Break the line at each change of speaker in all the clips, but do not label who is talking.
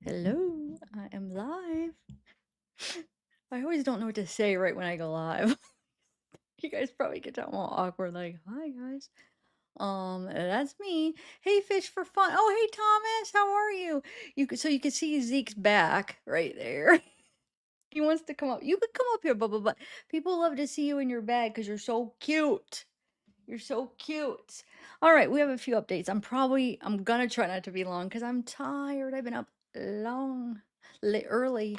Hello, I am live. I always don't know what to say right when I go live. You guys probably get that all awkward, like, hi guys. That's me. Hey, Fish for Fun. Oh, hey Thomas, how are you? So you can see Zeke's back right there. He wants to come up. You could come up here, but people love to see you in your bed because you're so cute. You're so cute. All right, we have a few updates. I'm gonna try not to be long because I'm tired. I've been up long, early.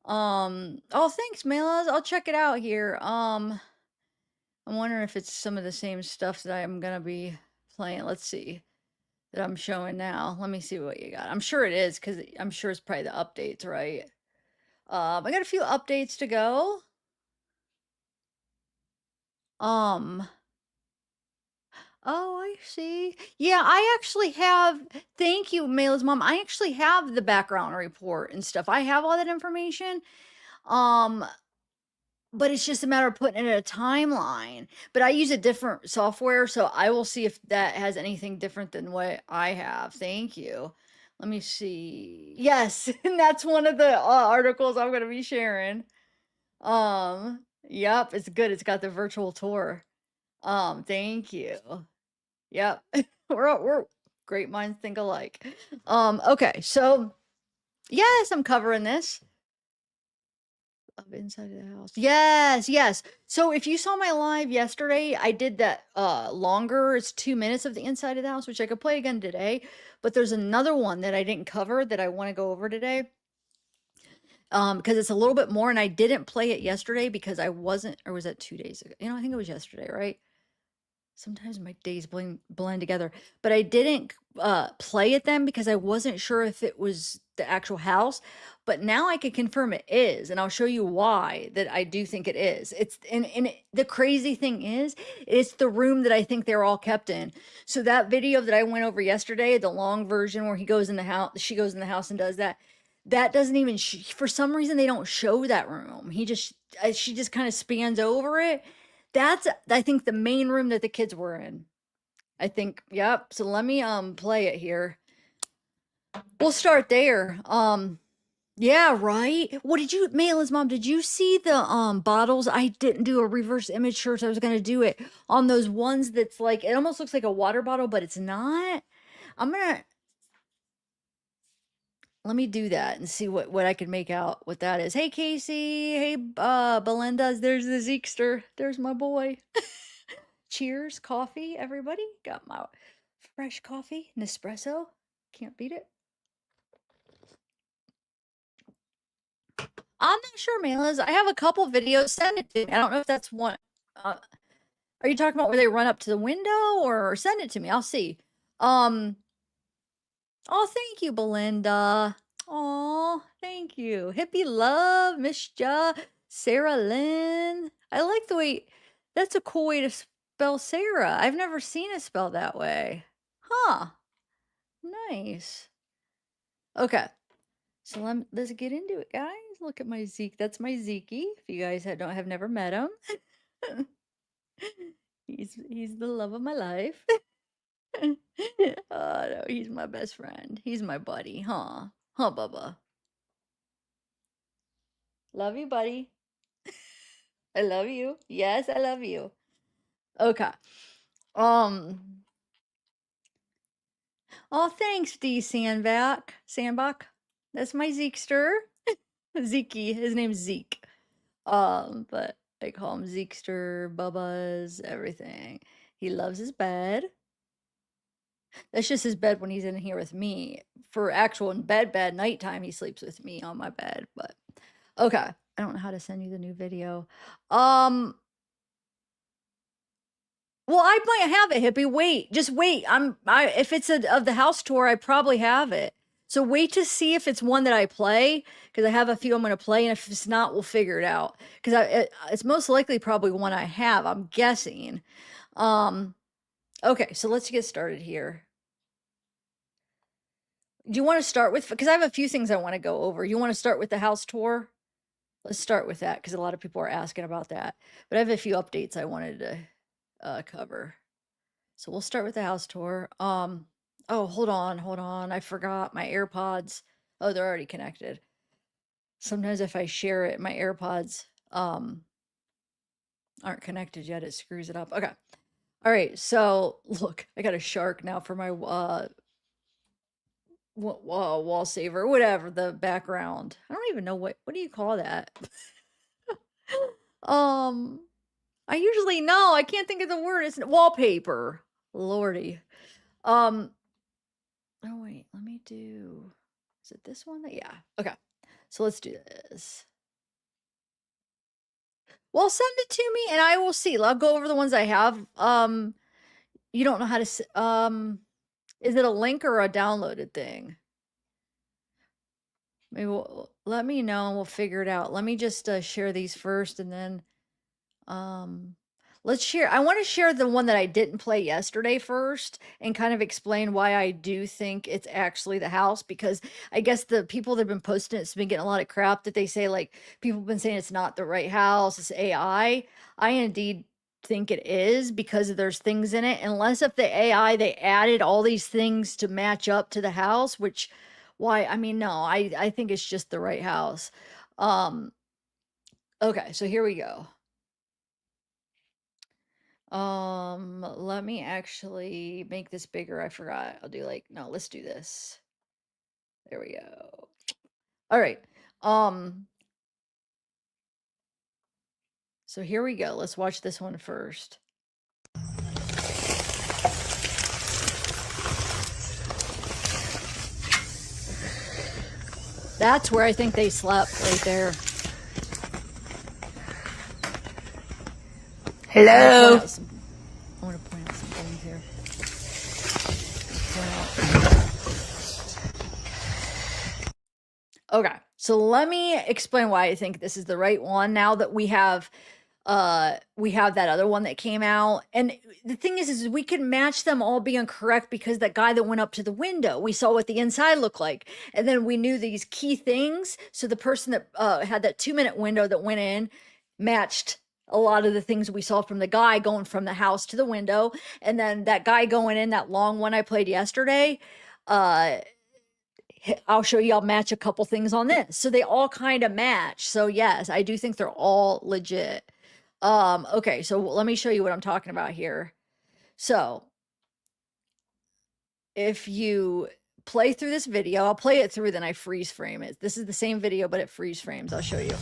Oh, thanks, Melas. I'll check it out here. I'm wondering if it's some of the same stuff that I'm gonna be playing. Let's see that I'm showing now. Let me see what you got. I'm sure it is because I'm sure it's probably the updates, right? I got a few updates to go. Um, Oh, I see. Yeah, I actually have, thank you, Maila's mom. I actually have the background report and stuff. I have all that information. Um, but it's just a matter of putting it in a timeline. But I use a different software, so I will see if that has anything different than what I have. Thank you. Let me see. Yes, and that's one of the articles I'm going to be sharing. Yep, it's good. It's got the virtual tour. Thank you. Yep. We're great minds think alike. Okay, so yes, I'm covering this of inside of the house. Yes, yes. So if you saw my live yesterday, I did that longer. It's 2 minutes of the inside of the house, which I could play again today. But there's another one that I didn't cover that I want to go over today. Because it's a little bit more, and I didn't play it yesterday because I wasn't, or was that 2 days ago? I think it was yesterday, right? Sometimes my days blend together, but I didn't play it then because I wasn't sure if it was the actual house. But now I can confirm it is, and I'll show you why that I do think it is. It's the crazy thing is, it's the room that I think they're all kept in. So that video that I went over yesterday, the long version where he goes in the house, she goes in the house and does that. That doesn't even for some reason they don't show that room. She just kind of spans over it. That's, I think, the main room that the kids were in. I think, yep. So let me play it here. We'll start there. Yeah, right. What did you, Maila's mom, did you see the bottles? I didn't do a reverse image search. I was gonna do it on those ones that's like, it almost looks like a water bottle, but it's not. I'm gonna Let me do that and see what I can make out what that is. Hey Casey, hey Belinda's, there's the Zeekster. There's my boy. Cheers, coffee, everybody. Got my fresh coffee, Nespresso. Can't beat it. I'm not sure, Malas. I have a couple videos. Send it to me. I don't know if that's one. Uh, are you talking about where they run up to the window, or send it to me? I'll see. Um. Oh, thank you, Belinda. Oh, thank you. Hippie love, Miss Ja, Sarah Lynn. I like the way. That's a cool way to spell Sarah. I've never seen it spelled that way. Huh. Nice. Okay. So let's get into it, guys. Look at my Zeke. That's my Zekey. If you guys don't have never met him, he's the love of my life. Oh no, he's my best friend. He's my buddy, huh? Huh, Bubba. Love you, buddy. I love you. Yes, I love you. Okay. Um. Oh, thanks, D. Sandbach. That's my Zekester. Zeke. His name's Zeke. But I call him Zeekster, Bubba's, everything. He loves his bed. That's just his bed when he's in here with me. For actual in bed, nighttime, he sleeps with me on my bed. But okay. I don't know how to send you the new video. Um, well, I might have it, hippie. Wait, just wait. If it's of the house tour, I probably have it. So wait to see if it's one that I play, because I have a few I'm going to play, and if it's not, we'll figure it out. Because it's most likely probably one I have. I'm guessing. Um, okay, so let's get started here. Do you want to start with? Because I have a few things I want to go over. You want to start with the house tour? Let's start with that because a lot of people are asking about that. But I have a few updates I wanted to cover. So we'll start with the house tour. Oh, hold on. I forgot my AirPods. Oh, they're already connected. Sometimes if I share it, my AirPods aren't connected yet. It screws it up. Okay. All right. So look, I got a shark now for my wall saver, whatever the background. I don't even know what do you call that? um, I usually know. I can't think of the word. It's wallpaper. Lordy. Um. Oh wait, let me do. Is it this one? Yeah. Okay. So let's do this. Well, send it to me and I will see. I'll go over the ones I have. You don't know how to is it a link or a downloaded thing? Maybe let me know and we'll figure it out. Let me just share these first and then um let's share. I want to share the one that I didn't play yesterday first and kind of explain why I do think it's actually the house because I guess the people that have been posting it's been getting a lot of crap that they say like people have been saying it's not the right house, it's AI. I indeed think it is because there's things in it unless if the AI they added all these things to match up to the house, which why I mean no, I think it's just the right house. Um okay, so here we go. Let me actually make this bigger. I forgot. I'll do like, no, let's do this. There we go. All right. Um, so here we go. Let's watch this one first. That's where I think they slept right there.
Hello.
I want to point out some things here. Okay, so let me explain why I think this is the right one now that we have that other one that came out. And the thing is we can match them all being correct because that guy that went up to the window, we saw what the inside looked like. And then we knew these key things. So the person that had that 2-minute window that went in matched a lot of the things we saw from the guy going from the house to the window. And then that guy going in, that long one I played yesterday, I'll show you, I'll match a couple things on this. So they all kind of match. So yes, I do think they're all legit. Okay, so let me show you what I'm talking about here. So if you play through this video, I'll play it through, then I freeze frame it. This is the same video, but it freeze frames. I'll show you.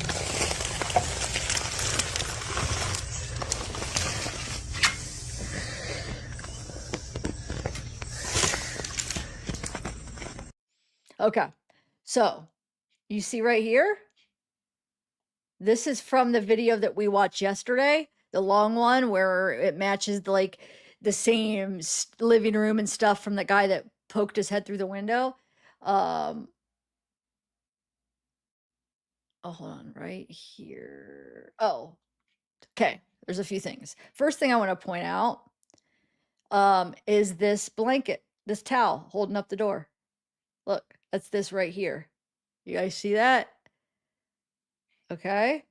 Okay, so you see right here, this is from the video that we watched yesterday, the long one where it matches like the same living room and stuff from the guy that poked his head through the window. Oh, hold on, right here. Oh, okay. There's a few things. First thing I want to point out is this blanket, this towel holding up the door. Look, that's this right here. You guys see that? Okay.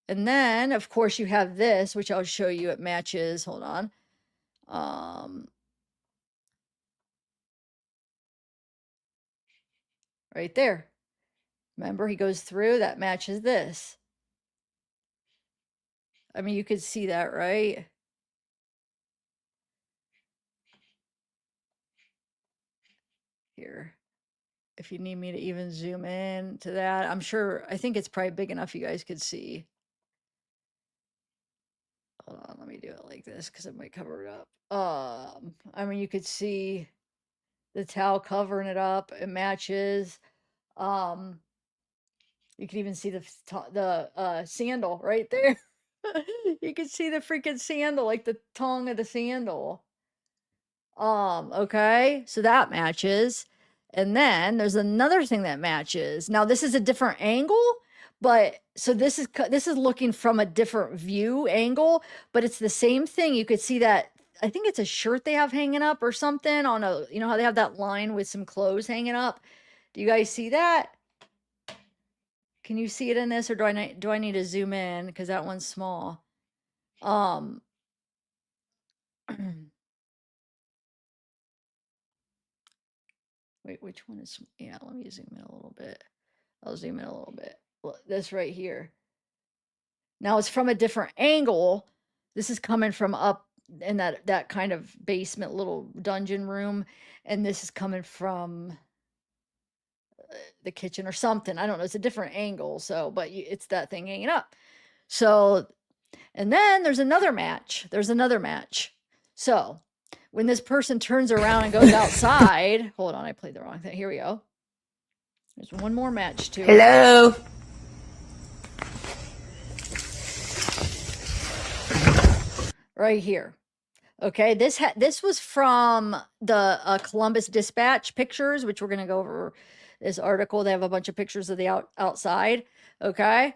And then, of course, you have this, which I'll show you. It matches. Hold on. Right there. Remember, he goes through, that matches this. I mean, you could see that, right? Here. If you need me to even zoom in to that, I'm sure, I think it's probably big enough you guys could see. Hold on, let me do it like this because it might cover it up. I mean, you could see the towel covering it up. It matches. Um, you can even see the sandal right there. You can see the freaking sandal, like the tongue of the sandal. Okay, so that matches. And then there's another thing that matches. Now this is a different angle, but so this is looking from a different view angle, but it's the same thing. You could see that I think it's a shirt they have hanging up or something on a, you know how they have that line with some clothes hanging up? Do you guys see that? Can you see it in this or do I need to zoom in because that one's small? Um Wait, which one is, yeah, let me zoom in a little bit. I'll zoom in a little bit. This right here. Now it's from a different angle. This is coming from up in that kind of basement little dungeon room, and this is coming from the kitchen or something. I don't know. It's a different angle. So, but it's that thing hanging up. So, and then there's another match. There's another match. So, when this person turns around and goes outside, hold on, I played the wrong thing. Here we go. There's one more match too.
Hello.
Right here. Okay, this was from the Columbus Dispatch pictures, which we're gonna go over this article. They have a bunch of pictures of the outside. Okay.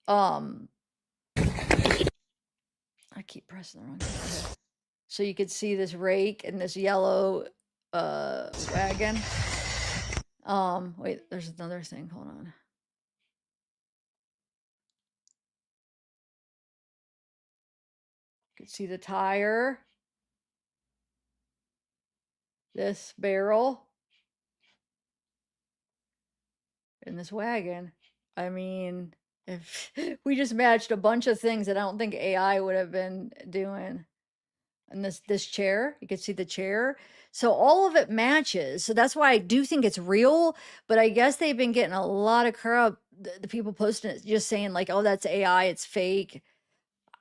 I keep pressing the wrong thing. So you could see this rake and this yellow wagon. Wait, there's another thing. Hold on. You can see the tire. This barrel. And this wagon. I mean, if we just matched a bunch of things that I don't think AI would have been doing. And this chair, you can see the chair. So all of it matches. So that's why I do think it's real, but I guess they've been getting a lot of crap, the people posting it just saying like, "Oh, that's AI, it's fake."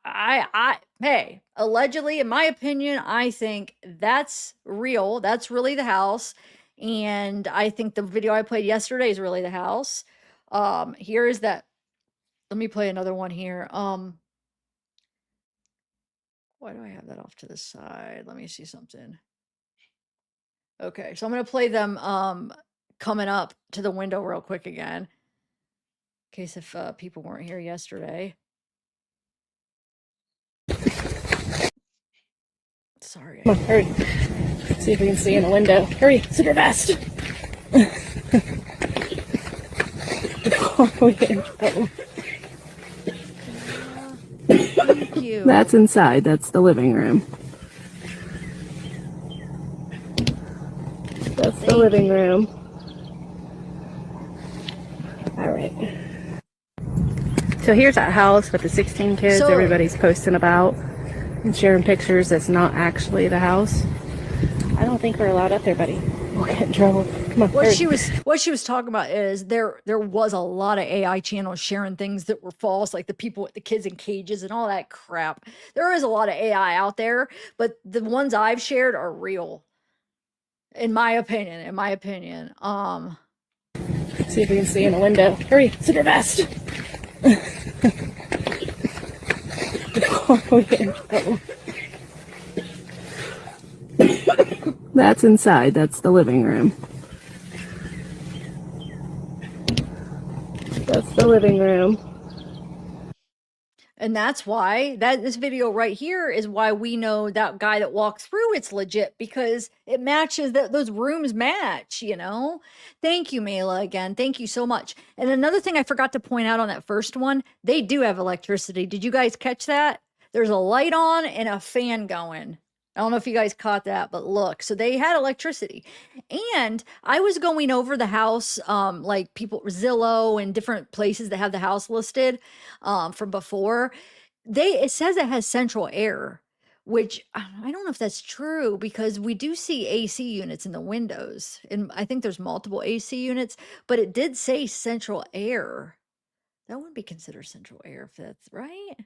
Hey, allegedly, in my opinion, I think that's real. That's really the house. And I think the video I played yesterday is really the house. Here is that. Let me play another one here. Why do I have that off to the side? Let me see something. Okay, so I'm gonna play them coming up to the window real quick again. In case if people weren't here yesterday. Sorry.
Come on, hurry. See if we can see in the window. Hurry, super fast. We get in trouble.
Thank you.
That's inside. That's the living room. That's the living room. All right. So here's that house with the 16 kids
So-
everybody's posting about and sharing pictures. That's not actually the house. I don't think we're allowed up there, buddy. We'll get in trouble. Come on.
What
hurry.
she was talking about is there was a lot of AI channels sharing things that were false, like the people with the kids in cages and all that crap. There is a lot of AI out there, but the ones I've shared are real. In my opinion.
See if we can see in the window. Hurry, super fast. We get in trouble. That's inside. That's the living room. That's the living room.
And that's why this video right here is why we know that guy that walked through it's legit, because it matches those rooms match, you know. Thank you, Mela, again. Thank you so much. And another thing I forgot to point out on that first one, they do have electricity. Did you guys catch that? There's a light on and a fan going. I don't know if you guys caught that, but look, so they had electricity. And I was going over the house, like people, Zillow and different places that have the house listed from before. It says it has central air, which I don't know if that's true, because we do see AC units in the windows. And I think there's multiple AC units, but it did say central air. That wouldn't be considered central air if that's right.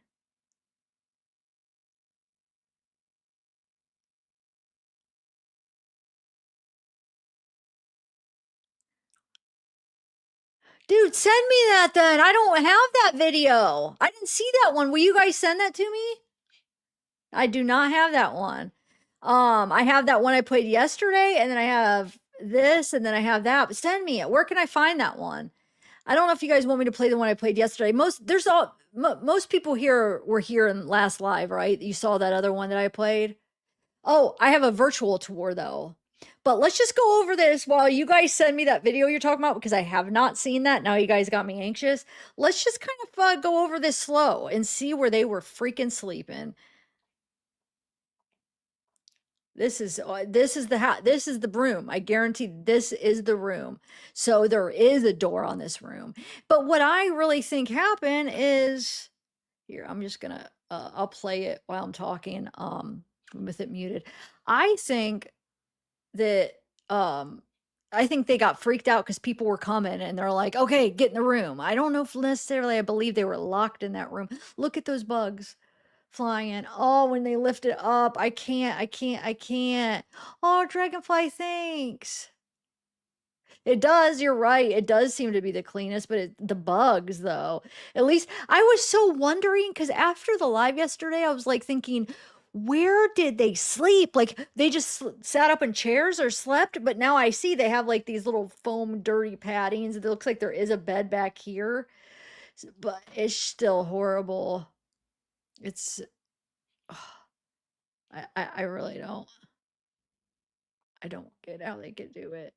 Dude, send me that then. I don't have that video. I didn't see that one. Will you guys send that to me? I do not have that one. I have that one I played yesterday, and then I have this, and then I have that. But send me it. Where can I find that one? I don't know if you guys want me to play the one I played yesterday. Most people here were here in last live, right? You saw that other one that I played. Oh, I have a virtual tour though. But let's just go over this while you guys send me that video you're talking about, because I have not seen that. Now you guys got me anxious. Let's just kind of go over this slow and see where they were freaking sleeping. This is the this is the room. I guarantee this is the room. So there is a door on this room. But what I really think happened is here, I'm just gonna I'll play it while I'm talking, with it muted. I think that um I think they got freaked out because people were coming and they're like, okay, get in the room. I don't know if necessarily I believe they were locked in that room. Look at those bugs flying. Oh, when they lift it up, I can't. Oh, dragonfly, thanks. It does, you're right. It does seem to be the cleanest, but the bugs, though. At least I was so wondering because after the live yesterday, I was like thinking, where did they sleep? Like they just sat up in chairs or slept, but now I see they have like these little foam dirty paddings. It looks like there is a bed back here, but it's still horrible. It's, I really don't. I don't get how they could do it.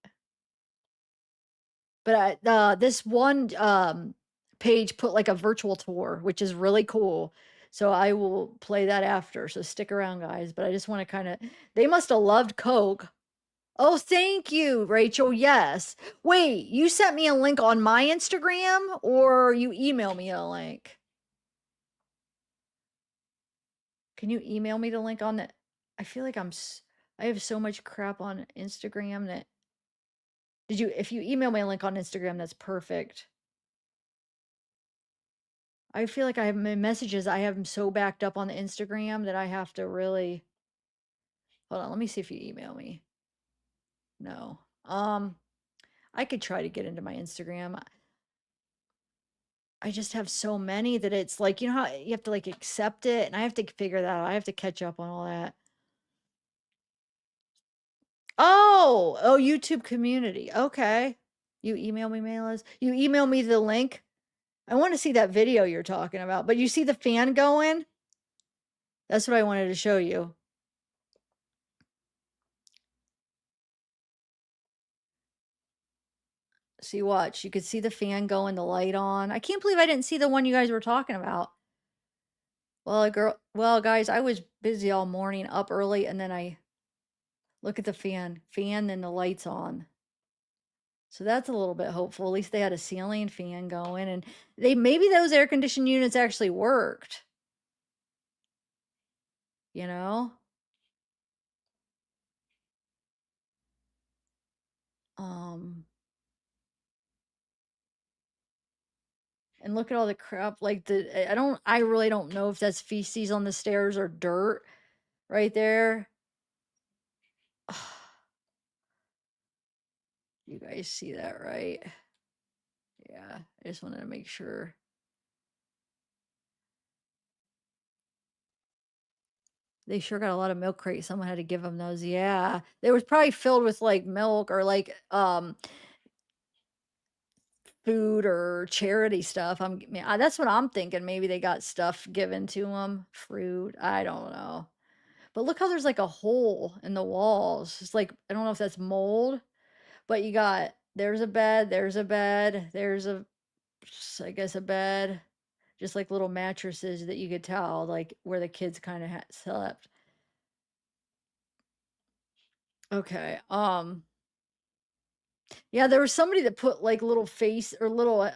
But this one page put like a virtual tour, which is really cool. So I will play that after. So stick around, guys. But I just want to kind of, they must have loved Coke. Oh, thank you, Rachel. Yes. Wait, you sent me a link on my Instagram or you email me a link? Can you email me the link on that? I feel like I have so much crap on Instagram that if you email me a link on Instagram, that's perfect. I feel like I have my messages, I have them so backed up on the Instagram that I have to really hold on, let me see if you email me. No. I could try to get into my Instagram. I just have so many that it's like, you know how you have to like accept it and I have to figure that out. I have to catch up on all that. Oh, YouTube community. Okay. You email me, Malas. You email me the link. I want to see that video you're talking about, but you see the fan going? That's what I wanted to show you. See, watch. You could see the fan going, the light on. I can't believe I didn't see the one you guys were talking about. Well, guys, I was busy all morning, up early, and then I look at the fan, then the lights on. So that's a little bit hopeful. At least they had a ceiling fan going, and maybe those air conditioned units actually worked. You know, um, and look at all the crap. Like I really don't know if that's feces on the stairs or dirt right there. You guys see that, right? Yeah, I just wanted to make sure. They sure got a lot of milk crates. Someone had to give them those. Yeah. They was probably filled with like milk or like food or charity stuff. That's what I'm thinking. Maybe they got stuff given to them, fruit. I don't know. But look how there's like a hole in the walls. It's like I don't know if that's mold, but you got there's a bed, there's I guess a bed, just like little mattresses that you could tell like where the kids kind of slept. Okay. Yeah, there was somebody that put like little face or little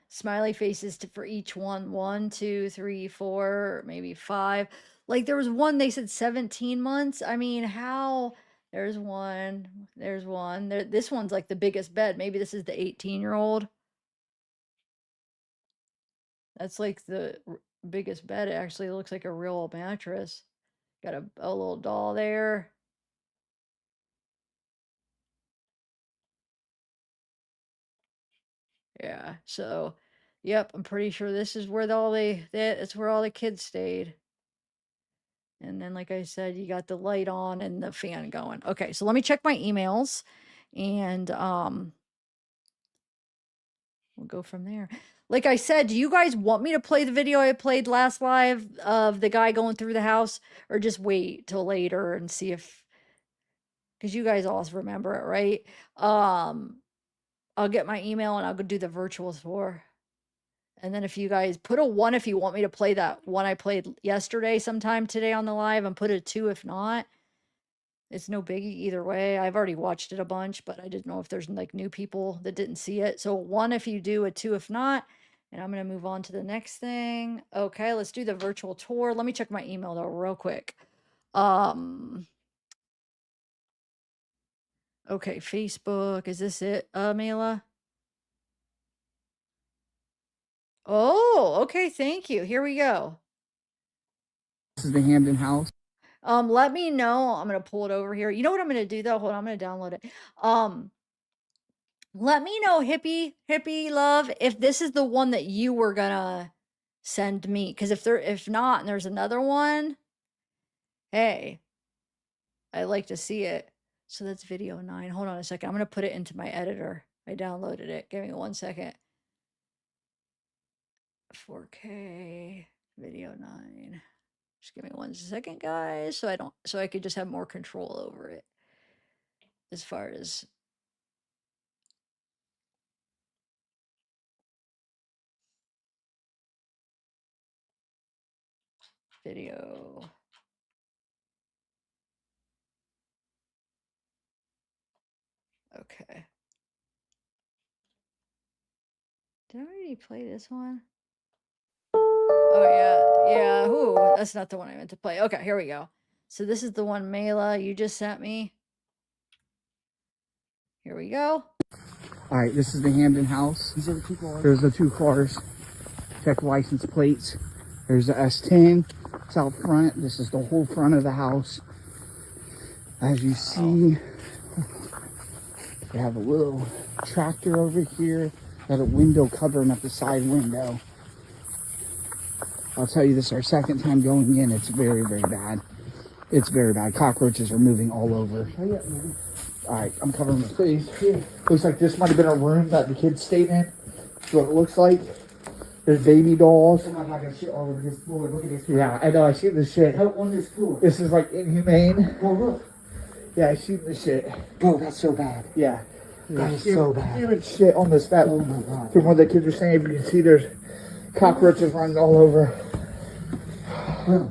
smiley faces for each one. One, two, three, four, maybe five. Like there was one they said 17 months. I mean, how there's one, there's one. This one's like the biggest bed. Maybe this is the 18-year-old. That's like the biggest bed. It actually looks like a real mattress. Got a little doll there. Yeah. So, yep, I'm pretty sure this is where that's where all the kids stayed. And then, like I said, you got the light on and the fan going. Okay, so let me check my emails and we'll go from there. Like I said, do you guys want me to play the video I played last live of the guy going through the house or just wait till later and see if because you guys all remember it, right? I'll get my email and I'll go do the virtual tour. And then if you guys put a one if you want me to play that one I played yesterday sometime today on the live and put a two if not. It's no biggie either way. I've already watched it a bunch, but I didn't know if there's like new people that didn't see it. So one if you do, a two if not. And I'm gonna move on to the next thing. Okay, let's do the virtual tour. Let me check my email though, real quick. Um, okay, Facebook. Is this it, Mela? Oh, okay, thank you. Here we go.
This is the Hamden house.
Let me know. I'm gonna pull it over here. You know what I'm gonna do though? Hold on, I'm gonna download it. Um, let me know, hippie love, if this is the one that you were gonna send me. Because if not, and there's another one, hey, I'd like to see it. So that's video 9. Hold on a second. I'm gonna put it into my editor. I downloaded it. Give me 1 second. 4K video 9. Just give me 1 second, guys, so I could just have more control over it as far as video. Okay. Did I already play this one? Oh yeah. Yeah. Ooh, that's not the one I meant to play. Okay, here we go. So this is the one, Mela, you just sent me. Here we go.
All right, this is the Hamden house. These are the 2 cars. There's the 2 cars. Check license plates. There's the S10. It's out front. This is the whole front of the house. As you see, we have a little tractor over here. Got a window covering up the side window. I'll tell you, this is our second time going in. It's very, very bad. It's very bad. Cockroaches are moving all over. All right, I'm covering my face. Looks like this might have been a room that the kids stayed in. That's what it looks like. There's baby dolls.
Oh my god, there's shit all over this floor. Look at this.
Yeah, I know. I see this shit.
Help on this floor.
This is like inhumane.
Oh look.
Yeah, I see this shit.
Bro, that's so bad.
Yeah.
That is so bad.
Even shit on this bed.
Oh my god.
From what the kids are saying, if you can see, there's cockroaches running all over.
Bro.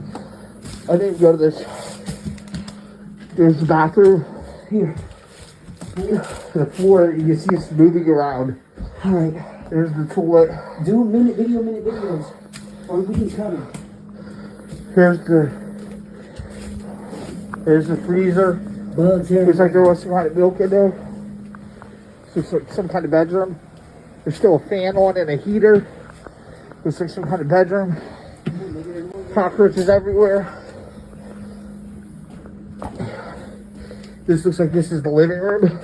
I didn't go to this. There's the bathroom.
Here.
The floor, you can see it's moving around.
Alright.
There's the toilet.
Do minute videos. Or we can cut it.
There's the freezer.
Bugs here.
Looks like there was some kind of milk in there. Looks like some kind of bedroom. There's still a fan on and a heater. Looks like some kind of bedroom. Cockroaches everywhere. This looks like this is the living room.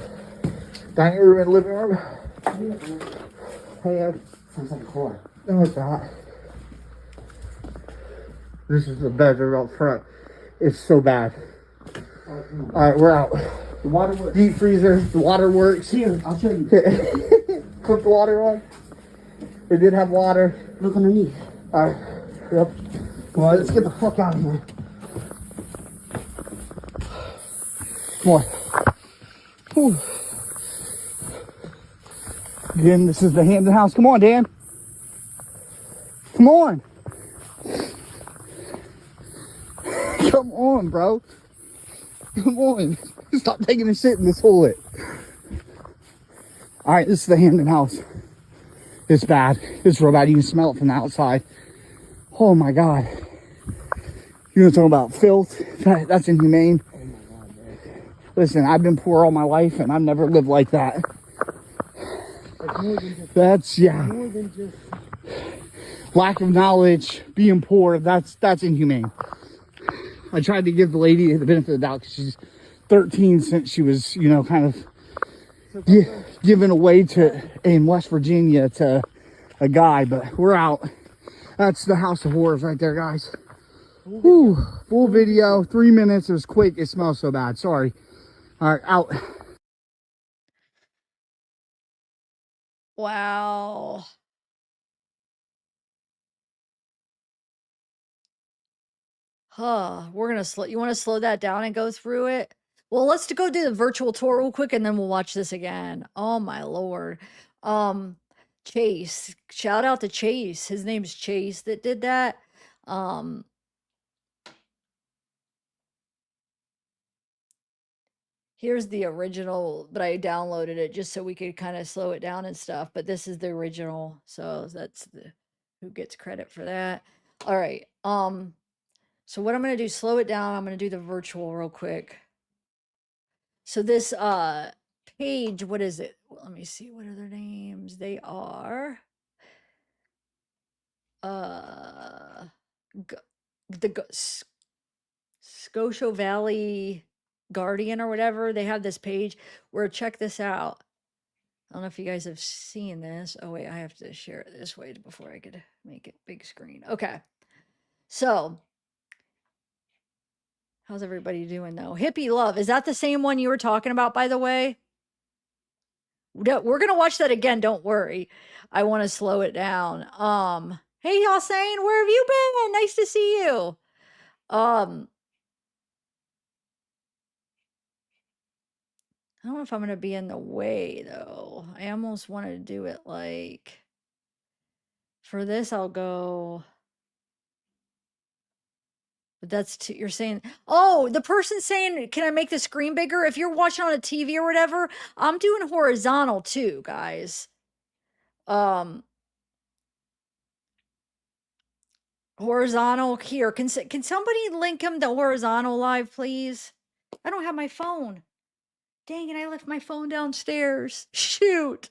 Dining room and living room. Hey,
Sounds like a car.
no, it's not. This is the bedroom out front. It's so bad. Alright, we're out.
The water works.
Deep freezer, the water works.
Here, I'll show you.
Put the water on. It did have water.
Look underneath.
Alright, yep. Come on, let's get the fuck out of here. Come on. Whew. Again, this is the Hamden house. Come on, Dan. Come on. Come on, bro. Come on. Stop taking a shit in this toilet. Alright, this is the Hamden house. It's bad. It's real bad. You can smell it from the outside. Oh my god. You know talking about filth? That's inhumane.
Oh my god, bro.
Listen, I've been poor all my life and I've never lived like that.
Like more than just,
That's, yeah.
more than just.
Lack of knowledge, being poor, that's inhumane. I tried to give the lady the benefit of the doubt because she's 13 since she was, you know, kind of given away to in West Virginia to a guy, but we're out. That's the house of horrors right there, guys. Whew, full video, 3 minutes. It was quick. It smells so bad. Sorry. All right, out.
Wow. Huh. We're gonna slow. You want to slow that down and go through it? Well, let's go do the virtual tour real quick, and then we'll watch this again. Oh my lord. Um, Chase. Shout out to Chase. His name's Chase that did that. Um, Here's the original, but I downloaded it just so we could kind of slow it down and stuff. But this is the original, so that's the who gets credit for that. All right. So what I'm gonna do, slow it down. I'm gonna do the virtual real quick. So this page, what is it? Let me see. What are their names? They are G- Scotia Valley Guardian or whatever. They have this page where, check this out. I don't know if you guys have seen this. Oh wait, I have to share it this way before I could make it big screen. Okay. So, how's everybody doing though? Hippie Love, is that the same one you were talking about, by the way? We're gonna watch that again, don't worry. I want to slow it down. Hey Yassine, where have you been? Nice to see you. Um, I don't know if I'm gonna be in the way though. I almost want to do it like, for this I'll go, but that's too, you're saying, oh, the person saying, can I make the screen bigger? If you're watching on a TV or whatever, I'm doing horizontal too, guys. Horizontal here. Can somebody link him to horizontal live, please? I don't have my phone. Dang it, I left my phone downstairs. Shoot.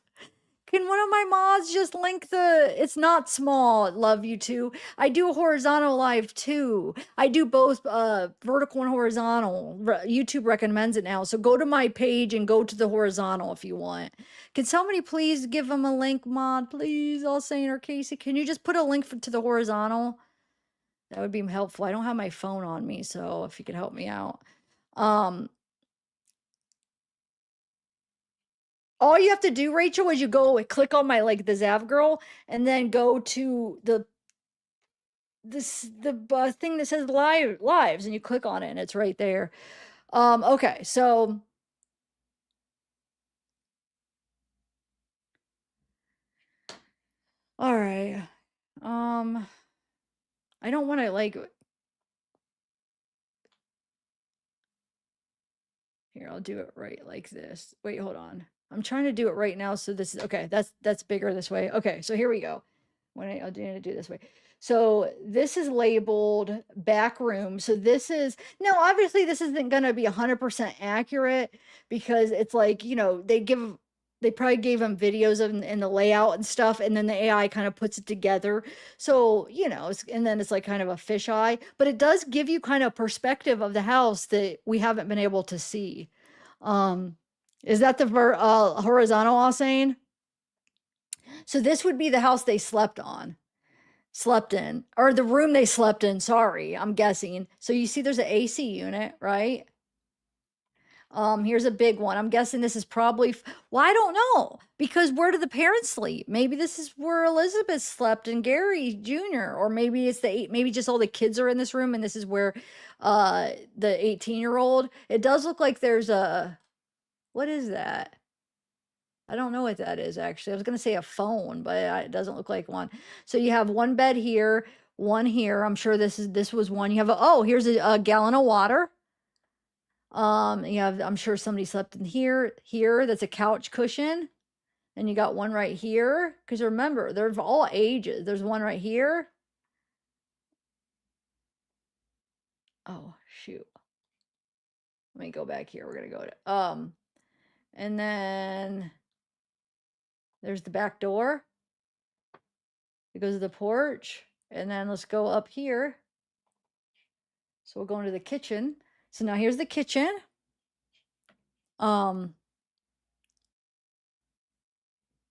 Can one of my mods just link the, it's not small, love you too. I do a horizontal live too. I do both vertical and horizontal. YouTube recommends it now. So go to my page and go to the horizontal if you want. Can somebody please give them a link, mod, please? All saying, or Casey, can you just put a link to the horizontal? That would be helpful. I don't have my phone on me, so if you could help me out. All you have to do, Rachel, is you go and click on my, like, the zavgirl, and then go to the thing that says lives, and you click on it, and it's right there. Okay, so all right. I don't want to, like, here, I'll do it right like this. Wait, hold on. I'm trying to do it right now. So this is okay. That's bigger this way. Okay, so here we go. I'll do it this way. So this is labeled back room. So this is, no, obviously this isn't going to be 100% accurate because it's like, they probably gave them videos and the layout and stuff, and then the AI kind of puts it together. So, and then it's like kind of a fisheye, but it does give you kind of perspective of the house that we haven't been able to see. Is that the horizontal all saying? So this would be the house they slept in, or the room they slept in. Sorry, I'm guessing. So you see there's an AC unit, right? Here's a big one. I'm guessing this is probably, well, I don't know, because where do the parents sleep? Maybe this is where Elizabeth slept and Gary Jr., or maybe it's maybe just all the kids are in this room and this is where the 18-year-old. It does look like there's what is that? I don't know what that is actually. I was going to say a phone, but it doesn't look like one. So you have one bed here, one here. I'm sure this was one. You have here's a gallon of water. I'm sure somebody slept in here. That's a couch cushion. And you got one right here. Because remember, they're all ages. There's one right here. Oh, shoot. Let me go back here. We're gonna go to and then there's the back door. It goes to the porch. And then let's go up here. So we'll go into the kitchen. So now here's the kitchen.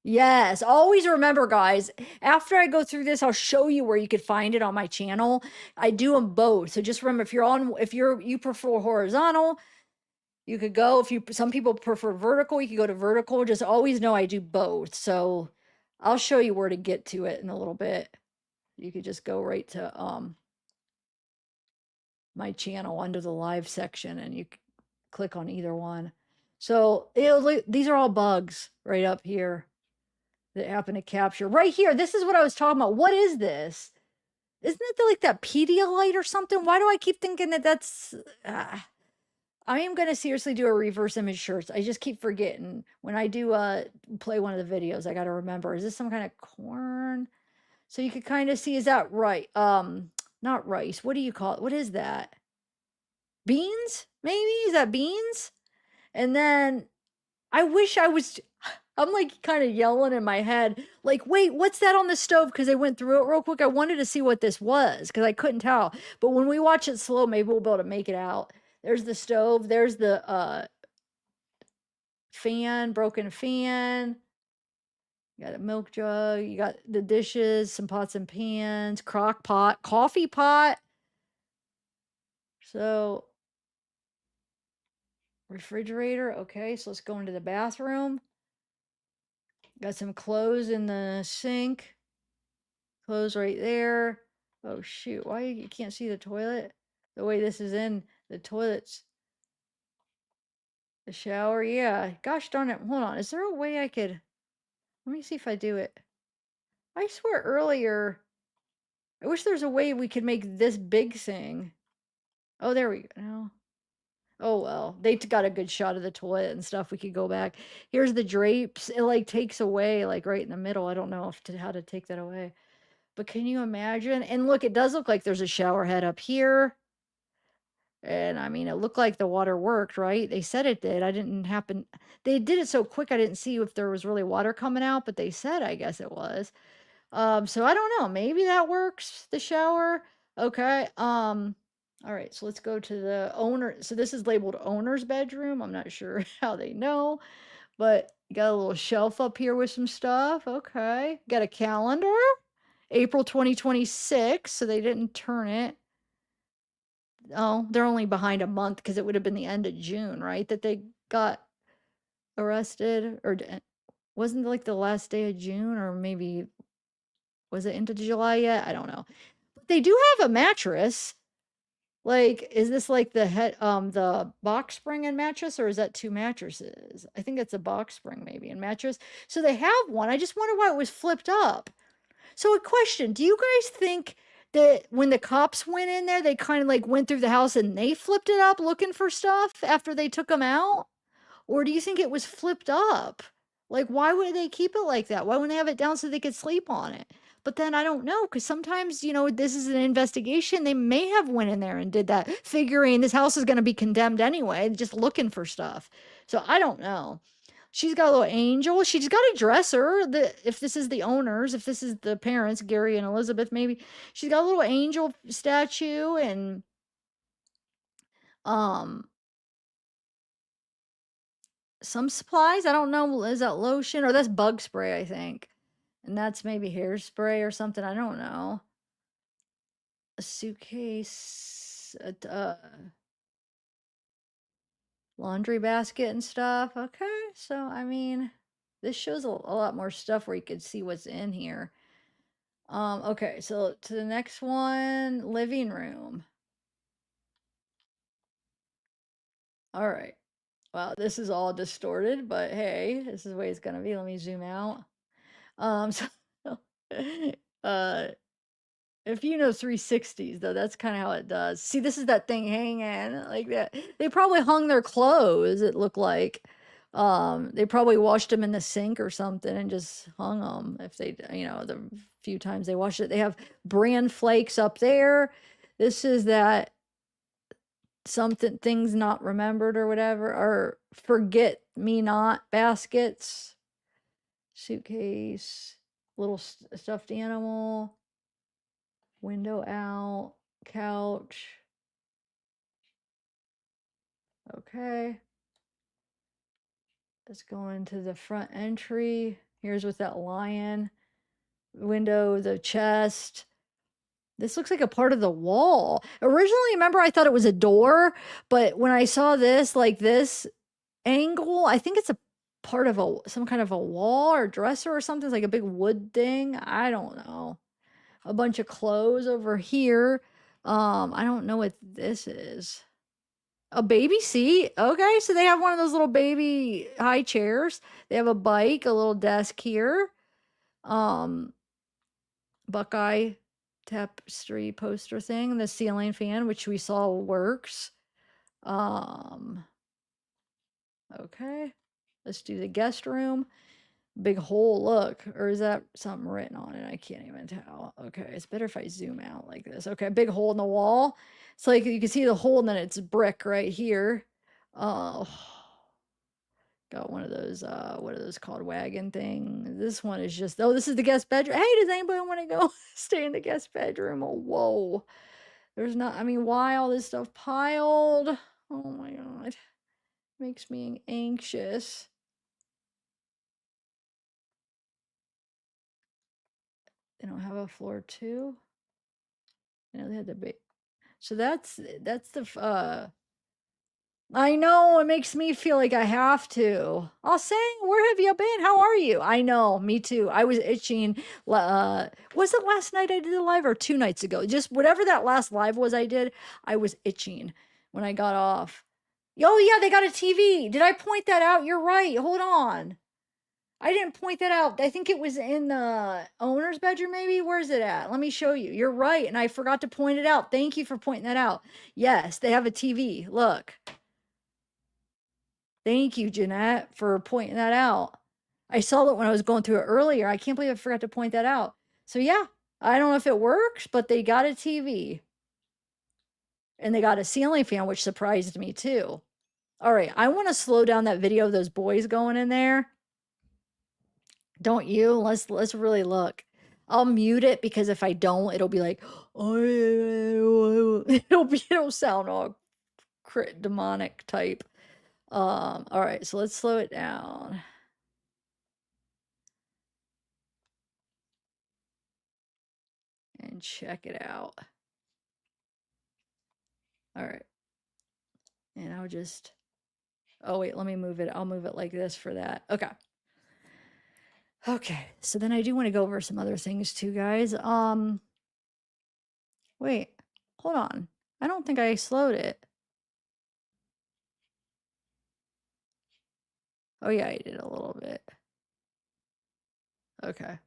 Yes, always remember, guys, after I go through this, I'll show you where you could find it on my channel. I do them both. So just remember, if you prefer horizontal, you could go. Some people prefer vertical, you could go to vertical. Just always know I do both. So I'll show you where to get to it in a little bit. You could just go right to my channel under the live section, and you click on either one. So these are all bugs right up here that happen to capture right here. This is what I was talking about. What is this? Isn't it like that Pedialyte or something? Why do I keep thinking that that's I am gonna seriously do a reverse image shirts. I just keep forgetting when I do play one of the videos. I gotta remember. Is this some kind of corn? So you could kind of see. Is that right? Not rice. What do you call it? What is that? Beans? Maybe is that beans? And then I wish I was. I'm like kind of yelling in my head, like, wait, what's that on the stove? Because I went through it real quick. I wanted to see what this was because I couldn't tell. But when we watch it slow, maybe we'll be able to make it out. There's the stove. There's the fan, broken fan. You got a milk jug. You got the dishes, some pots and pans, crock pot, coffee pot. So, refrigerator. Okay, so let's go into the bathroom. Got some clothes in the sink. Clothes right there. Oh, shoot. Why you can't see the toilet? The way this is in the toilets. The shower. Yeah. Gosh darn it. Hold on. Is there a way I could. Let me see if I do it. I swear earlier. I wish there's a way we could make this big thing. Oh, there we go. No. Oh well, they got a good shot of the toilet and stuff. We could go back. Here's the drapes. It like takes away like right in the middle. I don't know if how to take that away. But can you imagine? And look, it does look like there's a shower head up here. And I mean, it looked like the water worked, right? They said it did. I didn't happen. They did it so quick. I didn't see if there was really water coming out, but they said, I guess it was. So I don't know. Maybe that works. The shower. Okay. All right. So let's go to the owner. So this is labeled owner's bedroom. I'm not sure how they know, but you got a little shelf up here with some stuff. Okay. Got a calendar. April 2026. So they didn't turn it. Oh, they're only behind a month because it would have been the end of June, right? That they got arrested, or wasn't it like the last day of June, or maybe was it into July yet? I don't know. But they do have a mattress. Like, is this like the box spring and mattress, or is that two mattresses? I think it's a box spring maybe and mattress. So they have one. I just wonder why it was flipped up. So a question, do you guys think that when the cops went in there, they kind of like went through the house and they flipped it up looking for stuff after they took them out? Or do you think it was flipped up? Like, why would they keep it like that? Why wouldn't they have it down so they could sleep on it? But then I don't know, because sometimes, this is an investigation. They may have went in there and did that, figuring this house is going to be condemned anyway, just looking for stuff. So I don't know. She's got a little angel. She's got a dresser. If this is the owners, if this is the parents, Gary and Elizabeth, maybe she's got a little angel statue and um some supplies. I don't know. Is that lotion or that's bug spray? I think, and that's maybe hairspray or something. I don't know. A suitcase, laundry basket and stuff. Okay, so I mean, this shows a lot more stuff where you could see what's in here. Okay, so to the next one, living room. All right. Wow, this is all distorted, but hey, this is the way it's gonna be. Let me zoom out. So uh if you know 360s though, that's kind of how it does. See, this is that thing hanging like that. They probably hung their clothes, it looked like. They probably washed them in the sink or something and just hung them if they, the few times they washed it. They have bran flakes up there. This is that something things not remembered or whatever, or forget me not baskets, suitcase, little stuffed animal, window out, couch. Okay. Let's go into the front entry. Here's with that lion. Window, the chest. This looks like a part of the wall. Originally, remember, I thought it was a door, but when I saw this, like this angle, I think it's a part of some kind of a wall or dresser or something. It's like a big wood thing. I don't know. A bunch of clothes over here. I don't know what this is. A baby seat. Okay, so they have one of those little baby high chairs. They have a bike, a little desk here. Um, Buckeye tapestry poster thing, the ceiling fan, which we saw works. Okay. Let's do the guest room. Big hole, look. Or is that something written on it? I can't even tell. Okay, it's better if I zoom out like this. Okay, big hole in the wall. It's like you can see the hole and then it's brick right here. Oh, got one of those, what are those called? Wagon thing. This one is just, oh, this is the guest bedroom. Hey, does anybody want to go stay in the guest bedroom? Oh, whoa. There's not, I mean, why all this stuff piled? Oh my God. Makes me anxious. They don't have a floor two. You know, they had the big, so that's the I know, it makes me feel like I have to. I'll say, where have you been? How are you? I know, me too. I was itching. Was it last night I did a live or 2 nights ago? Just whatever that last live was I did, I was itching when I got off. Oh yeah, they got a TV. Did I point that out? You're right. Hold on. I didn't point that out. I think it was in the owner's bedroom, maybe. Where is it at? Let me show you. You're right. And I forgot to point it out. Thank you for pointing that out. Yes, they have a TV. Look. Thank you, Jeanette, for pointing that out. I saw that when I was going through it earlier. I can't believe I forgot to point that out. So, yeah, I don't know if it works, but they got a TV and they got a ceiling fan, which surprised me too. All right, I want to slow down that video of those boys going in there. Don't you? Let's really look. I'll mute it because if I don't, it'll be like, oh, it'll sound all demonic type. All right, so let's slow it down. And check it out. All right. And I'll just, oh wait, let me move it. I'll move it like this for that. Okay. Okay. So then I do want to go over some other things too, guys. Wait, hold on. I don't think I slowed it. Oh yeah, I did a little bit. Okay.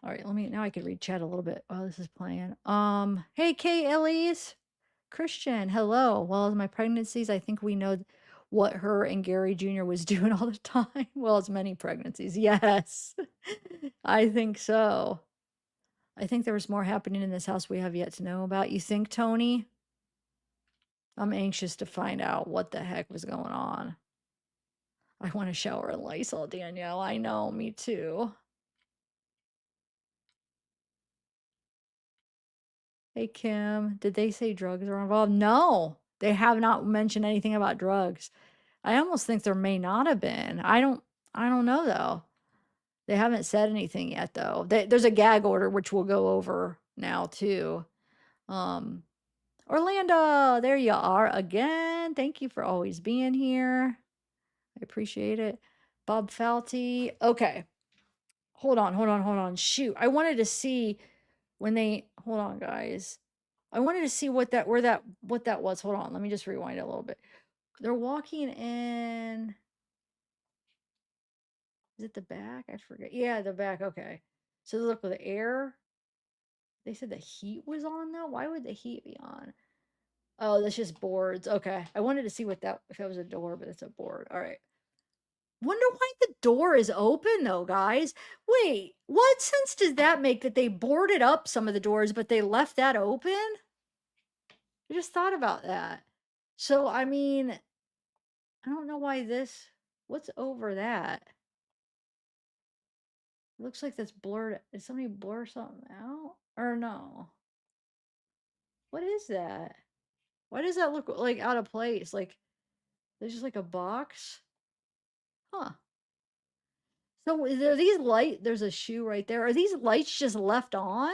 All right, now I can read chat a little bit while this is playing. Hey Kay Elise. Christian, hello. Well, as my pregnancies, I think we know what her and Gary Jr. was doing all the time. Well, as many pregnancies. Yes. I think so. I think there was more happening in this house we have yet to know about. You think, Tony? I'm anxious to find out what the heck was going on. I want to shower in Lysol, Danielle. I know, me too. Hey, Kim, did they say drugs are involved? No, they have not mentioned anything about drugs. I almost think there may not have been. I don't know though. They haven't said anything yet though. There's a gag order which we'll go over now too. Orlando, there you are again. Thank you for always being here. I appreciate it. Bob Falty. Okay. Hold on. Shoot. I wanted to see when they hold on, guys. I wanted to see what that was. Hold on. Let me just rewind it a little bit. They're walking in. Is it the back? I forget. Yeah, the back. Okay. So look with the air. They said the heat was on though. Why would the heat be on? Oh, that's just boards. Okay. I wanted to see what that if it was a door, but it's a board. All right. Wonder why the door is open though, guys. Wait, what sense does that make that they boarded up some of the doors, but they left that open? I just thought about that. So, I mean, I don't know why what's over that? It looks like that's blurred. Did somebody blur something out? Or no? What is that? Why does that look like out of place? Like there's just like a box? Huh. So are these there's a shoe right there. Are these lights just left on?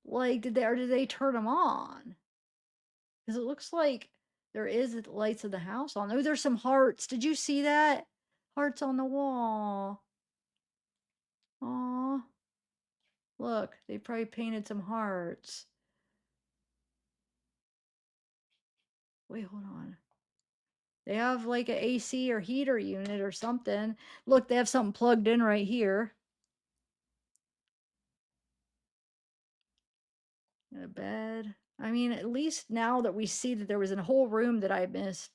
Like did they turn them on? Because it looks like there is lights of the house on. Oh, there's some hearts. Did you see that? Hearts on the wall. Aw. Look, they probably painted some hearts. Wait, hold on. They have like an AC or heater unit or something. Look, they have something plugged in right here. in a bed. I mean, at least now that we see that there was a whole room that I missed.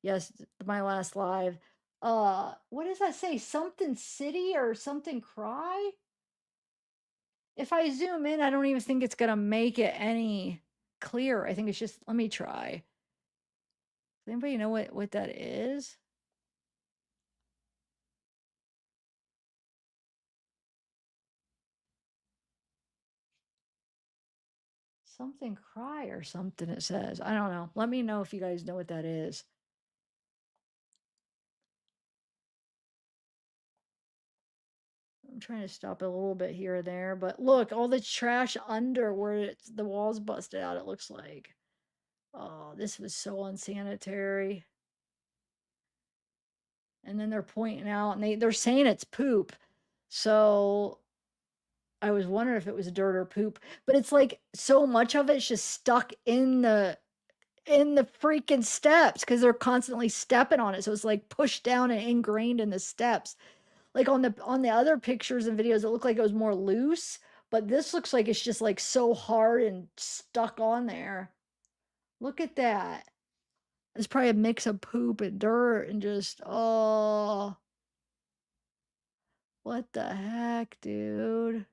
Yes, my last live. What does that say? Something city or something cry? If I zoom in, I don't even think it's gonna make it any clearer. I think it's just, let me try. Does anybody know what that is? Something cry or something it says. I don't know. Let me know if you guys know what that is. I'm trying to stop it a little bit here or there, but look, all the trash under where the walls busted out, it looks like. Oh, this was so unsanitary. And then they're pointing out and they're saying it's poop. So I was wondering if it was dirt or poop, but it's like so much of it's just stuck in the freaking steps because they're constantly stepping on it. So it's like pushed down and ingrained in the steps. Like on the other pictures and videos, it looked like it was more loose, but this looks like it's just like so hard and stuck on there. Look at that. It's probably a mix of poop and dirt and just, oh, what the heck, dude?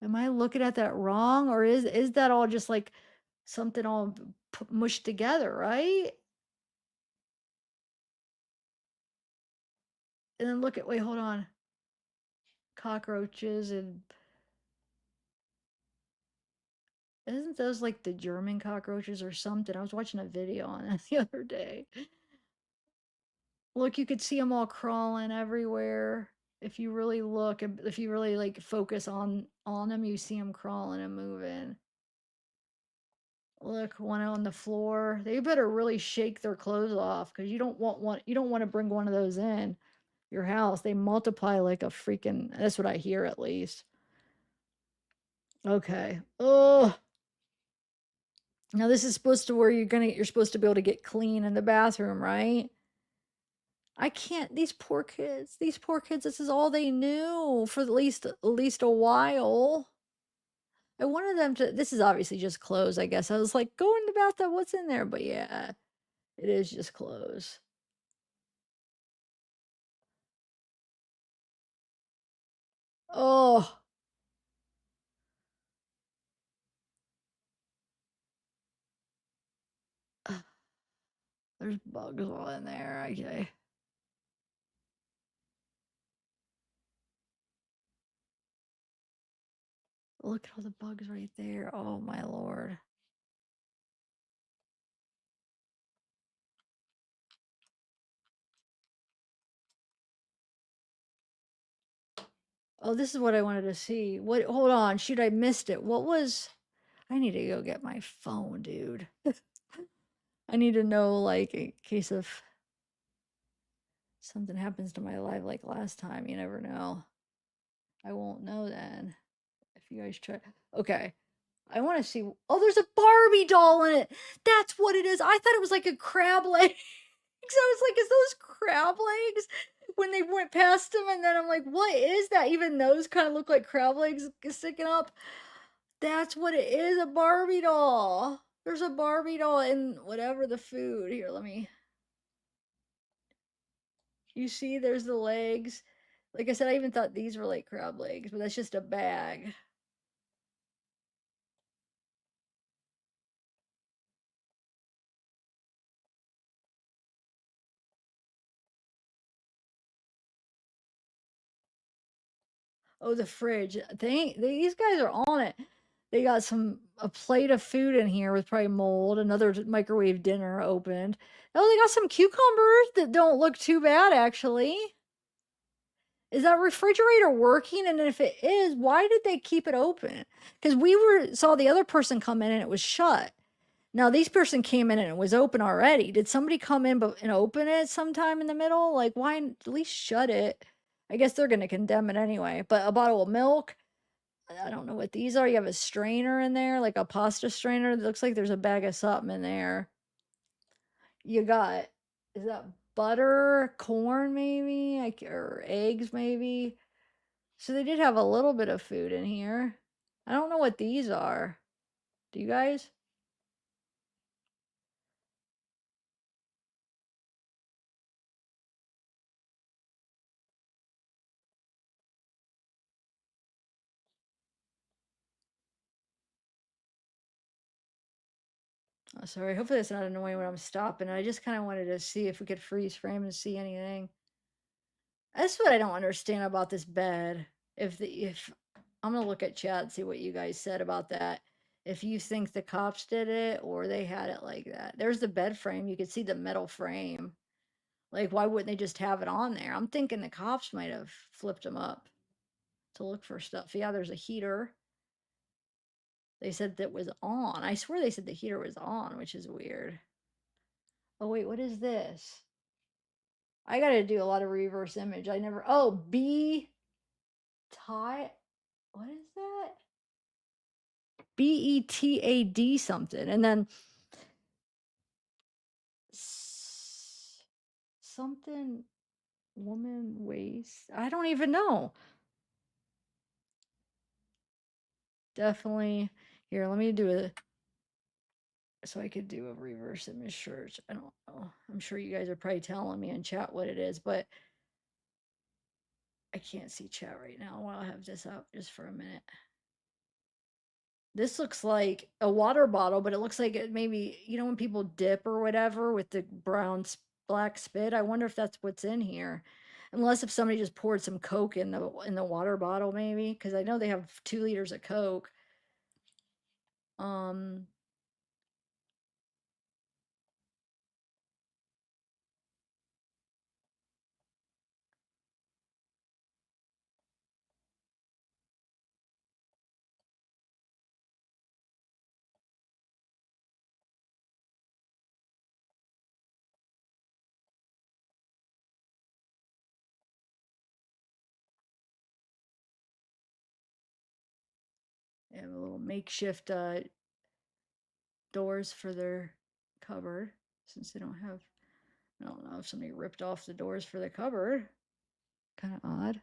Am I looking at that wrong, or is that all just like something all mushed together, right? And then look at, wait, hold on. Cockroaches and isn't those like the German cockroaches or something? I was watching a video on that the other day. Look, you could see them all crawling everywhere. If you really look, if you really like focus on them, you see them crawling and moving. Look, one on the floor. They better really shake their clothes off because you don't want to bring one of those in your house. They multiply like a freaking, that's what I hear at least. Okay. Oh, now this is supposed to where you're supposed to be able to get clean in the bathroom, right? I can't, these poor kids, this is all they knew for at least a while. I wanted them to, this is obviously just clothes, I guess. I was like, go in the bathtub, what's in there? But yeah, it is just clothes. Oh, there's bugs all in there. Okay. Look at all the bugs right there. Oh my lord. Oh, this is what I wanted to see. What, hold on. Shoot, I missed it. What was, I need to go get my phone, dude. I need to know, like, in case of something happens to my life like last time. You never know. I won't know then. If you guys try. Okay. I want to see. Oh, there's a Barbie doll in it. That's what it is. I thought it was like a crab leg. So I was like, is those crab legs? When they went past them, and then I'm like, what is that? Even those kind of look like crab legs sticking up. That's what it is, a Barbie doll. There's a Barbie doll in whatever the food. Here, let me. You see, there's the legs. Like I said, I even thought these were like crab legs, but that's just a bag. Oh, the fridge. These guys are on it. They got a plate of food in here with probably mold, another microwave dinner opened. Oh, they got some cucumbers that don't look too bad actually. Is that refrigerator working? And if it is, why did they keep it open? Because saw the other person come in and it was shut. Now these person came in and it was open already. Did somebody come in and open it sometime in the middle? Like, why at least shut it? I guess they're gonna condemn it anyway. But a bottle of milk, I don't know what these are. You have a strainer in there, like a pasta strainer. It looks like there's a bag of something in there. You got, is that butter, corn maybe, or eggs maybe? So they did have a little bit of food in here. I don't know what these are. Do you guys? Oh, sorry. Hopefully that's not annoying when I'm stopping. I just kind of wanted to see if we could freeze frame and see anything. That's what I don't understand about this bed. If I'm gonna look at chat and see what you guys said about that. If you think the cops did it or they had it like that. There's the bed frame. You could see the metal frame. Like, why wouldn't they just have it on there? I'm thinking the cops might have flipped them up to look for stuff. Yeah, there's a heater. They said that was on. I swear they said the heater was on, which is weird. Oh wait, what is this? I gotta do a lot of reverse image. I never. Oh, B tie. What is that? BETAD something, and then something woman waist. I don't even know. Definitely. Here, let me do a so I could do a reverse image search. I don't know. I'm sure you guys are probably telling me in chat what it is, but I can't see chat right now. I'll have this up just for a minute. This looks like a water bottle, but it looks like it maybe, you know, when people dip or whatever with the brown black spit. I wonder if that's what's in here. Unless if somebody just poured some Coke in the water bottle, maybe, because I know they have 2 liters of Coke. Um, they have a little makeshift doors for their cupboard since they don't have. I don't know if somebody ripped off the doors for the cupboard. Kind of odd.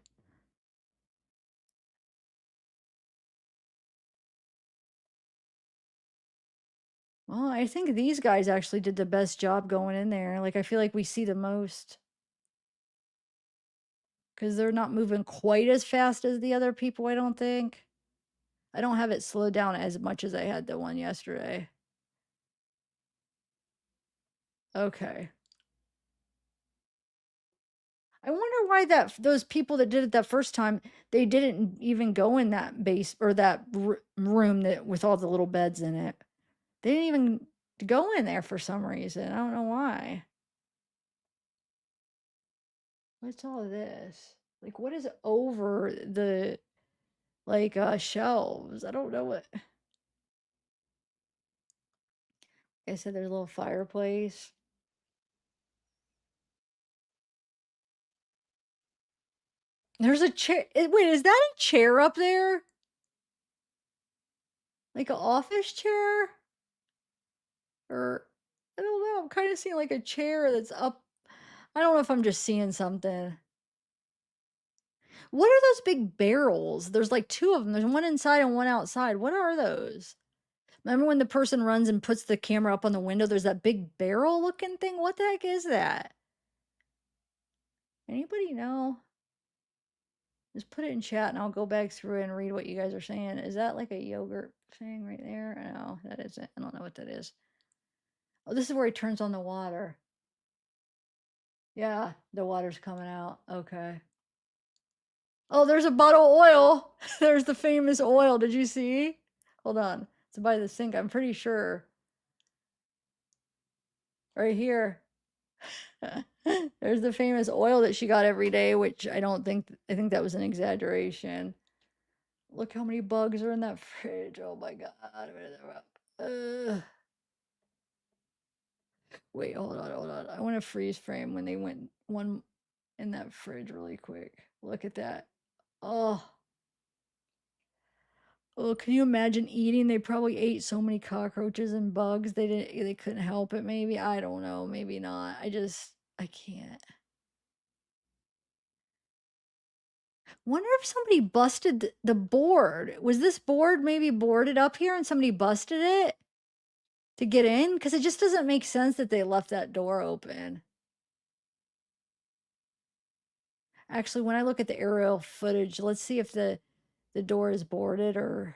Well, I think these guys actually did the best job going in there. Like, I feel like we see the most because they're not moving quite as fast as the other people, I don't think. I don't have it slowed down as much as I had the one yesterday. Okay. I wonder why those people that did it that first time, they didn't even go in that base or that room that with all the little beds in it. They didn't even go in there for some reason. I don't know why. What's all of this? Like, what is over the like shelves? I don't know what. I said there's a little fireplace. There's a chair. Wait, is that a chair up there? Like an office chair? Or I don't know. I'm kind of seeing like a chair that's up. I don't know if I'm just seeing something. What are those big barrels? There's like two of them. There's one inside and one outside. What are those? Remember when the person runs and puts the camera up on the window? There's that big barrel looking thing. What the heck is that? Anybody know? Just put it in chat and I'll go back through and read what you guys are saying. Is that like a yogurt thing right there? No, that isn't. I don't know what that is. Oh, this is where he turns on the water. Yeah, the water's coming out. Okay. Oh, there's a bottle of oil. There's the famous oil. Did you see? Hold on. It's by the sink, I'm pretty sure. Right here. There's the famous oil that she got every day, which I think that was an exaggeration. Look how many bugs are in that fridge. Oh my god. Wait, hold on. I want to freeze frame when they went one in that fridge really quick. Look at that. Oh. Oh, can you imagine eating? They probably ate so many cockroaches and bugs. They couldn't help it maybe. I don't know, maybe not. I can't. Wonder if somebody busted the board. Was this board maybe boarded up here and somebody busted it to get in? Because it just doesn't make sense that they left that door open. Actually, when I look at the aerial footage, let's see if the door is boarded or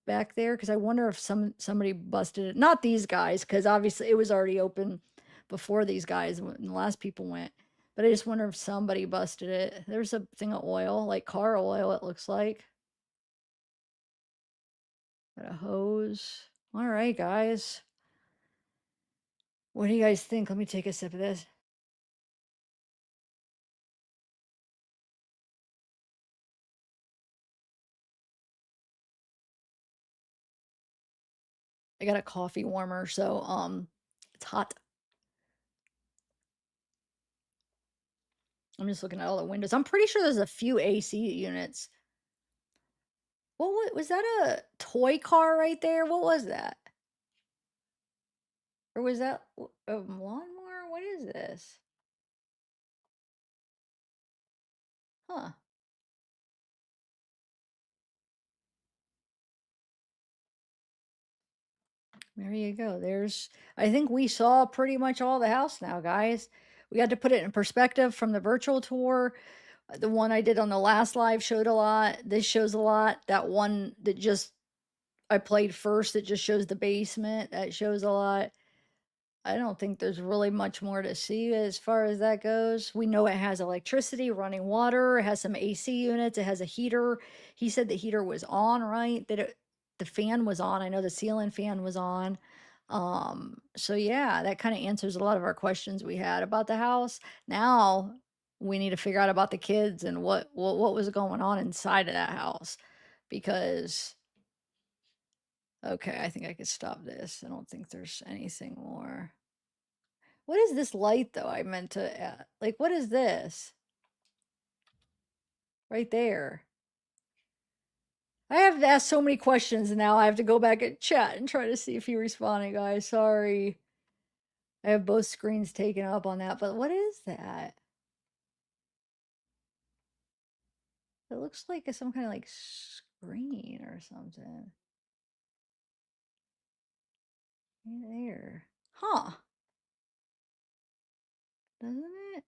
back there, because I wonder if somebody busted it. Not these guys, because obviously it was already open before these guys when the last people went. But I just wonder if somebody busted it. There's a thing of oil, like car oil, it looks like. Got a hose. All right, guys. What do you guys think? Let me take a sip of this. I got a coffee warmer, so it's hot. I'm just looking at all the windows. I'm pretty sure there's a few AC units. What was that, a toy car right there? What was that? Or was that a lawnmower? What is this? Huh. There you go. I think we saw pretty much all the house now, guys. We had to put it in perspective from the virtual tour. The one I did on the last live showed a lot. This shows a lot. That one that just I played first, that just shows the basement, that shows a lot. I don't think there's really much more to see as far as that goes. We know it has electricity, running water, it has some AC units, it has a heater. He said the heater was on, right? The fan was on. I know the ceiling fan was on. So yeah, that kind of answers a lot of our questions we had about the house. Now we need to figure out about the kids and what was going on inside of that house, because okay, I think I could stop this. I don't think there's anything more. What is this light though? I meant to like, what is this? Right there. I have to ask so many questions now. I have to go back and chat and try to see if you responded, guys. Sorry. I have both screens taken up on that, but what is that? It looks like it's some kind of like screen or something. Right there. Huh. Doesn't it?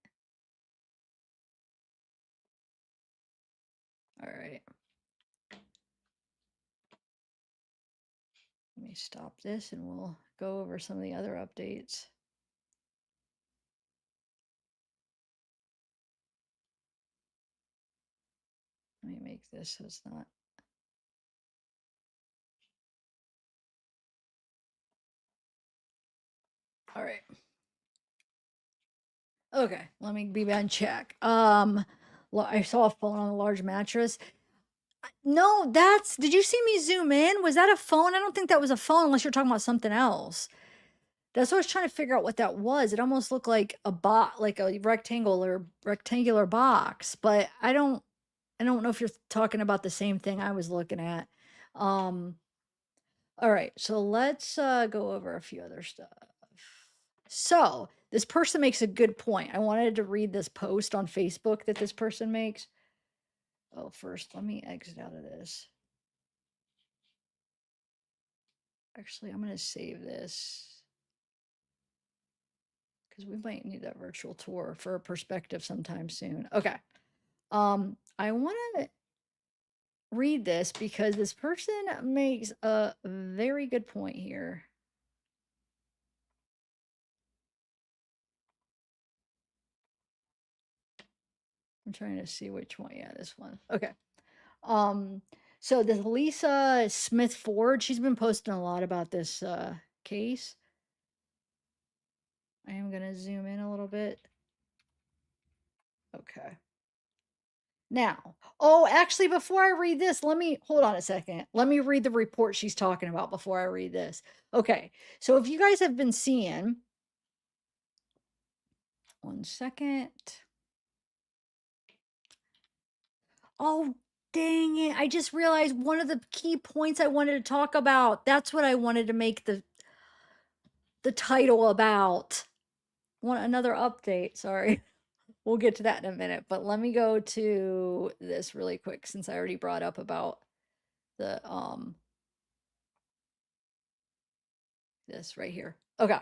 All right. Let me stop this and we'll go over some of the other updates. Let me make this so it's not. All right. Okay, let me be back and check. I saw a phone on a large mattress. No, did you see me zoom in? Was that a phone? I don't think that was a phone unless you're talking about something else. That's what I was trying to figure out what that was. It almost looked like like a rectangular box, but I don't know if you're talking about the same thing I was looking at. Um, all right, so let's go over a few other stuff. So this person makes a good point. I wanted to read this post on Facebook that this person makes. Oh, first, let me exit out of this. Actually, I'm going to save this because we might need that virtual tour for a perspective sometime soon. Okay. I want to read this because this person makes a very good point here. I'm trying to see which one. Yeah, this one. Okay. Um, so this Lisa Smith Ford, she's been posting a lot about this case. I am gonna zoom in a little bit. Okay. Now, oh, actually, before I read this, let me hold on a second. Let me read the report she's talking about before I read this. Okay, so if you guys have been seeing, one second. Oh, dang it. I just realized one of the key points I wanted to talk about. That's what I wanted to make the title about. Want another update, sorry. We'll get to that in a minute, but let me go to this really quick since I already brought up about the this right here. Okay.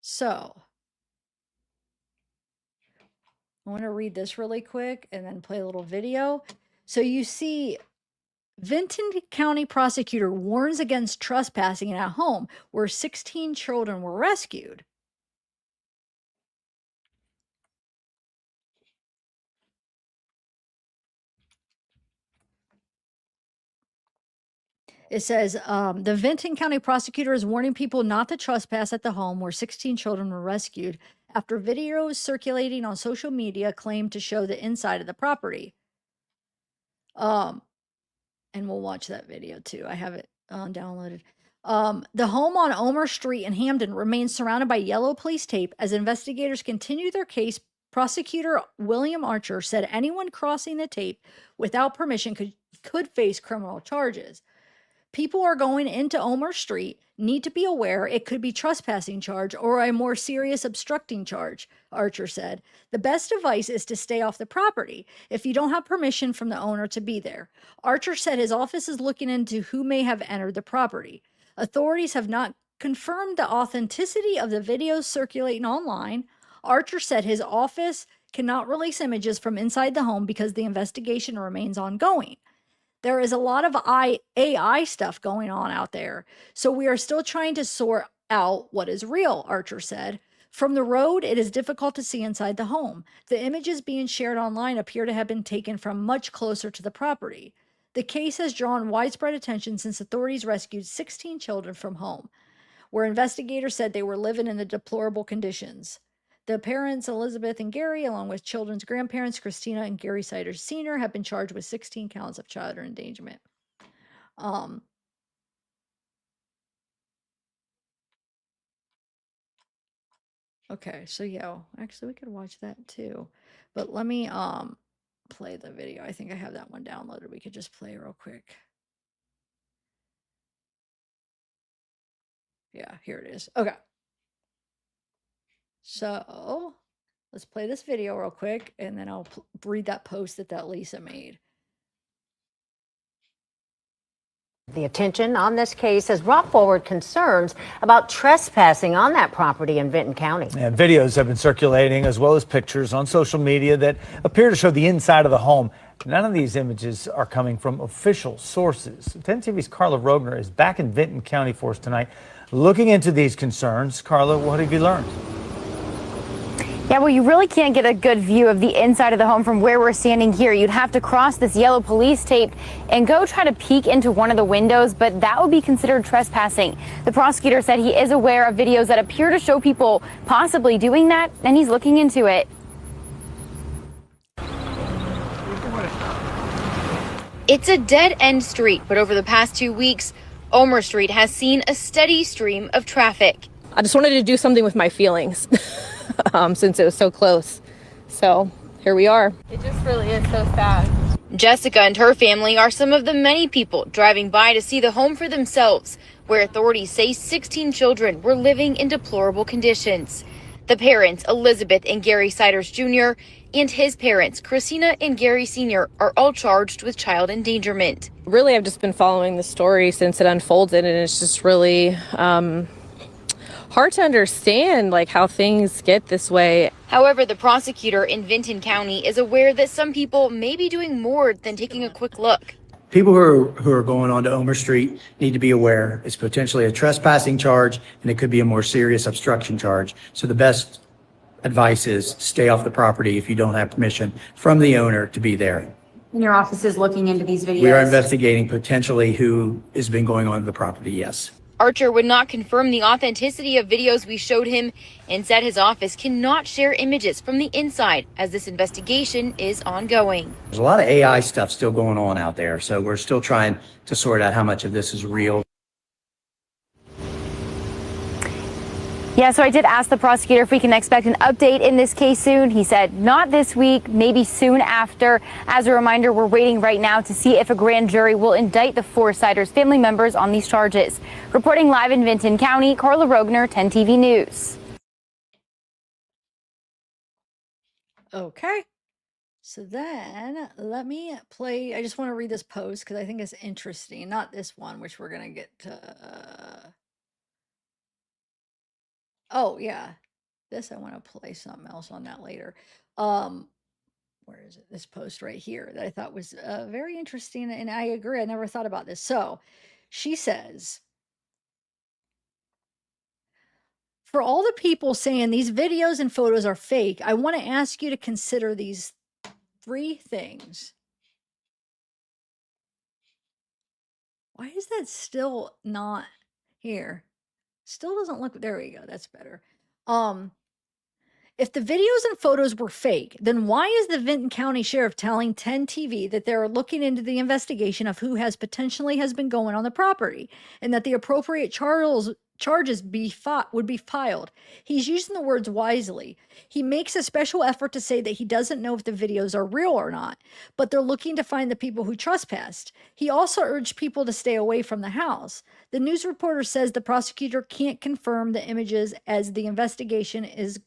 So I want to read this really quick and then play a little video. So you see, Vinton County prosecutor warns against trespassing at home where 16 children were rescued. It says the Vinton County prosecutor is warning people not to trespass at the home where 16 children were rescued after videos circulating on social media claim to show the inside of the property. And we'll watch that video too. I have it downloaded. The home on Omer Street in Hamden remains surrounded by yellow police tape as investigators continue their case. Prosecutor William Archer said anyone crossing the tape without permission could face criminal charges. People are going into Omer Street need to be aware it could be trespassing charge or a more serious obstructing charge, Archer said. The best advice is to stay off the property if you don't have permission from the owner to be there. Archer said his office is looking into who may have entered the property. Authorities have not confirmed the authenticity of the videos circulating online. Archer said his office cannot release images from inside the home because the investigation remains ongoing. There is a lot of AI stuff going on out there. So we are still trying to sort out what is real, Archer said. From the road, it is difficult to see inside the home. The images being shared online appear to have been taken from much closer to the property. The case has drawn widespread attention since authorities rescued 16 children from home, where investigators said they were living in the deplorable conditions. The parents, Elizabeth and Gary, along with children's grandparents, Christina and Gary Siders Sr., have been charged with 16 counts of child endangerment. Okay, so yeah, actually we could watch that too. But let me play the video. I think I have that one downloaded. We could just play real quick. Yeah, here it is. Okay. So let's play this video real quick, and then I'll read that post that Lisa made.
The attention on this case has brought forward concerns about trespassing on that property in Vinton County.
And videos have been circulating as well as pictures on social media that appear to show the inside of the home. None of these images are coming from official sources. 10 TV's Carla Rogner is back in Vinton County for us tonight, looking into these concerns. Carla, what have you learned?
Yeah, well, you really can't get a good view of the inside of the home from where we're standing here. You'd have to cross this yellow police tape and go try to peek into one of the windows, but that would be considered trespassing. The prosecutor said he is aware of videos that appear to show people possibly doing that, and he's looking into it. It's a dead-end street, but over the past 2 weeks, Omer Street has seen a steady stream of traffic.
I just wanted to do something with my feelings since it was so close. So here we are. It just really is so sad.
Jessica and her family are some of the many people driving by to see the home for themselves, where authorities say 16 children were living in deplorable conditions. The parents, Elizabeth and Gary Siders Jr., and his parents, Christina and Gary Sr., are all charged with child endangerment.
Really, I've just been following the story since it unfolded, and it's just really hard to understand like how things get this way.
However, the prosecutor in Vinton County is aware that some people may be doing more than taking a quick look.
People who are going onto Omer Street need to be aware it's potentially a trespassing charge, and it could be a more serious obstruction charge. So the best advice is stay off the property if you don't have permission from the owner to be there.
And your office is looking into these videos?
We are investigating potentially who has been going on the property, yes.
Archer would not confirm the authenticity of videos we showed him and said his office cannot share images from the inside as this investigation is ongoing.
There's a lot of AI stuff still going on out there, so we're still trying to sort out how much of this is real.
Yeah, so I did ask the prosecutor if we can expect an update in this case soon. He said not this week, maybe soon after. As a reminder, we're waiting right now to see if a grand jury will indict the 4 Siders family members on these charges. Reporting live in Vinton County, Carla Rogner, 10 TV News.
Okay. So then let me play. I just want to read this post because I think it's interesting. Not this one, which we're going to get to. Oh, yeah. This, I want to play something else on that later. Where is it? This post right here that I thought was very interesting. And I agree. I never thought about this. So she says, for all the people saying these videos and photos are fake, I want to ask you to consider these 3 things. Why is that still not here? Still doesn't look, there we go. That's better. If the videos and photos were fake, then why is the Vinton County Sheriff telling 10 TV that they're looking into the investigation of who has been going on the property and that the appropriate charges would be filed? He's using the words wisely. He makes a special effort to say that he doesn't know if the videos are real or not, but they're looking to find the people who trespassed. He also urged people to stay away from the house. The news reporter says the prosecutor can't confirm the images as the investigation is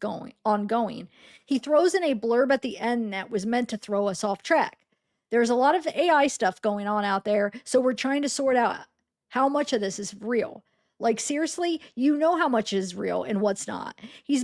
ongoing. He throws in a blurb at the end that was meant to throw us off track. There's a lot of AI stuff going on out there, so we're trying to sort out how much of this is real. Like, seriously, you know how much is real and what's not. He's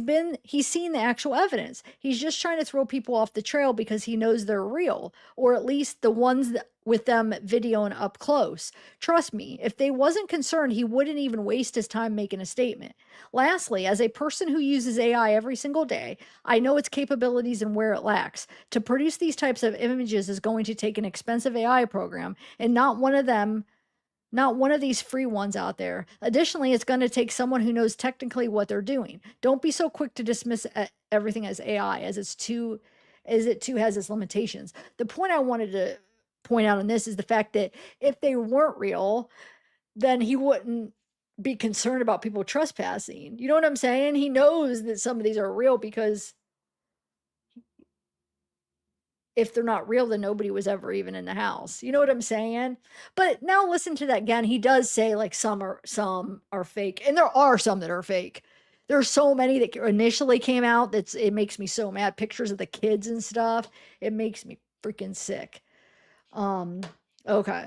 seen the actual evidence. He's just trying to throw people off the trail because he knows they're real, or at least the ones with them videoing up close. Trust me, if they wasn't concerned, he wouldn't even waste his time making a statement. Lastly, as a person who uses AI every single day, I know its capabilities and where it lacks. To produce these types of images is going to take an expensive AI program, and not one of these free ones out there. Additionally, it's going to take someone who knows technically what they're doing. Don't be so quick to dismiss everything as AI, as it too has its limitations. The point I wanted to point out on this is the fact that if they weren't real, then he wouldn't be concerned about people trespassing. You know what I'm saying? He knows that some of these are real because if they're not real, then nobody was ever even in the house. You know what I'm saying? But now listen to that again. He does say like some are fake, and there are some that are fake. There's so many that initially came out that it makes me so mad. Pictures of the kids and stuff. It makes me freaking sick. Okay.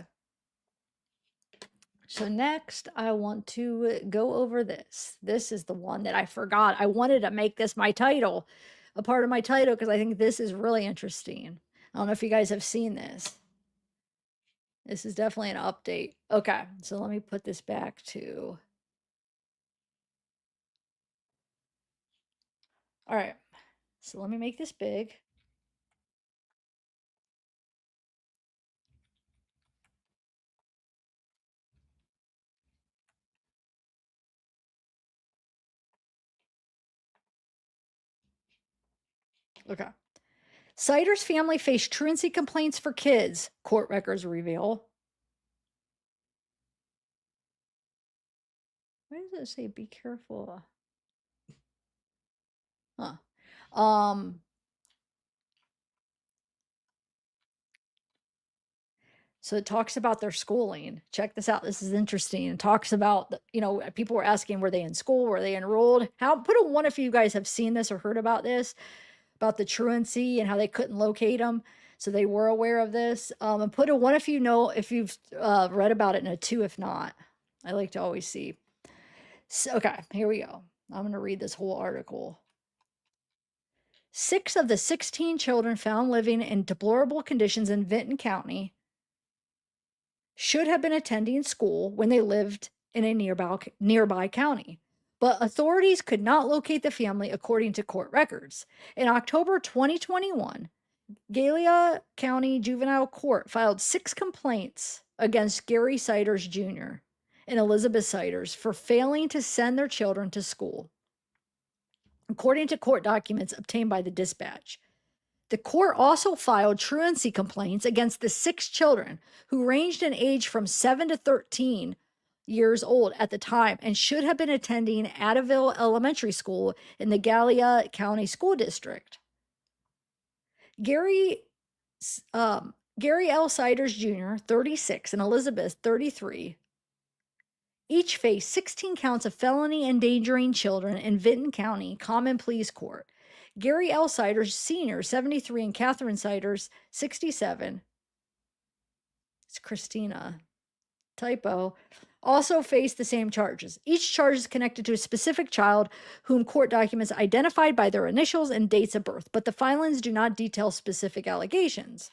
So next, I want to go over this. This is the one that I forgot. I wanted to make this my title, a part of my title, because I think this is really interesting. I don't know if you guys have seen this. This is definitely an update. Okay, so let me put this back to. All right, so let me make this big. Okay. Sider's family faced truancy complaints for kids, court records reveal. Why does it say be careful? Huh. So it talks about their schooling. Check this out. This is interesting. It talks about, people were asking, were they in school? Were they enrolled? Put a 1 if you guys have seen this or heard about this, about the truancy and how they couldn't locate them. So they were aware of this. And put a 1 if you know, if you've read about it, and a 2 if not. I like to always see. So, okay, here we go. I'm going to read this whole article. 6 of the 16 children found living in deplorable conditions in Vinton County should have been attending school when they lived in a nearby county. But authorities could not locate the family according to court records. In October 2021, Gallia County Juvenile Court filed 6 complaints against Gary Siders Jr. and Elizabeth Siders for failing to send their children to school, according to court documents obtained by the Dispatch. The court also filed truancy complaints against the 6 children, who ranged in age from 7 to 13, years old at the time and should have been attending Adaville Elementary School in the Gallia County School District. Gary Gary L. Siders Jr., 36, and Elizabeth, 33, each faced 16 counts of felony endangering children in Vinton County Common Pleas Court. Gary L. Siders Sr., 73, and Catherine Siders, 67. It's Christina. Typo. Also faced the same charges. Each charge is connected to a specific child whom court documents identified by their initials and dates of birth, but the filings do not detail specific allegations.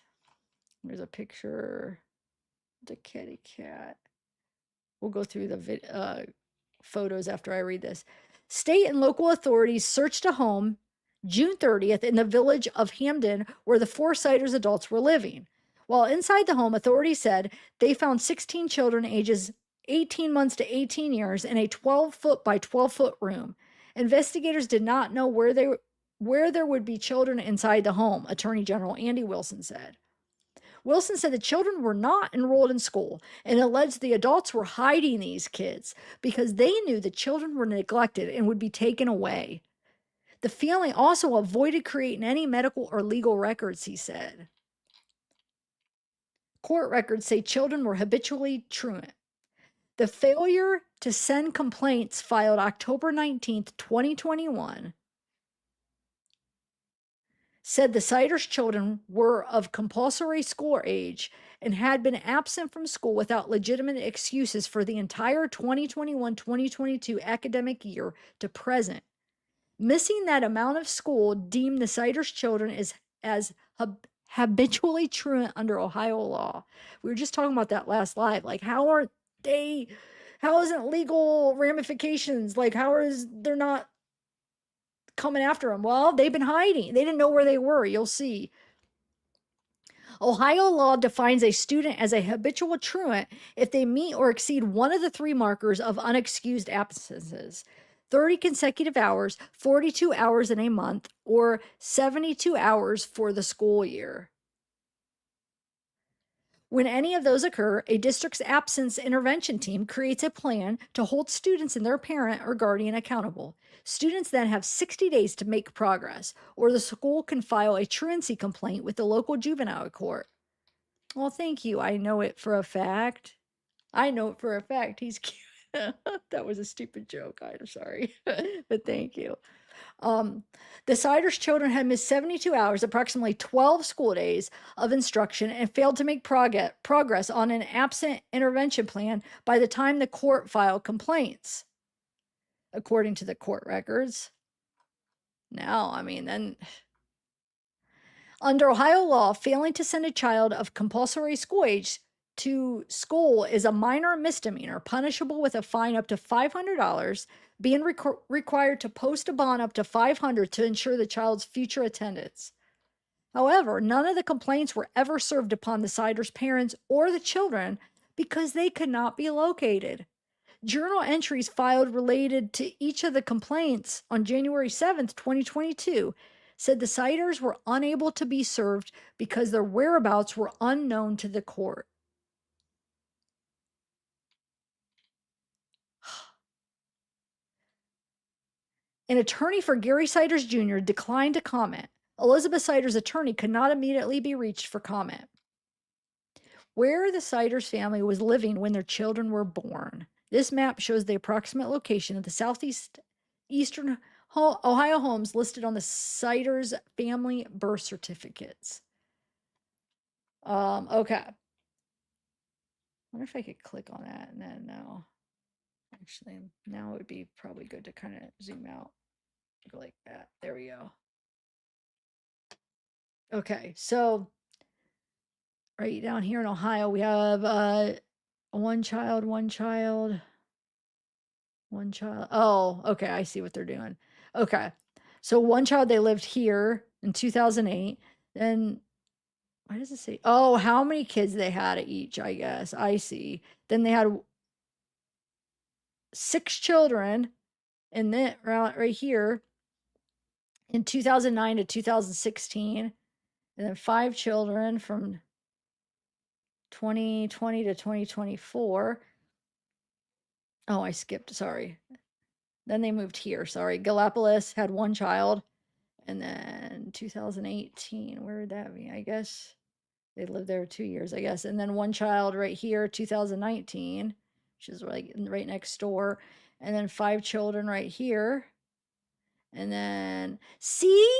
There's a picture of the kitty cat. We'll go through the photos after I read this. State and local authorities searched a home June 30th in the village of Hamden where the four Siders adults were living. While inside the home, authorities said they found 16 children ages 18 months to 18 years in a 12-foot by 12-foot room. Investigators did not know where there would be children inside the home, Attorney General Andy Wilson said. Wilson said the children were not enrolled in school and alleged the adults were hiding these kids because they knew the children were neglected and would be taken away. The family also avoided creating any medical or legal records, he said. Court records say children were habitually truant. The failure to send complaints filed October 19th, 2021, said the Siders children were of compulsory school age and had been absent from school without legitimate excuses for the entire 2021-2022 academic year to present. Missing that amount of school deemed the Siders children as habitually truant under Ohio law. We were just talking about that last live. Like, how isn't legal ramifications? Like, they're not coming after them? Well, they've been hiding. They didn't know where they were. You'll see. Ohio law defines a student as a habitual truant if they meet or exceed one of the three markers of unexcused absences: 30 consecutive hours, 42 hours in a month, or 72 hours for the school year. When any of those occur, a district's absence intervention team creates a plan to hold students and their parent or guardian accountable. Students then have 60 days to make progress, or the school can file a truancy complaint with the local juvenile court. Well, thank you. I know it for a fact. He's cute. That was a stupid joke. I'm sorry, but thank you. The Siders children had missed 72 hours, approximately 12 school days of instruction, and failed to make progress on an absent intervention plan by the time the court filed complaints, according to the court records. Now, then under Ohio law, failing to send a child of compulsory school age to school is a minor misdemeanor, punishable with a fine up to $500, being required to post a bond up to $500 to ensure the child's future attendance. However, none of the complaints were ever served upon the Siders' parents or the children because they could not be located. Journal entries filed related to each of the complaints on January 7th, 2022, said the Siders were unable to be served because their whereabouts were unknown to the court. An attorney for Gary Siders Jr. declined to comment. Elizabeth Siders' attorney could not immediately be reached for comment. Where the Siders family was living when their children were born. This map shows the approximate location of the southeastern Ohio homes listed on the Siders family birth certificates. Okay. I wonder if I could click on that and then no. Actually, now it would be probably good to kind of zoom out. Go like that. There we go. Okay, so right down here in Ohio, we have one child. Oh, okay, I see what they're doing. Okay, so one child, they lived here in 2008. Then, why does it say? Oh, how many kids they had at each, I guess. I see. Then they had 6 children in that right here in 2009 to 2016. And then 5 children from 2020 to 2024. Oh, I skipped, sorry. Then they moved here, sorry. Gallipolis had one child, and then 2018, where would that be? I guess they lived there 2 years, I guess. And then one child right here, 2019, which is right next door. And then 5 children right here. And then, see?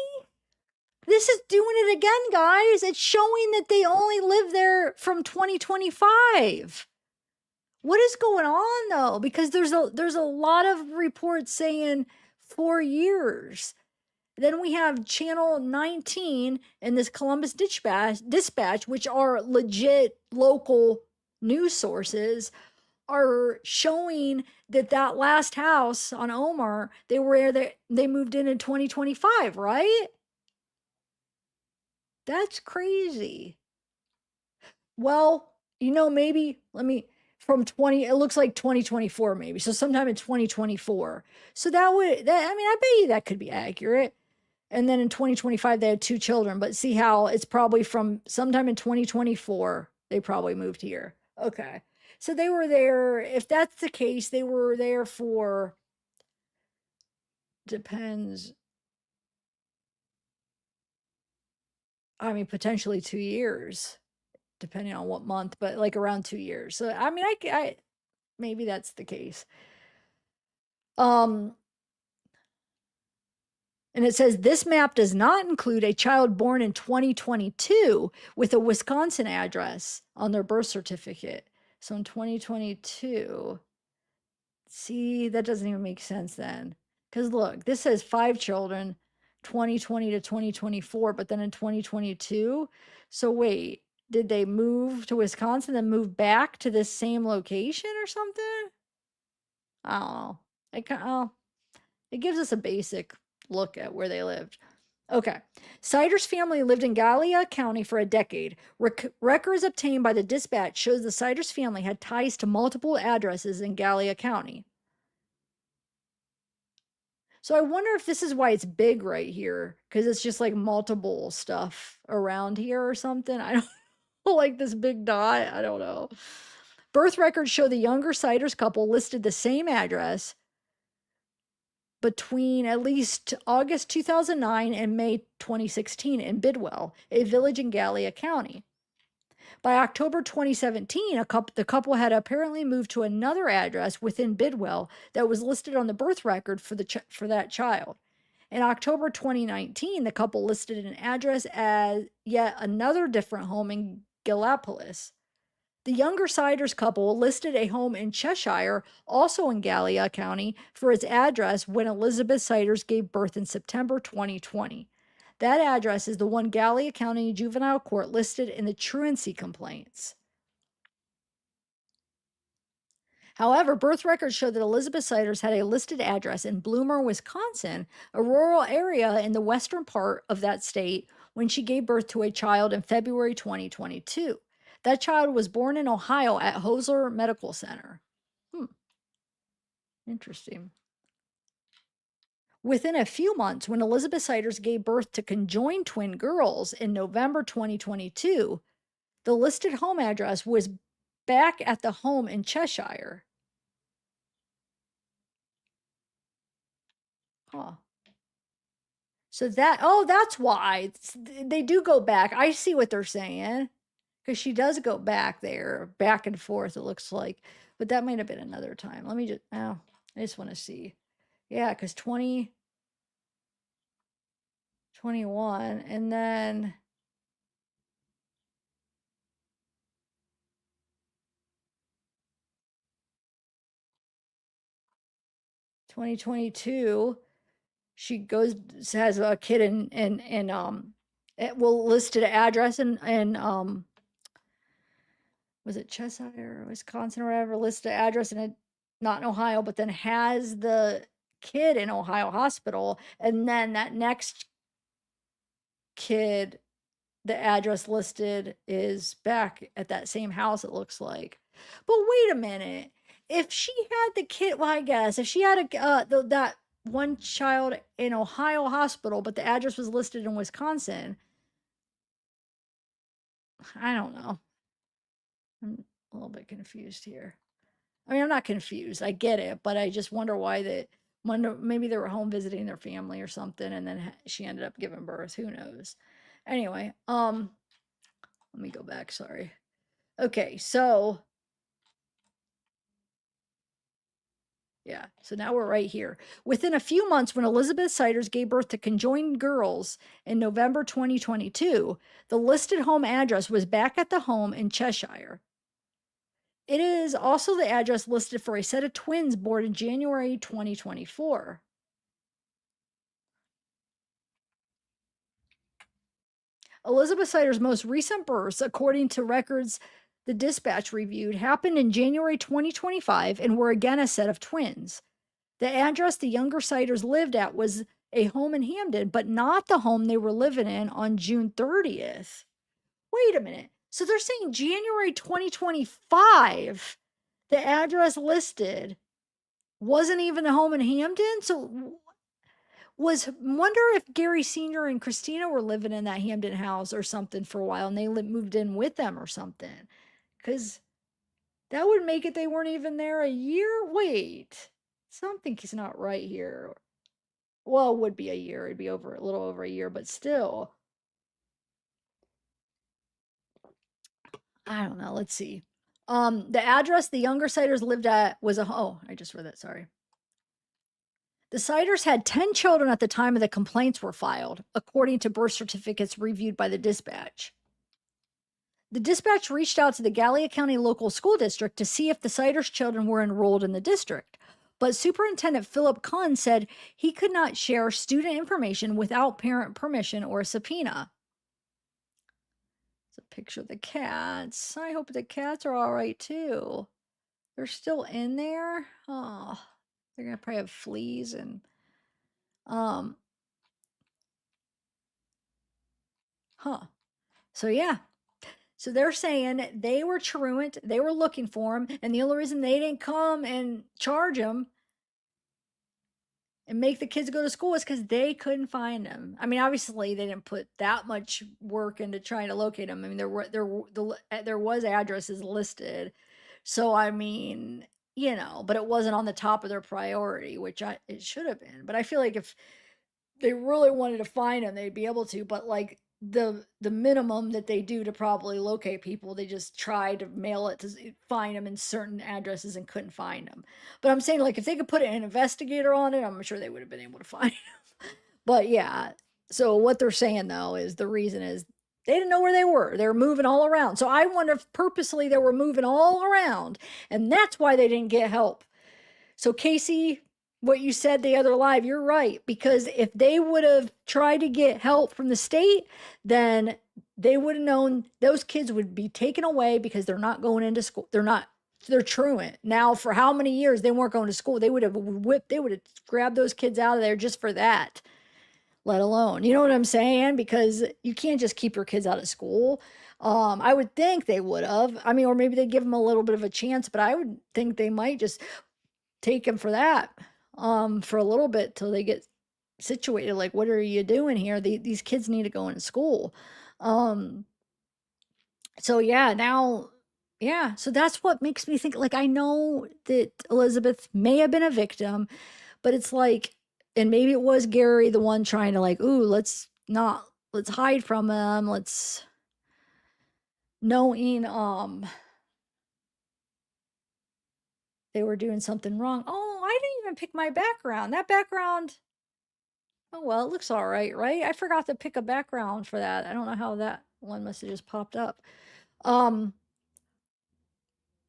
This is doing it again, guys. It's showing that they only live there from 2025. What is going on though? Because there's a lot of reports saying 4 years. Then we have Channel 19 and this Columbus Dispatch, which are legit local news sources, are showing that that last house on Omar, they moved in 2025, right? That's crazy. Well, maybe from 20, it looks like 2024 maybe. So sometime in 2024. So I mean, I bet you that could be accurate. And then in 2025 they had 2 children, but see how it's probably from sometime in 2024 they probably moved here. Okay. So they were there, if that's the case, they were there for, depends, I mean, potentially 2 years, depending on what month, but like around 2 years. So I mean, I maybe that's the case. Um, and it says this map does not include a child born in 2022 with a Wisconsin address on their birth certificate. So in 2022, see, that doesn't even make sense then. Because look, this says 5 children, 2020 to 2024, but then in 2022. So wait, did they move to Wisconsin and move back to this same location or something? I don't know. It gives us a basic look at where they lived. Okay. Sider's family lived in Gallia County for a decade. Records obtained by the dispatch shows the Sider's family had ties to multiple addresses in Gallia County. So I wonder if this is why it's big right here, because it's just like multiple stuff around here or something. I don't like this big dot. I don't know. Birth records show the younger Siders couple listed the same address between at least August 2009 and May 2016 in Bidwell, a village in Gallia County. By October 2017, the couple had apparently moved to another address within Bidwell that was listed on the birth record for that child. In October 2019, the couple listed an address as yet another different home in Gallipolis. The younger Siders couple listed a home in Cheshire, also in Gallia County, for its address when Elizabeth Siders gave birth in September 2020. That address is the one Gallia County Juvenile Court listed in the truancy complaints. However, birth records show that Elizabeth Siders had a listed address in Bloomer, Wisconsin, a rural area in the western part of that state, when she gave birth to a child in February 2022. That child was born in Ohio at Hosler Medical Center. Interesting. Within a few months, when Elizabeth Siders gave birth to conjoined twin girls in November 2022, the listed home address was back at the home in Cheshire. Huh. So that's why they do go back. I see what they're saying, because she does go back there, back and forth, it looks like. But that might have been another time. Let me just, I just want to see. Yeah, because 2021, and then 2022, she has a kid it will listed address in was it Cheshire, Wisconsin, or whatever, listed address in it, not in Ohio, but then has the kid in Ohio hospital, and then that next kid, the address listed is back at that same house, it looks like. But wait a minute. If she had the kid, well, I guess if she had that one child in Ohio hospital, but the address was listed in Wisconsin, I don't know. I'm a little bit confused here. I mean, I'm not confused. I get it, but I just wonder why wonder maybe they were home visiting their family or something, and then she ended up giving birth. Who knows? Anyway, let me go back. Sorry. Okay, so yeah, so now we're right here. Within a few months, when Elizabeth Siders gave birth to conjoined girls in November 2022, the listed home address was back at the home in Cheshire. It is also the address listed for a set of twins born in January 2024. Elizabeth Siders' most recent births, according to records the dispatch reviewed, happened in January 2025 and were again a set of twins. The address the younger Siders lived at was a home in Hamden, but not the home they were living in on June 30th. Wait a minute. So they're saying January 2025, the address listed wasn't even the home in Hamden? So wonder if Gary Sr. and Christina were living in that Hamden house or something for a while and they moved in with them or something. Because that would make it they weren't even there a year. Wait, something's not right here. Well, it would be a year. It'd be a little over a year, but still. I don't know. Let's see. The address the younger Siders lived at was I just read that, sorry. The Siders had 10 children at the time of the complaints were filed, according to birth certificates reviewed by the dispatch. The dispatch reached out to the Gallia County Local School District to see if the Siders' children were enrolled in the district. But Superintendent Philip Kahn said he could not share student information without parent permission or a subpoena. It's a picture of the cats. I hope the cats are all right too. They're still in there. Oh, they're gonna probably have fleas and So yeah. So they're saying they were truant, they were looking for him, and the only reason they didn't come and charge him and make the kids go to school is because they couldn't find him. I mean, obviously they didn't put that much work into trying to locate him. I mean, there was addresses listed, so I mean, but it wasn't on the top of their priority, which it should have been. But I feel like if they really wanted to find him, they'd be able to. But like the minimum that they do to probably locate people, they just tried to mail it to find them in certain addresses and couldn't find them. But I'm saying, like, if they could put an investigator on it, I'm sure they would have been able to find him. But yeah, so what they're saying though is the reason is they didn't know where they were. They were moving all around. So I wonder if purposely they were moving all around, and that's why they didn't get help. So Casey, what you said the other live, you're right. Because if they would have tried to get help from the state, then they would have known those kids would be taken away because they're not going into school. They're truant. Now, for how many years they weren't going to school, they would have grabbed those kids out of there just for that, let alone, you know what I'm saying? Because you can't just keep your kids out of school. I would think they would have. I mean, or maybe they give them a little bit of a chance, but I would think they might just take him for that for a little bit till they get situated. Like, what are you doing here? These kids need to go into school. So yeah, now, yeah, so that's what makes me think, like, I know that Elizabeth may have been a victim, but it's like, and maybe it was Gary, the one trying to, like, ooh, let's hide from him, knowing they were doing something wrong. Oh, I didn't even pick my background. That background, oh well, it looks all right, right? I forgot to pick a background for that. I don't know how that one must have just popped up.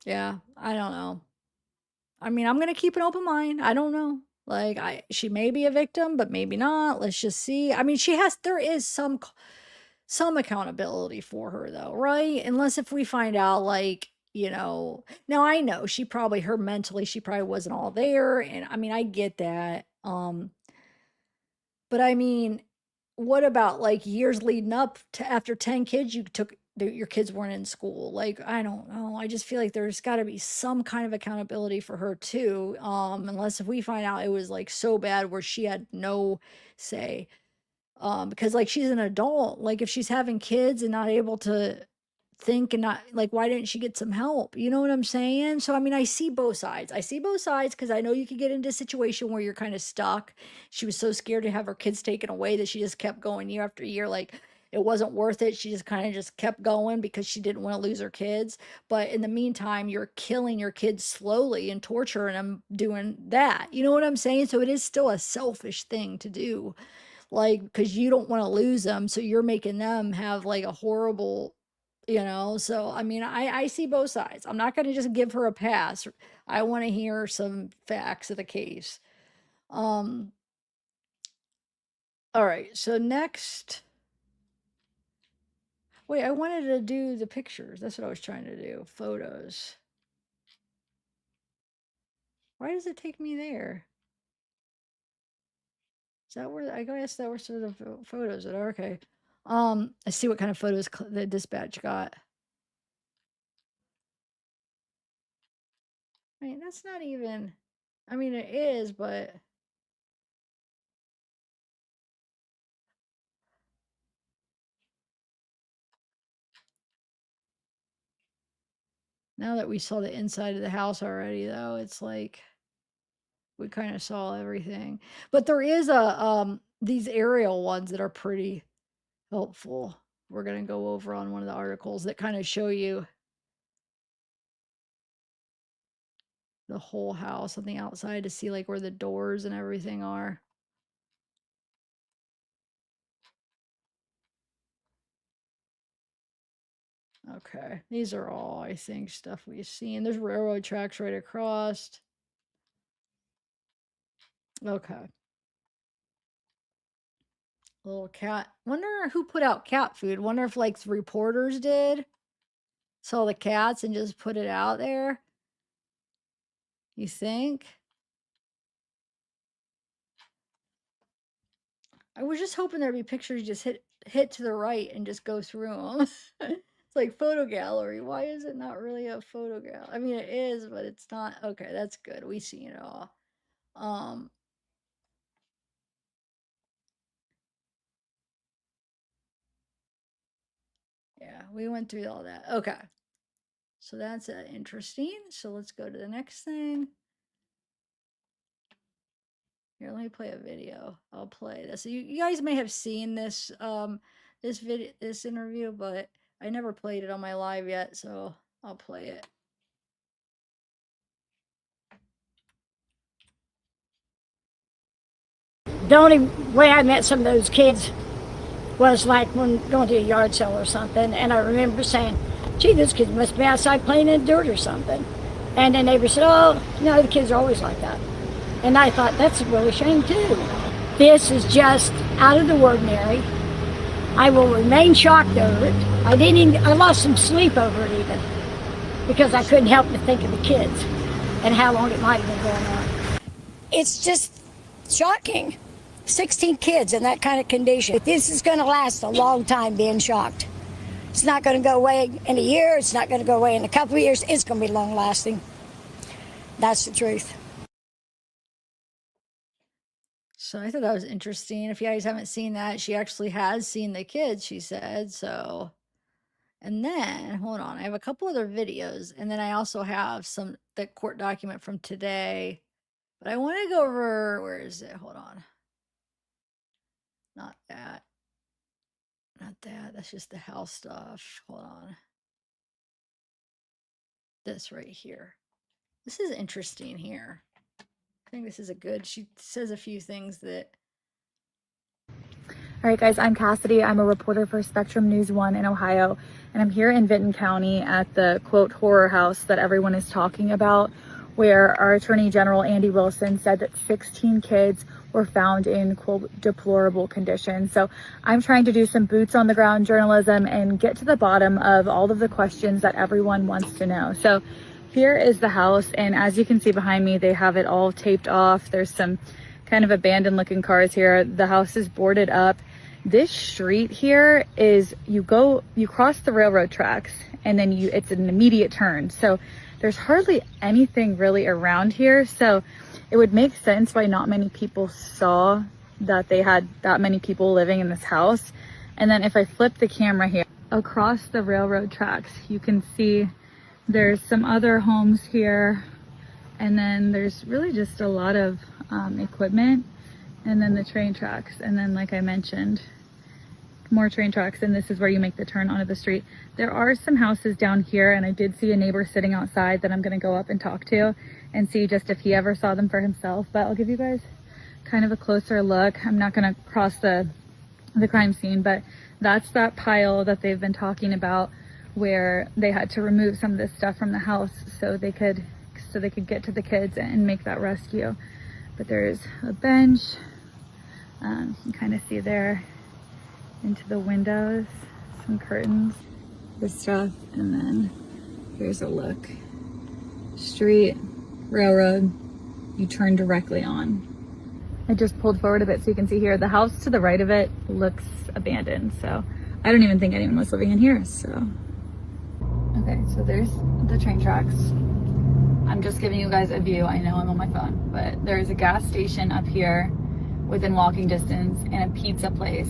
Yeah, I don't know. I mean, I'm gonna keep an open mind. I don't know. Like, she may be a victim, but maybe not. Let's just see. I mean, there is some accountability for her though, right? Unless if we find out, like, now I know her mentally, she probably wasn't all there. And I mean, I get that. But I mean, what about like years leading up to after 10 kids your kids weren't in school? Like, I don't know. I just feel like there's got to be some kind of accountability for her too. Unless if we find out it was like so bad where she had no say. Because like she's an adult, like if she's having kids and not able to think and not like, why didn't she get some help? You know what I'm saying? So I mean, I see both sides. I see both sides because I know you could get into a situation where you're kind of stuck. She was so scared to have her kids taken away that she just kept going year after year. Like it wasn't worth it. She just kind of just kept going because she didn't want to lose her kids. But in the meantime, you're killing your kids slowly and torturing them doing that. You know what I'm saying? So it is still a selfish thing to do, like, because you don't want to lose them, so you're making them have like a horrible, so I mean, I see both sides. I'm not going to just give her a pass. I want to hear some facts of the case. um all right, so next, wait, I wanted to do the pictures. That's what I was trying to do. Photos. Why does it take me there? Is that where, I guess that was sort of photos that are okay. I see what kind of photos the dispatch got. I mean, that's not even, I mean, it is, but now that we saw the inside of the house already, though, it's like we kind of saw everything. But there is these aerial ones that are pretty helpful. We're going to go over on one of the articles that kind of show you the whole house on the outside to see like where the doors and everything are. Okay, these are all, I think, stuff we've seen. There's railroad tracks right across. Okay. Little cat. Wonder who put out cat food. Wonder if like the reporters did. Saw the cats and just put it out there. You think? I was just hoping there'd be pictures you just hit to the right and just go through them. It's like photo gallery. Why is it not really a photo gallery? I mean, it is, but it's not. Okay, that's good. We seen it all. Yeah, we went through all that. Okay. So that's interesting. So let's go to the next thing. Here, let me play a video. I'll play this. You guys may have seen this this interview, but I never played it on my live yet, so I'll play it.
The only way I met some of those kids was like when going to a yard sale or something, and I remember saying, gee, those kids must be outside playing in the dirt or something. And the neighbor said, oh, no, the kids are always like that. And I thought, that's a really shame too. This is just out of the ordinary. I will remain shocked over it. I lost some sleep over it even, because I couldn't help but think of the kids and how long it might have been going on. It's just shocking. 16 kids in that kind of condition. This is going to last a long time, being shocked. It's not going to go away in a year. It's not going to go away in a couple of years. It's going to be long lasting. That's the truth.
So I thought that was interesting. If you guys haven't seen that, she actually has seen the kids, she said. So, and then, hold on, I have a couple other videos, and then I also have the court document from today. But I want to go over, where is it? Hold on. Not that. Not that. That's just the house stuff. Hold on. This right here. This is interesting here. I think this is she says a few things that.
All right, guys, I'm Cassidy. I'm a reporter for Spectrum News 1 in Ohio, and I'm here in Vinton County at the, quote, horror house that everyone is talking about, where our Attorney General Andy Wilson said that 16 kids were found in, quote, deplorable condition. So I'm trying to do some boots on the ground journalism and get to the bottom of all of the questions that everyone wants to know. So here is the house, and as you can see behind me, they have it all taped off. There's some kind of abandoned looking cars here. The house is boarded up. This street here is, you cross the railroad tracks, and then it's an immediate turn. So there's hardly anything really around here. So it would make sense why not many people saw that they had that many people living in this house. And then if I flip the camera here, across the railroad tracks. You can see there's some other homes here, and then there's really just a lot of equipment, and then the train tracks, and then like I mentioned, more train tracks, and this is where you make the turn onto the street. There are some houses down here, and I did see a neighbor sitting outside that I'm going to go up and talk to and see just if he ever saw them for himself. But I'll give you guys kind of a closer look. I'm not going to cross the crime scene, but that's that pile that they've been talking about where they had to remove some of this stuff from the house so they could get to the kids and make that rescue. But there's a bench, you can kind of see there into the windows, some curtains, the stuff, and then here's a look. Street, railroad, you turn directly on. I just pulled forward a bit so you can see here, the house to the right of it looks abandoned, so I don't even think anyone was living in here, so. Okay, so there's the train tracks. I'm just giving you guys a view. I know I'm on my phone, but there's a gas station up here within walking distance and a pizza place.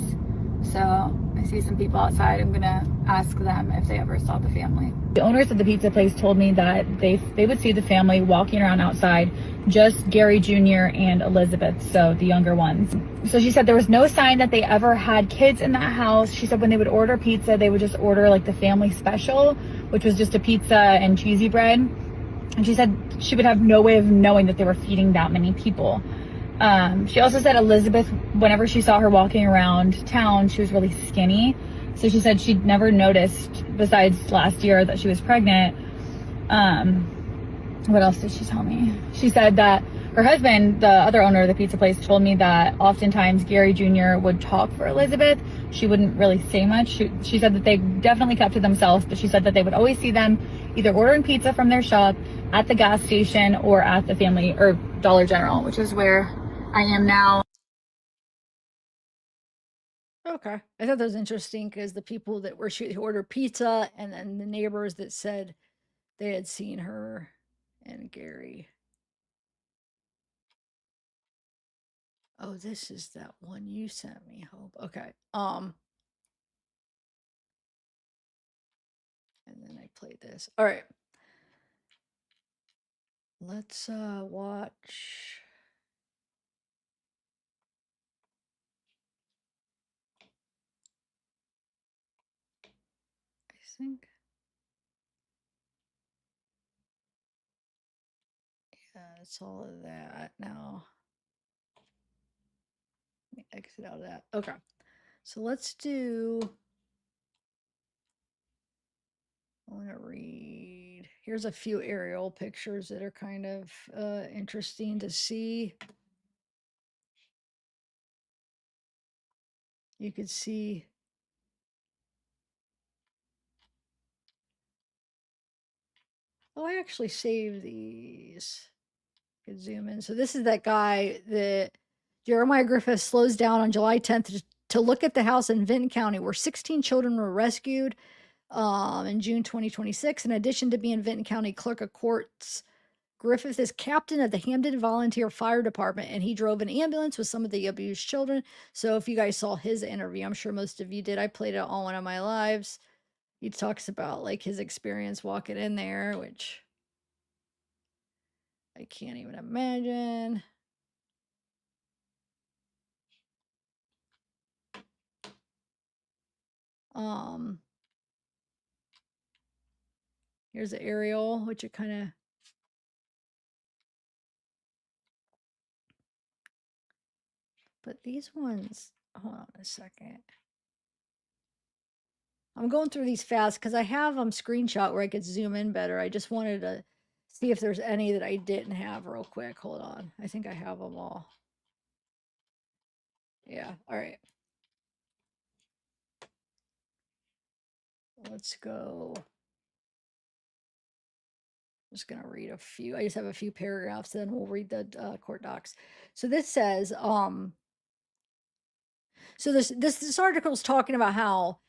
So I see some people outside. I'm gonna ask them if they ever saw the family. The owners of the pizza place told me that they would see the family walking around outside, just Gary Jr. and Elizabeth, so the younger ones. So she said there was no sign that they ever had kids in that house. She said when they would order pizza, they would just order like the family special, which was just a pizza and cheesy bread. And she said she would have no way of knowing that they were feeding that many people. She also said Elizabeth, whenever she saw her walking around town, she was really skinny. So she said she'd never noticed, besides last year, that she was pregnant. What else did she tell me? She said that her husband, the other owner of the pizza place, told me that oftentimes Gary Jr. would talk for Elizabeth. She wouldn't really say much. She said that they definitely kept to themselves, but she said that they would always see them either ordering pizza from their shop, at the gas station, or at the family or Dollar General, which is where I am now.
Okay. I thought that was interesting because the people that were who ordered pizza and then the neighbors that said they had seen her and Gary. Oh, this is that one you sent me, Hope. Okay. And then I played this. All right. Let's watch. I think. Yeah, it's all of that now. Let me exit out of that. Okay. So let's do. I want to read. Here's a few aerial pictures that are kind of interesting to see. You could see. Oh, I actually saved these. Could zoom in. So this is that guy that Jeremiah Griffith slows down on July 10th to look at the house in Vinton County where 16 children were rescued in June 2026. In addition to being Vinton County Clerk of Courts, Griffith is captain of the Hamden Volunteer Fire Department, and he drove an ambulance with some of the abused children. So if you guys saw his interview, I'm sure most of you did. I played it on one of my lives. He talks about like his experience walking in there, which I can't even imagine. Um, Here's the aerial, which it kind of. But these ones, hold on a second. I'm going through these fast because I have them screenshot where I could zoom in better. I just wanted to see if there's any that I didn't have real quick. Hold on. I think I have them all. Yeah. All right. Let's go. I'm just going to read a few. I just have a few paragraphs, then we'll read the court docs. So this says, so this article is talking about how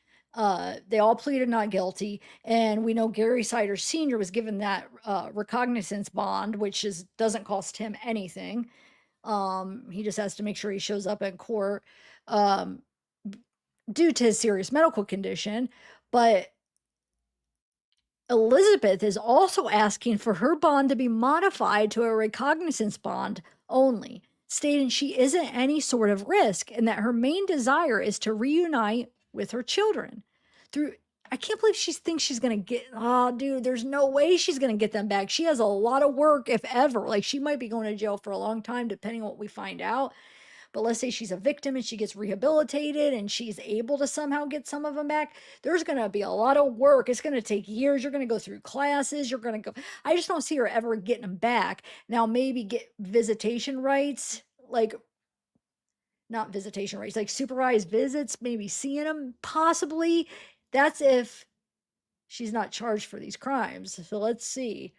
they all pleaded not guilty, and we know Gary Sider Sr. was given that recognizance bond, which doesn't cost him anything. He just has to make sure he shows up in court due to his serious medical condition. But Elizabeth is also asking for her bond to be modified to a recognizance bond only, stating she isn't any sort of risk and that her main desire is to reunite with her children. I can't believe she thinks she's gonna get. Oh, dude, there's no way she's gonna get them back. She has a lot of work, if ever. Like, she might be going to jail for a long time, depending on what we find out. But let's say she's a victim and she gets rehabilitated and she's able to somehow get some of them back. There's going to be a lot of work. It's going to take years. You're going to go through classes. You're going to go. I just don't see her ever getting them back. Now, maybe get visitation rights, like not visitation rights, like supervised visits, maybe seeing them possibly. That's if she's not charged for these crimes. So let's see.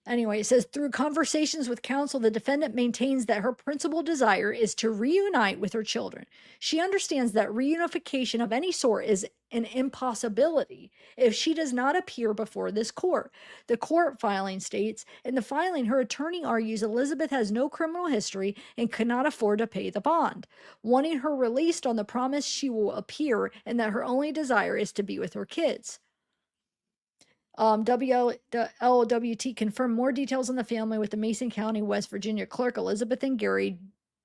Anyway, it says through conversations with counsel, the defendant maintains that her principal desire is to reunite with her children. She understands that reunification of any sort is an impossibility if she does not appear before this court. The court filing states, in the filing, her attorney argues Elizabeth has no criminal history and cannot afford to pay the bond, wanting her released on the promise she will appear and that her only desire is to be with her kids. LWT confirmed more details on the family with the Mason County, West Virginia clerk. Elizabeth and Gary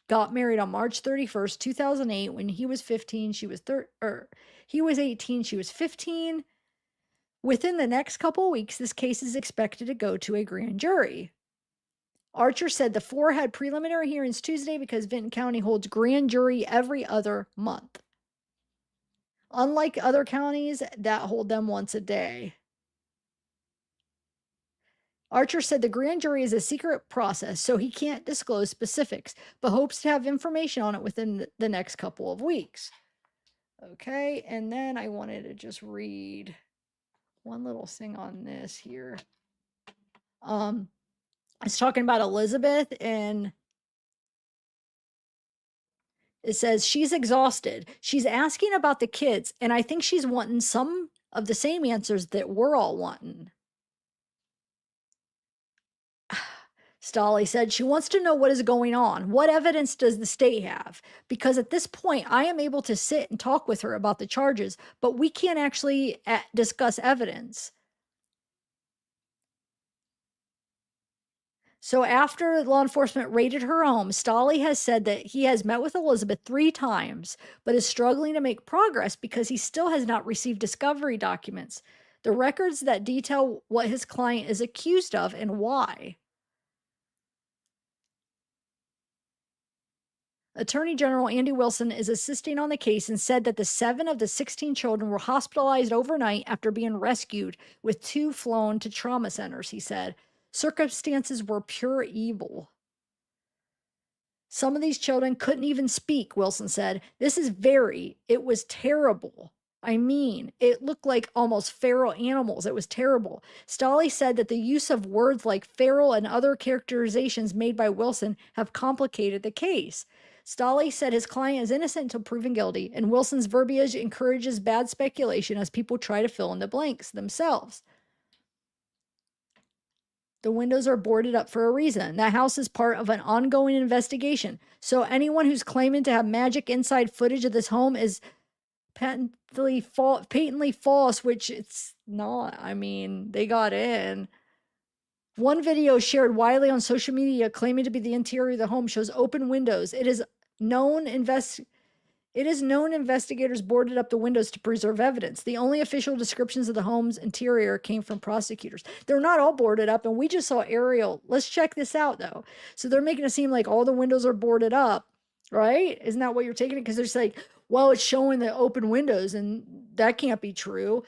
got married on March 31st, 2008. When he was 15, he was 18, she was 15. Within the next couple of weeks, this case is expected to go to a grand jury. Archer said the four had preliminary hearings Tuesday because Vinton County holds grand jury every other month. Unlike other counties that hold them once a day. Archer said the grand jury is a secret process, so he can't disclose specifics, but hopes to have information on it within the next couple of weeks. Okay, and then I wanted to just read one little thing on this here. It's talking about Elizabeth, and it says she's exhausted. She's asking about the kids, and I think she's wanting some of the same answers that we're all wanting. Stolley said she wants to know what is going on. What evidence does the state have? Because at this point, I am able to sit and talk with her about the charges, but we can't actually discuss evidence. So after law enforcement raided her home, Stolley has said that he has met with Elizabeth 3 times, but is struggling to make progress because he still has not received discovery documents, the records that detail what his client is accused of and why. Attorney General Andy Wilson is assisting on the case and said that the 7 of the 16 children were hospitalized overnight after being rescued, with 2 flown to trauma centers, he said. Circumstances were pure evil. Some of these children couldn't even speak, Wilson said. It was terrible. I mean, it looked like almost feral animals. It was terrible. Stolley said that the use of words like feral and other characterizations made by Wilson have complicated the case. Stolley said his client is innocent until proven guilty, and Wilson's verbiage encourages bad speculation as people try to fill in the blanks themselves. The windows are boarded up for a reason. That house is part of an ongoing investigation. So anyone who's claiming to have magic inside footage of this home is patently false, which it's not. I mean, they got in. One video shared widely on social media claiming to be the interior of the home shows open windows. It is known investigators boarded up the windows to preserve evidence. The only official descriptions of the home's interior came from prosecutors. They're not all boarded up, and we just saw aerial. Let's check this out, though. So they're making it seem like all the windows are boarded up, right? Isn't that what you're taking it? Because they're just like, well, it's showing the open windows, and that can't be true.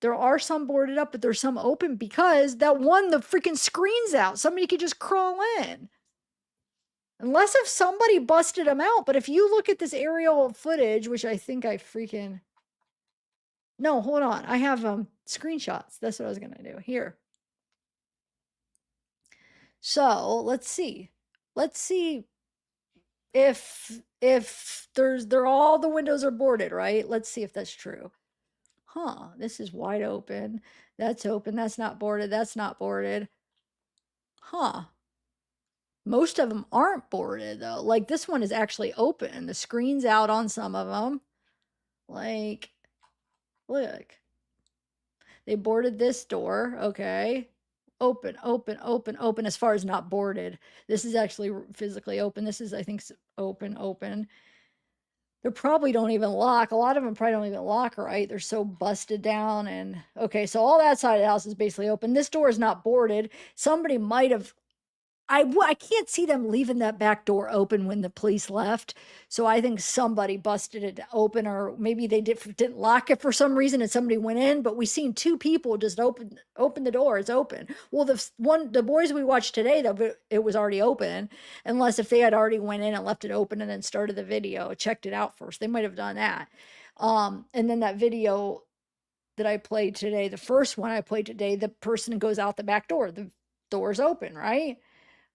There are some boarded up, but there's some open because that one, the freaking screen's out. Somebody could just crawl in. Unless if somebody busted them out. But if you look at this aerial footage, which I think I freaking... No, hold on. I have screenshots. That's what I was going to do. Here. So, let's see. Let's see if all the windows are boarded, right? Let's see if that's true. Huh, this is wide open. That's open. That's not boarded. That's not boarded. Huh. Most of them aren't boarded, though. Like, this one is actually open. The screen's out on some of them. Like, Look. They boarded this door. Okay. Open, open, open, open, as far as not boarded. This is actually physically open. This is, I think, open, open. They probably don't even lock. A lot of them probably don't even lock, right? They're so busted down. And okay, so all that side of the house is basically open. This door is not boarded. Somebody might have, I can't see them leaving that back door open when the police left. So I think somebody busted it open, or maybe they didn't lock it for some reason and somebody went in. But we seen two people just open the door. It's open. Well, the boys we watched today, it was already open, unless if they had already went in and left it open and then started the video, checked it out first. They might have done that. And then that video that I played today, the first one I played today, the person goes out the back door. The door's open, right?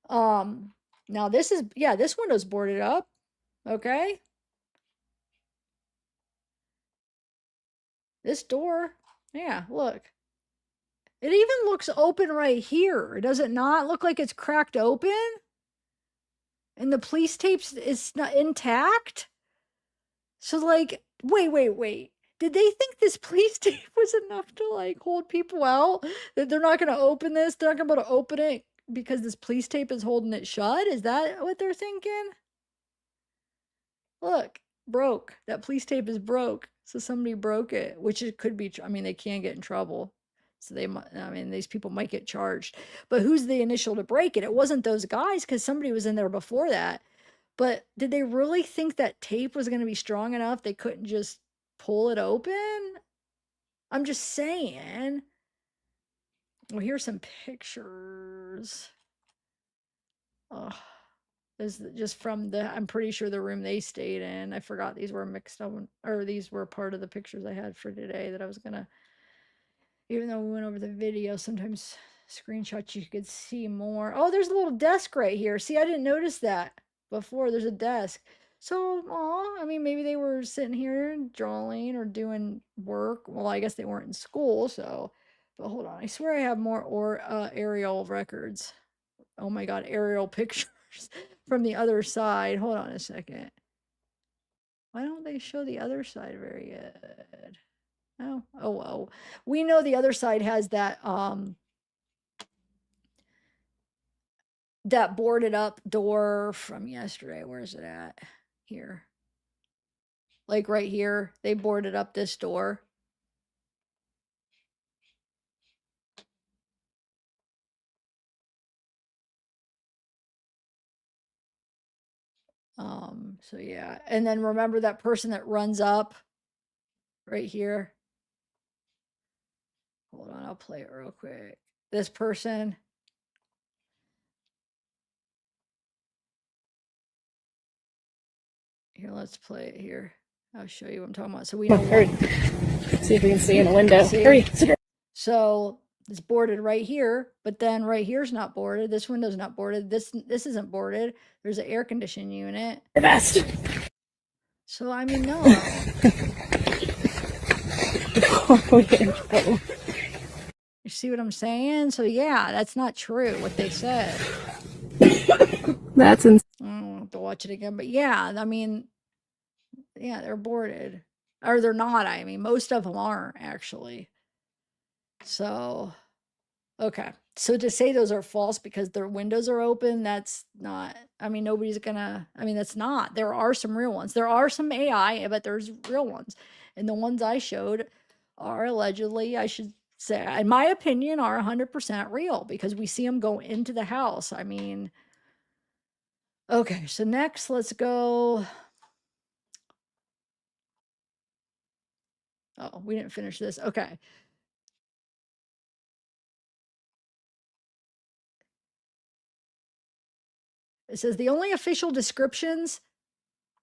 Now this is, yeah, this window's boarded up. Okay. This door, yeah, look. It even looks open right here. Does it not look like it's cracked open? And the police tapes is not intact? So like, wait. Did they think this police tape was enough to like hold people out? That they're not going to open this? They're not going to be able to open it because this police tape is holding it shut? Is that what they're thinking? Look, broke. That police tape is broke. So somebody broke it, which it could be. I mean, they can get in trouble. So they might, I mean, these people might get charged. But who's the initial to break it? It wasn't those guys because somebody was in there before that. But did they really think that tape was going to be strong enough? They couldn't just pull it open? I'm just saying. Well, here's some pictures. Oh. Is just from the, I'm pretty sure the room they stayed in. I forgot these were mixed up, or these were part of the pictures I had for today that I was gonna, even though we went over the video, sometimes screenshots you could see more. Oh, there's a little desk right here. See, I didn't notice that before. There's a desk. So, I mean, maybe they were sitting here drawing or doing work. Well, I guess they weren't in school, so, but hold on. I swear I have more aerial records. Oh my God, aerial pictures from the other side. Hold on a second. Why don't they show the other side very good? Oh well. We know the other side has that boarded up door from yesterday. Where's it at? Here. Like right here. They boarded up this door. So yeah. And then remember that person that runs up right here. Hold on, I'll play it real quick. This person. Here, let's play it here. I'll show you what I'm talking about. So we know
Hurry. See if we can see in the window.
See?
Hurry.
So it's boarded right here, but then right here's not boarded. This window's not boarded. This isn't boarded. There's an air conditioning unit.
The best.
So I mean, no. You see what I'm saying? So yeah, that's not true what they said.
That's insane.
I don't have to watch it again, but yeah, I mean, yeah, they're boarded. Or they're not. I mean, most of them aren't actually. So, okay. So to say those are false because their windows are open, that's not, I mean, nobody's gonna, I mean, that's not. There are some real ones. There are some AI, but there's real ones. And the ones I showed are allegedly, I should say, in my opinion, are 100% real because we see them go into the house. I mean, okay. So next, let's go. Oh, we didn't finish this. Okay. It says the only official descriptions,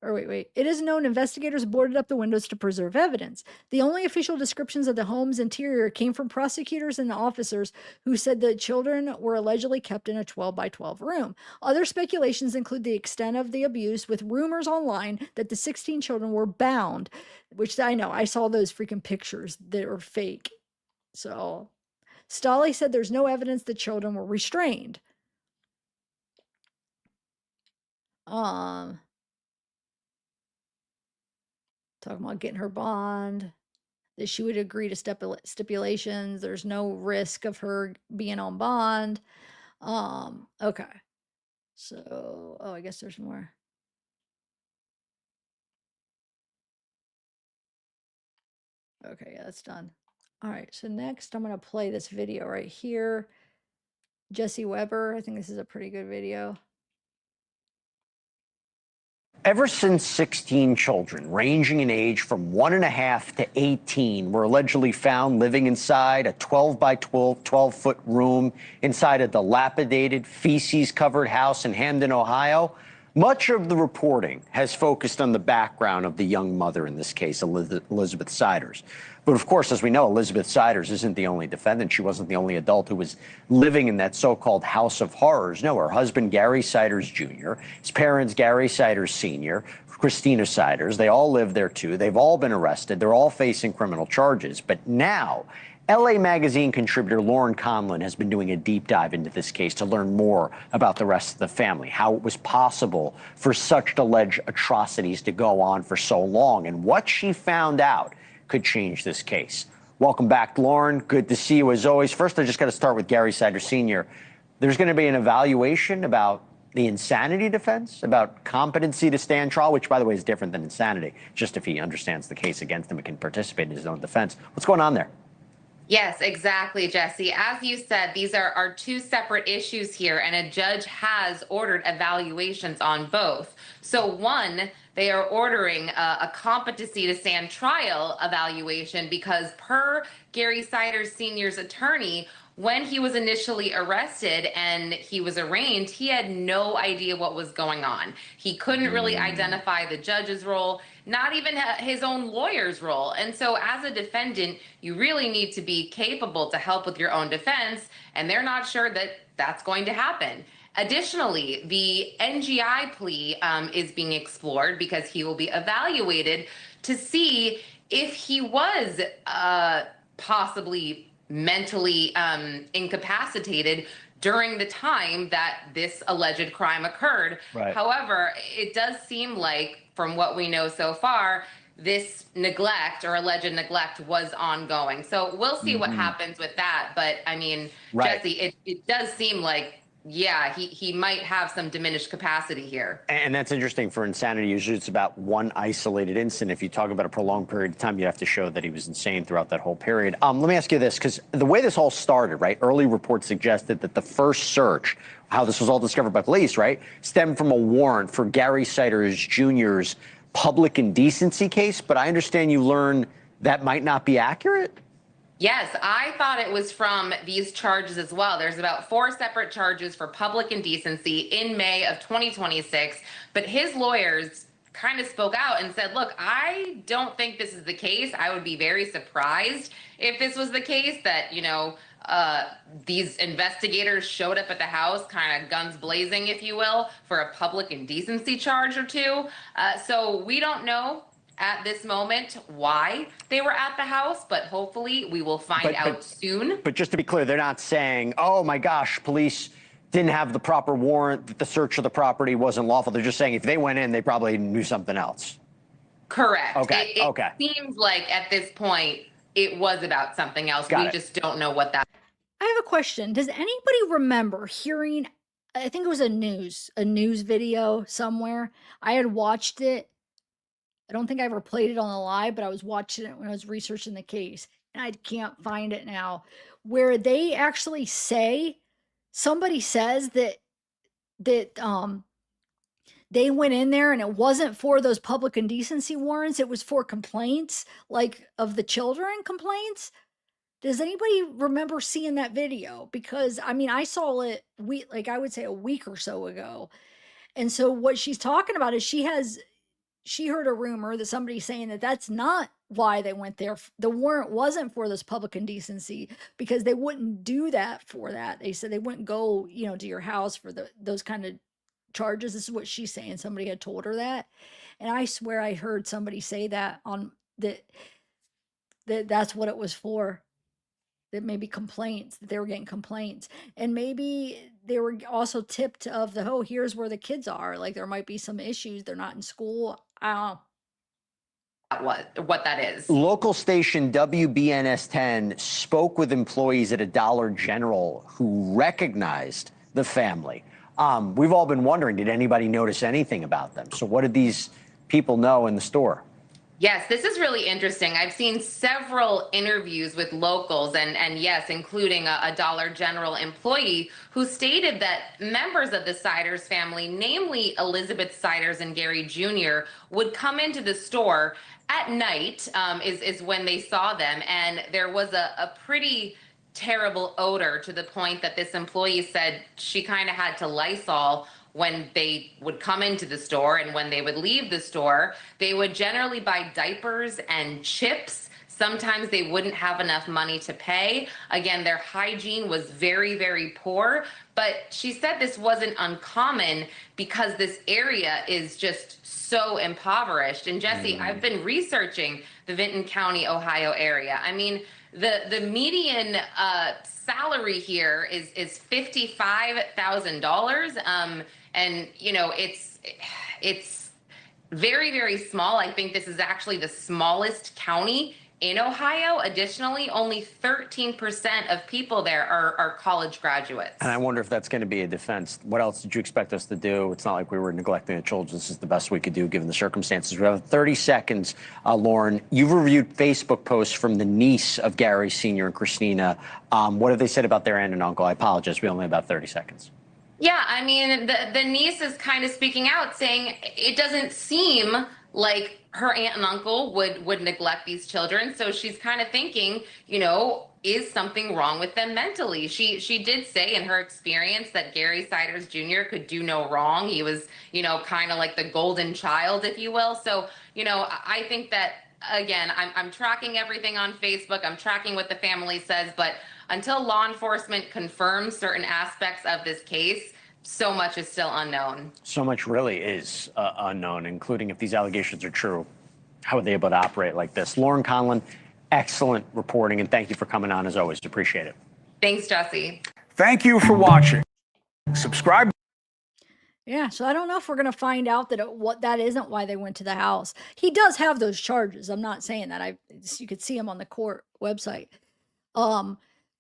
or wait. It is known investigators boarded up the windows to preserve evidence. The only official descriptions of the home's interior came from prosecutors and officers who said the children were allegedly kept in a 12 by 12 room. Other speculations include the extent of the abuse, with rumors online that the 16 children were bound, which I know, I saw those freaking pictures that were fake. So, Stolley said there's no evidence the children were restrained. Talking about getting her bond. that she would agree to stipulations. There's no risk of her being on bond. Okay. So, oh, I guess there's more. Okay, yeah, that's done. All right, so next I'm gonna play this video right here. Jesse Weber, I think this is a pretty good video.
Ever since 16 children, ranging in age from 1.5 to 18, were allegedly found living inside a 12 by 12-foot room inside a dilapidated, feces-covered house in Hamden, Ohio, much of the reporting has focused on the background of the young mother in this case, Elizabeth Siders. But of course, as we know, Elizabeth Siders isn't the only defendant. She wasn't the only adult who was living in that so-called house of horrors. No, her husband, Gary Siders Jr., his parents, Gary Siders Sr., Christina Siders, they all live there too. They've all been arrested. They're all facing criminal charges. But now, LA Magazine contributor Lauren Conlon has been doing a deep dive into this case to learn more about the rest of the family, how it was possible for such alleged atrocities to go on for so long, and what she found out could change this case. Welcome back, Lauren. Good to see you as always. First, I just got to start with Gary Siders Sr. There's going to be an evaluation about the insanity defense, about competency to stand trial, which, by the way, is different than insanity. Just if he understands the case against him and can participate in his own defense. What's going on there?
Yes, exactly, Jesse. As you said, these are two separate issues here, and a judge has ordered evaluations on both. So one, they are ordering a competency to stand trial evaluation because per Gary Siders Sr.'s attorney, when he was initially arrested and he was arraigned, he had no idea what was going on. He couldn't really identify the judge's role, not even his own lawyer's role. And so as a defendant, you really need to be capable to help with your own defense, and they're not sure that that's going to happen. Additionally, the NGI plea is being explored because he will be evaluated to see if he was possibly mentally incapacitated during the time that this alleged crime occurred.
Right.
However, it does seem like, from what we know so far, this neglect or alleged neglect was ongoing. So we'll see what happens with that. But I mean,
Right.
Jesse, it does seem like, yeah, he might have some diminished capacity here.
And that's interesting for insanity. Usually it's about one isolated incident. If you talk about a prolonged period of time, you have to show that he was insane throughout that whole period. Let me ask you this, because the way this all started, right, early reports suggested that the first search, how this was all discovered by police, right, stemmed from a warrant for Gary Siders Jr.'s public indecency case. But I understand you learned that might not be accurate?
Yes, I thought it was from these charges as well. There's about 4 separate charges for public indecency in May of 2026, but his lawyers kind of spoke out and said, look, I don't think this is the case. I would be very surprised if this was the case, that, you know, these investigators showed up at the house kind of guns blazing, if you will, for a public indecency charge or two. So we don't know at this moment why they were at the house, but hopefully we will find out soon.
But just to be clear, they're not saying, oh my gosh, police didn't have the proper warrant, that the search of the property wasn't lawful. They're just saying if they went in, they probably knew something else.
Correct.
Okay, okay.
It seems like at this point it was about something else. We just don't know what that.
I have a question. Does anybody remember hearing, I think it was a news video somewhere. I had watched it. I don't think I ever played it on the live, but I was watching it when I was researching the case, and I can't find it now, where they actually say, somebody says that they went in there and it wasn't for those public indecency warrants, it was for complaints, like of the children complaints. Does anybody remember seeing that video? Because I mean, I saw it I would say a week or so ago. And so what she's talking about is she heard a rumor that somebody's saying that that's not why they went there. The warrant wasn't for this public indecency, because they wouldn't do that for that. They said they wouldn't go, you know, to your house for those kind of charges. This is what she's saying. Somebody had told her that. And I swear I heard somebody say that on that's what it was for. That maybe complaints, that they were getting complaints. And maybe they were also tipped of oh, here's where the kids are. Like there might be some issues. They're not in school. I don't know.
what that is.
Local station WBNS 10 spoke with employees at a Dollar General who recognized the family. We've all been wondering, did anybody notice anything about them? So what did these people know in the store?
Yes, this is really interesting. I've seen several interviews with locals and yes, including a Dollar General employee who stated that members of the Siders family, namely Elizabeth Siders and Gary Jr., would come into the store at night, is when they saw them. And there was a pretty terrible odor to the point that this employee said she kind of had to Lysol when they would come into the store, and when they would leave the store, they would generally buy diapers and chips. Sometimes they wouldn't have enough money to pay. Again, their hygiene was very, very poor, but she said this wasn't uncommon because this area is just so impoverished. And Jesse, I've been researching the Vinton County, Ohio area. I mean, the median salary here is $55,000. And you know, it's very, very small. I think this is actually the smallest county in Ohio. Additionally, only 13% of people there are college graduates.
And I wonder if that's going to be a defense. What else did you expect us to do? It's not like we were neglecting the children. This is the best we could do given the circumstances. We have 30 seconds, Lauren. You've reviewed Facebook posts from the niece of Gary Sr. and Christina. What have they said about their aunt and uncle? I apologize. We only have about 30 seconds.
Yeah, I mean, the niece is kind of speaking out, saying it doesn't seem like her aunt and uncle would neglect these children. So she's kind of thinking, you know, is something wrong with them mentally? She did say in her experience that Gary Siders Jr. could do no wrong. He was, you know, kind of like the golden child, if you will. So, you know, I think that, again, I'm tracking everything on Facebook. I'm tracking what the family says, but until law enforcement confirms certain aspects of this case, so much is still unknown.
So much really is unknown, including if these allegations are true. How are they able to operate like this? Lauren Conlon, excellent reporting, and thank you for coming on as always. Appreciate it.
Thanks, Jesse.
Thank you for watching. Subscribe.
Yeah, so I don't know if we're gonna find out that what that isn't why they went to the house. He does have those charges. I'm not saying that. You could see him on the court website.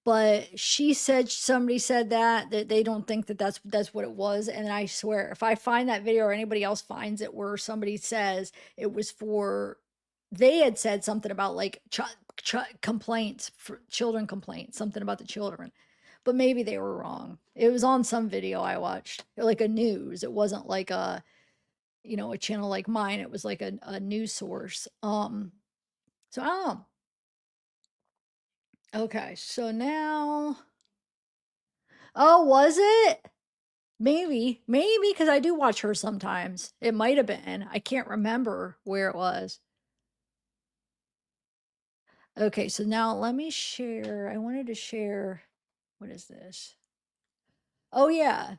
But somebody said that they don't think that that's what it was. And I swear, if I find that video or anybody else finds it where somebody says it was for, they had said something about like complaints, for children complaints, something about the children, but maybe they were wrong. It was on some video I watched, like a news. It wasn't like a, you know, a channel like mine. It was like a news source. So I don't know. Okay, so now, oh, was it? Maybe, because I do watch her sometimes. It might have been. I can't remember where it was. Okay, so now let me share. I wanted to share. What is this? Oh, yeah.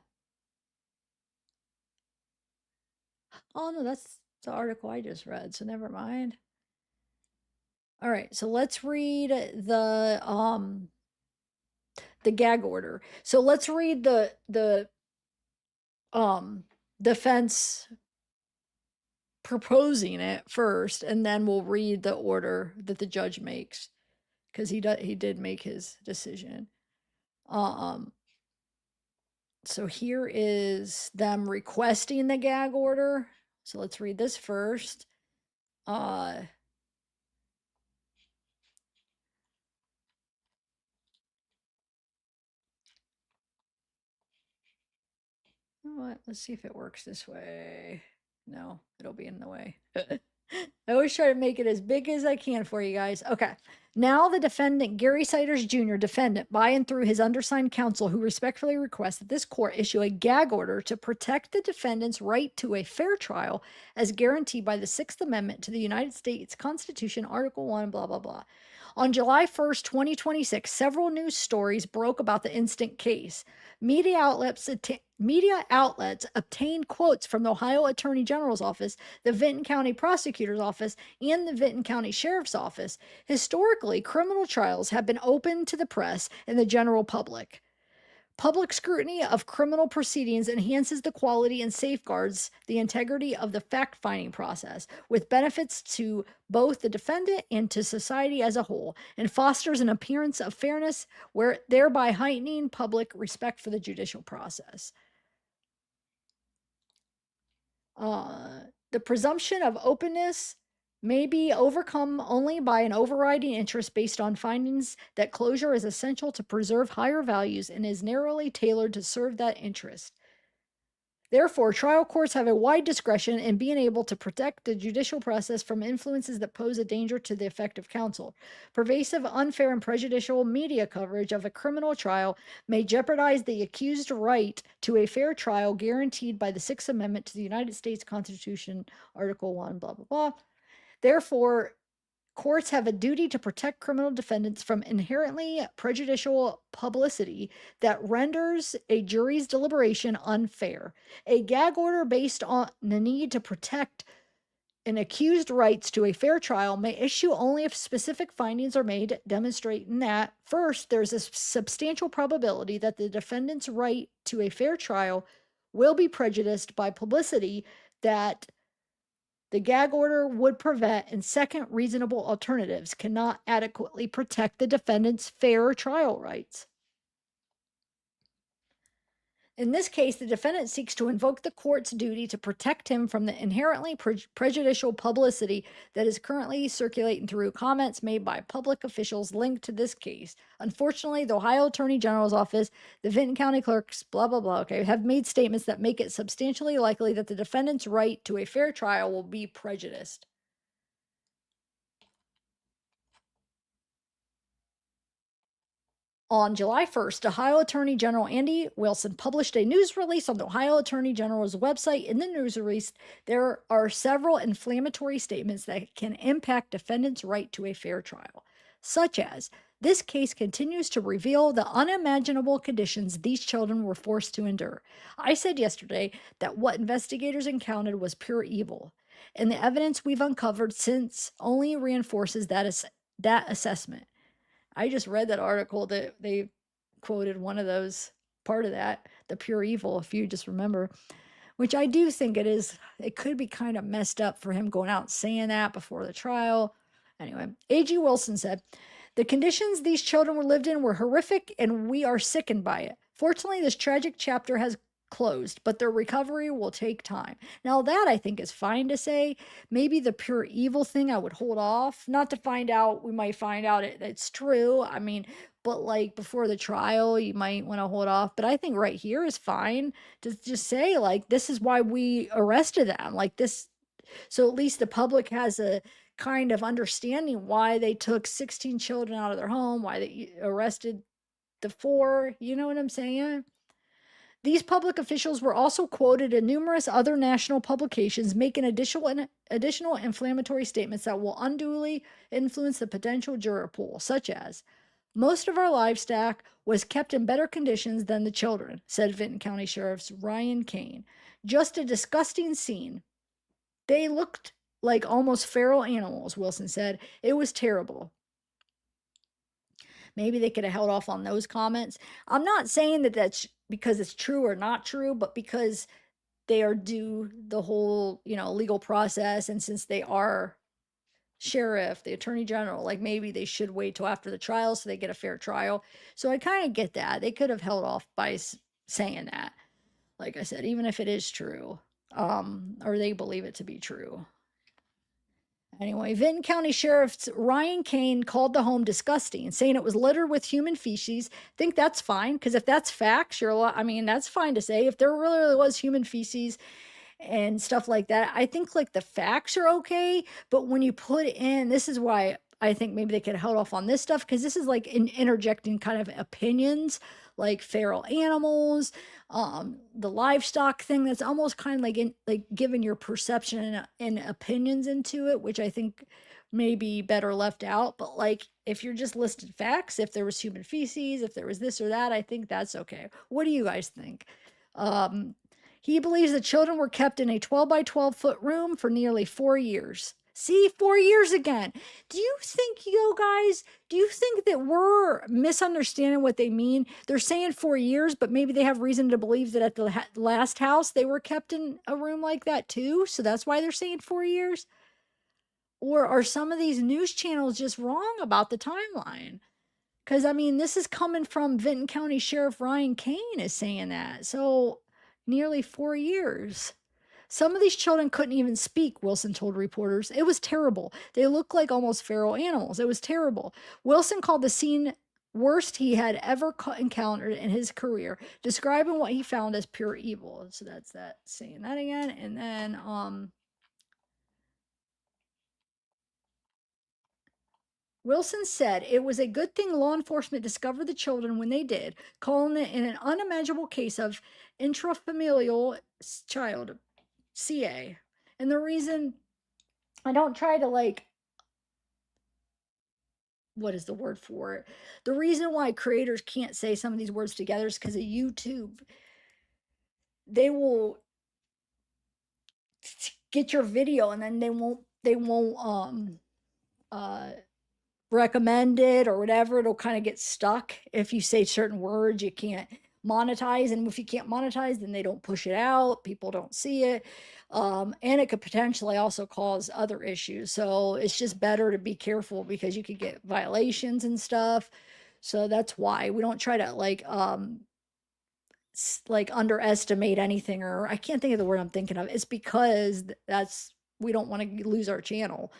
Oh, no, that's the article I just read, so never mind. All right, so let's read the gag order. So let's read the defense proposing it first, and then we'll read the order that the judge makes, because he did make his decision. So here is them requesting the gag order. So let's read this first. You know what? Let's see if it works this way. No, it'll be in the way. I always try to make it as big as I can for you guys. Okay. Now the defendant, Gary Siders Jr., defendant, by and through his undersigned counsel, who respectfully requests that this court issue a gag order to protect the defendant's right to a fair trial as guaranteed by the Sixth Amendment to the United States Constitution, Article 1, blah, blah, blah. On July 1st, 2026, several news stories broke about the instant case. Media outlets obtained quotes from the Ohio Attorney General's office, the Vinton County Prosecutor's office, and the Vinton County Sheriff's office. Historically, criminal trials have been open to the press and the general public. Public scrutiny of criminal proceedings enhances the quality and safeguards the integrity of the fact finding process, with benefits to both the defendant and to society as a whole, and fosters an appearance of fairness, where thereby heightening public respect for the judicial process. The presumption of openness may be overcome only by an overriding interest based on findings that closure is essential to preserve higher values and is narrowly tailored to serve that interest. Therefore, trial courts have a wide discretion in being able to protect the judicial process from influences that pose a danger to the effective counsel. Pervasive, unfair, and prejudicial media coverage of a criminal trial may jeopardize the accused's right to a fair trial guaranteed by the Sixth Amendment to the United States Constitution, Article 1, blah, blah, blah. Therefore, courts have a duty to protect criminal defendants from inherently prejudicial publicity that renders a jury's deliberation unfair. A gag order based on the need to protect an accused's rights to a fair trial may issue only if specific findings are made demonstrating that, first, there's a substantial probability that the defendant's right to a fair trial will be prejudiced by publicity that the gag order would prevent, and second, reasonable alternatives cannot adequately protect the defendant's fair trial rights. In this case, the defendant seeks to invoke the court's duty to protect him from the inherently prejudicial publicity that is currently circulating through comments made by public officials linked to this case. Unfortunately, the Ohio Attorney General's office, the Vinton County clerks, blah, blah, blah, okay, have made statements that make it substantially likely that the defendant's right to a fair trial will be prejudiced. On July 1st, Ohio Attorney General Andy Wilson published a news release on the Ohio Attorney General's website. In the news release, there are several inflammatory statements that can impact defendants' right to a fair trial, such as, this case continues to reveal the unimaginable conditions these children were forced to endure. I said yesterday that what investigators encountered was pure evil, and the evidence we've uncovered since only reinforces that assessment. I just read that article that they quoted one of those, part of that, the pure evil, if you just remember, which I do think it is. It could be kind of messed up for him going out and saying that before the trial. Anyway, A.G. Wilson said, the conditions these children were lived in were horrific and we are sickened by it. Fortunately, this tragic chapter has closed, but their recovery will take time. Now that I think is fine to say. Maybe the pure evil thing I would hold off, not to find out, we might find out it's true. I mean, but like before the trial, you might want to hold off. But I think right here is fine to just say, like, this is why we arrested them. Like this, so at least the public has a kind of understanding why they took 16 children out of their home, why they arrested the 4, you know what I'm saying? These public officials were also quoted in numerous other national publications, making additional inflammatory statements that will unduly influence the potential juror pool, such as, most of our livestock was kept in better conditions than the children, said Vinton County Sheriff's Ryan Kane. Just a disgusting scene. They looked like almost feral animals, Wilson said. It was terrible. Maybe they could have held off on those comments. I'm not saying that that's because it's true or not true, but because they are due the whole, legal process. And since they are sheriff, the attorney general, like maybe they should wait till after the trial so they get a fair trial. So I kind of get that. They could have held off by saying that. Like I said, even if it is true, or they believe it to be true. Anyway, Vinton County Sheriff Ryan Kane called the home disgusting, saying it was littered with human feces. Think that's fine, because if that's facts, that's fine to say. If there really was human feces and stuff like that, I think like the facts are okay. But when you put in, this is why I think maybe they could have held off on this stuff, because this is like interjecting kind of opinions, like feral animals, the livestock thing. That's almost kind of like giving your perception and opinions into it, which I think may be better left out. But like if you're just listed facts, if there was human feces, if there was this or that, I think that's okay. What do you guys think? He believes the children were kept in a 12 by 12 foot room for nearly 4 years.
See, 4 years again. Do you think, guys, do you think that we're misunderstanding what they mean? They're saying 4 years, but maybe they have reason to believe that at the last house they were kept in a room like that too. So that's why they're saying 4 years. Or are some of these news channels just wrong about the timeline? Because, I mean, this is coming from Vinton County Sheriff Ryan Kane is saying that. So nearly 4 years. Some of these children couldn't even speak, Wilson told reporters. It was terrible. They looked like almost feral animals. It was terrible. Wilson called the scene worst he had ever encountered in his career, describing what he found as pure evil. So that's that, saying that again. And then, Wilson said it was a good thing law enforcement discovered the children when they did, calling it an unimaginable case of intrafamilial child, CA. And the reason I don't try to what is the word for it? The reason why creators can't say some of these words together is because of YouTube. They will get your video and then they won't recommend it or whatever. It'll kind of get stuck. If you say certain words, you can't monetize. And if you can't monetize, then they don't push it out. People don't see it. And it could potentially also cause other issues. So it's just better to be careful because you could get violations and stuff. So that's why we don't try to underestimate anything, or I can't think of the word I'm thinking of. It's because we don't want to lose our channel.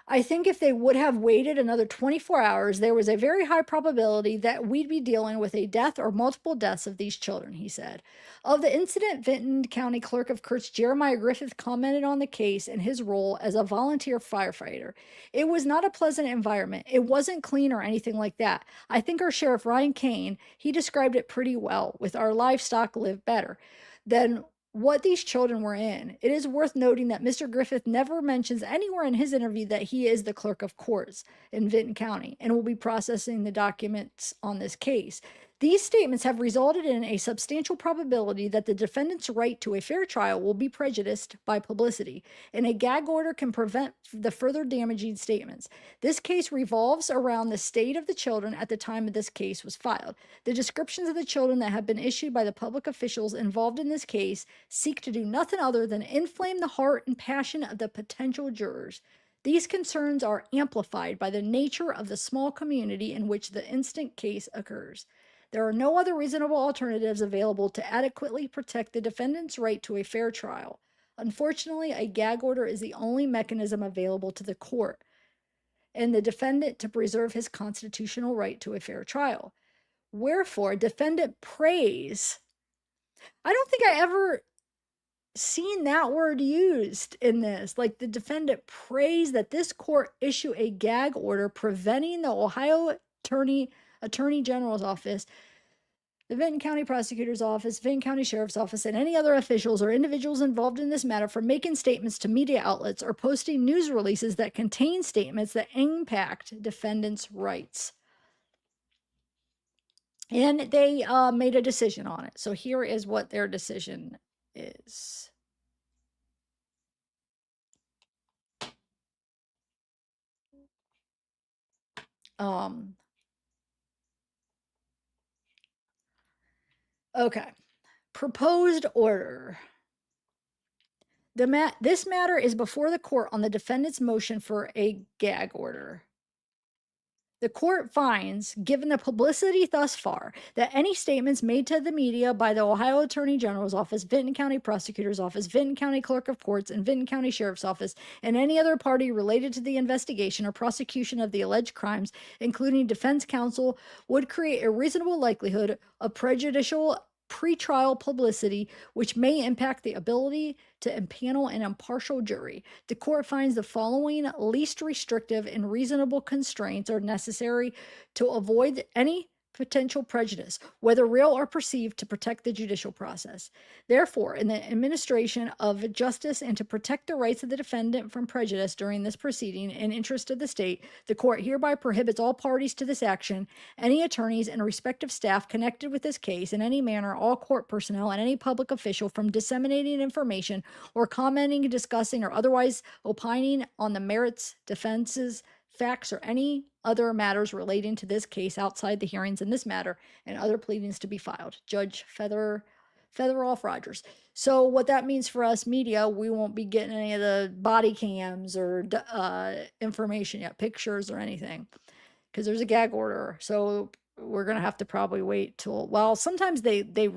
I think if they would have waited another 24 hours, there was a very high probability that we'd be dealing with a death or multiple deaths of these children, he said. Of the incident, Vinton County Clerk of Courts Jeremiah Griffith commented on the case and his role as a volunteer firefighter. It was not a pleasant environment. It wasn't clean or anything like that. I think our Sheriff Ryan Kane, he described it pretty well, with our livestock live better than what these children were in. It is worth noting that Mr. Griffith never mentions anywhere in his interview that he is the clerk of courts in Vinton County and will be processing the documents on this case. These statements have resulted in a substantial probability that the defendant's right to a fair trial will be prejudiced by publicity, and a gag order can prevent the further damaging statements. This case revolves around the state of the children at the time of this case was filed. The descriptions of the children that have been issued by the public officials involved in this case seek to do nothing other than inflame the heart and passion of the potential jurors. These concerns are amplified by the nature of the small community in which the instant case occurs. There are no other reasonable alternatives available to adequately protect the defendant's right to a fair trial. Unfortunately, a gag order is the only mechanism available to the court and the defendant to preserve his constitutional right to a fair trial. Wherefore, defendant prays. I don't think I ever seen that word used in this. Like, the defendant prays that this court issue a gag order preventing the Ohio Attorney General's office, the Vinton County Prosecutor's Office, Vinton County Sheriff's Office, and any other officials or individuals involved in this matter from making statements to media outlets or posting news releases that contain statements that impact defendants' rights. And they made a decision on it. So here is what their decision is. Okay. Proposed order. This matter is before the court on the defendant's motion for a gag order. The court finds, given the publicity thus far, that any statements made to the media by the Ohio Attorney General's Office, Vinton County Prosecutor's Office, Vinton County Clerk of Courts, and Vinton County Sheriff's Office, and any other party related to the investigation or prosecution of the alleged crimes, including defense counsel, would create a reasonable likelihood of prejudicial pretrial publicity, which may impact the ability to impanel an impartial jury. The court finds the following least restrictive and reasonable constraints are necessary to avoid any potential prejudice, whether real or perceived, to protect the judicial process. Therefore, in the administration of justice and to protect the rights of the defendant from prejudice during this proceeding in interest of the state, the court hereby prohibits all parties to this action, any attorneys and respective staff connected with this case in any manner, all court personnel and any public official from disseminating information or commenting, discussing, or otherwise opining on the merits, defenses, facts, or any other matters relating to this case outside the hearings in this matter and other pleadings to be filed. Judge Featheroff Rogers. So what that means for us media, we won't be getting any of the body cams or information yet, pictures or anything, because there's a gag order. So we're gonna have to probably wait till, well, sometimes they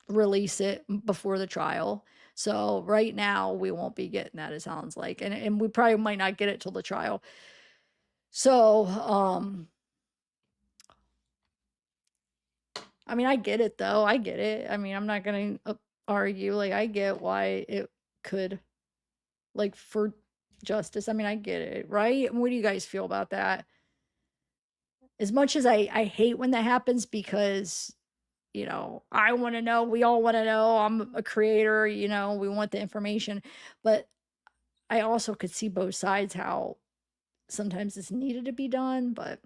release it before the trial. So right now we won't be getting that, it sounds like, and we probably might not get it till the trial. So, I mean, I get it though. I get it. I mean, I'm not gonna argue. Like, I get why it could, like, for justice. I mean, I get it, right? And what do you guys feel about that? As much as I hate when that happens, because, you know, I want to know, we all want to know. I'm a creator, you know, we want the information, but I also could see both sides, how sometimes it's needed to be done, but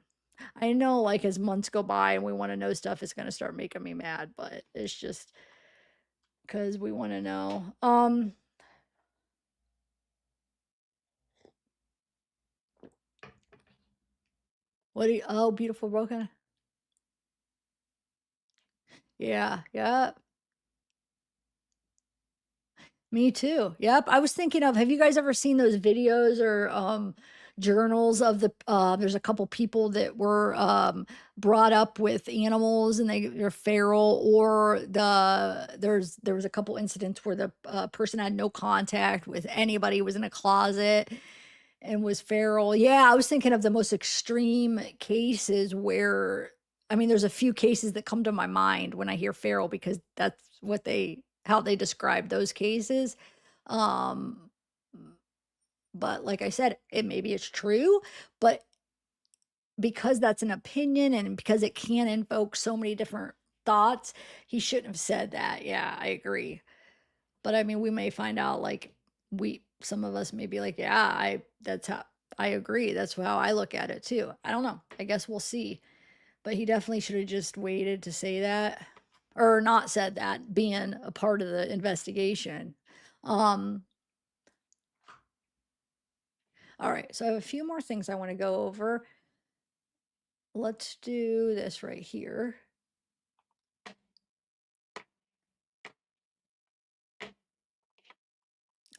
I know, like, as months go by and we want to know stuff, it's going to start making me mad, but it's just because we want to know. What do you, oh, beautiful broken. Yeah, yeah. Me too. Yep. I was thinking of, have you guys ever seen those videos or journals of the there's a couple people that were brought up with animals and they're feral, or there was a couple incidents where the person had no contact with anybody, was in a closet and was feral. Yeah, I was thinking of the most extreme cases where, I mean, there's a few cases that come to my mind when I hear feral, because that's what how they describe those cases. Um, but like I said, maybe it's true, but because that's an opinion and because it can invoke so many different thoughts, he shouldn't have said that. Yeah, I agree. But I mean, we may find out, like, some of us may be like, yeah, that's how I agree. That's how I look at it too. I don't know. I guess we'll see. But he definitely should have just waited to say that, or not said that, being a part of the investigation. Um, all right. So I have a few more things I want to go over. Let's do this right here.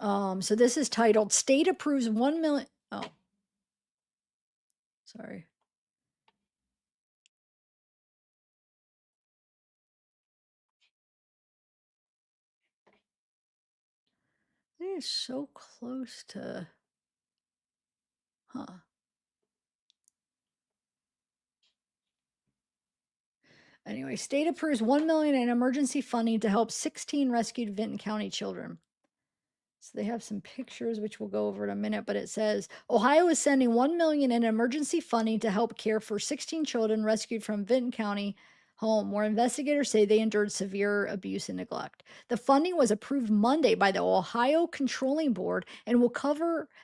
So this is titled State Approves 1 million. Oh, sorry. It is so close to, huh. Anyway, state approves 1 million in emergency funding to help 16 rescued Vinton County children. So they have some pictures, which we'll go over in a minute, but it says Ohio is sending 1 million in emergency funding to help care for 16 children rescued from Vinton County home, where investigators say they endured severe abuse and neglect. The funding was approved Monday by the Ohio Controlling Board and will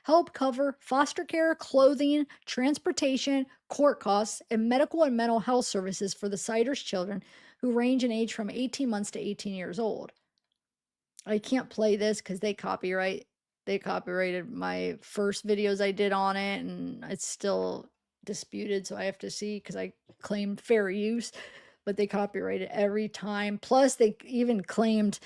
help cover foster care, clothing, transportation, court costs, and medical and mental health services for the Siders children, who range in age from 18 months to 18 years old. I can't play this because they copyrighted my first videos I did on it, and it's still disputed, so I have to see, because I claimed fair use, but they copyrighted every time. Plus they even claimed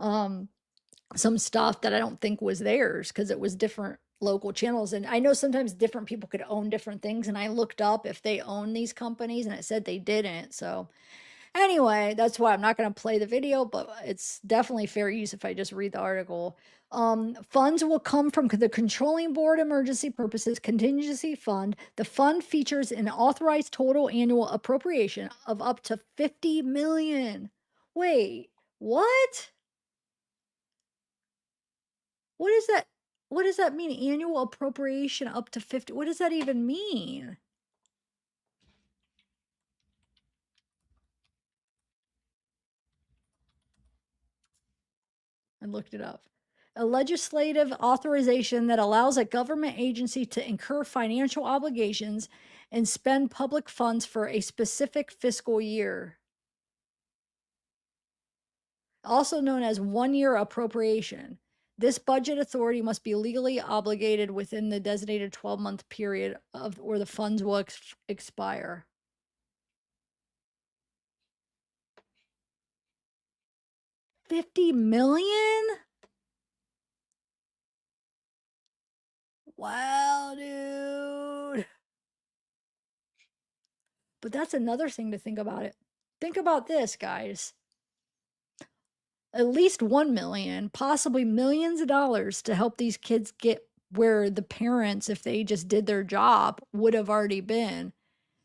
some stuff that I don't think was theirs, because it was different local channels. And I know sometimes different people could own different things, and I looked up if they own these companies and it said they didn't. So anyway, that's why I'm not going to play the video, but it's definitely fair use if I just read the article. Funds will come from the Controlling Board Emergency Purposes Contingency Fund. The fund features an authorized total annual appropriation of up to $50 million. Wait, what? What is that? What does that mean? Annual appropriation up to 50? What does that even mean? I looked it up. A legislative authorization that allows a government agency to incur financial obligations and spend public funds for a specific fiscal year, also known as one-year appropriation. This budget authority must be legally obligated within the designated 12-month period of or the funds will expire. $50 million? Wow, dude. But that's another thing to think about it. Think about this, guys. At least 1 million, possibly millions of dollars to help these kids get where the parents, if they just did their job, would have already been.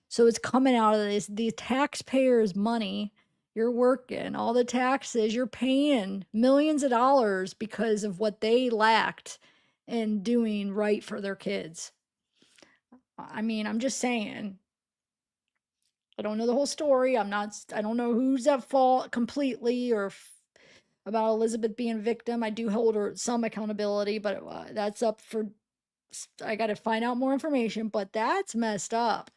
So it's coming out of this, the taxpayers' money. You're working, all the taxes, you're paying millions of dollars because of what they lacked in doing right for their kids. I mean, I'm just saying. I don't know the whole story. I don't know who's at fault completely or about Elizabeth being victim. I do hold her some accountability, but that's up for, I got to find out more information, but that's messed up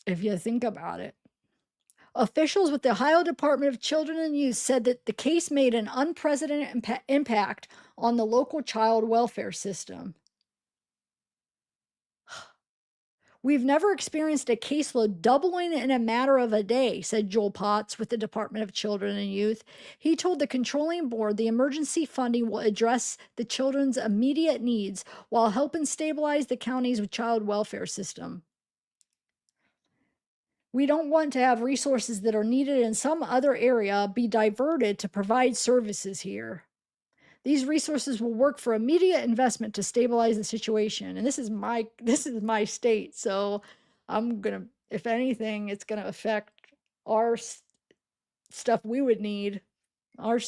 if you think about it. Officials with the Ohio Department of Children and Youth said that the case made an unprecedented impact on the local child welfare system. We've never experienced a caseload doubling in a matter of a day, said Joel Potts with the Department of Children and Youth. He told the controlling board the emergency funding will address the children's immediate needs while helping stabilize the county's child welfare system. We don't want to have resources that are needed in some other area be diverted to provide services here. These resources will work for immediate investment to stabilize the situation. And this is my state, so I'm gonna, if anything, it's gonna affect our stuff we would need, our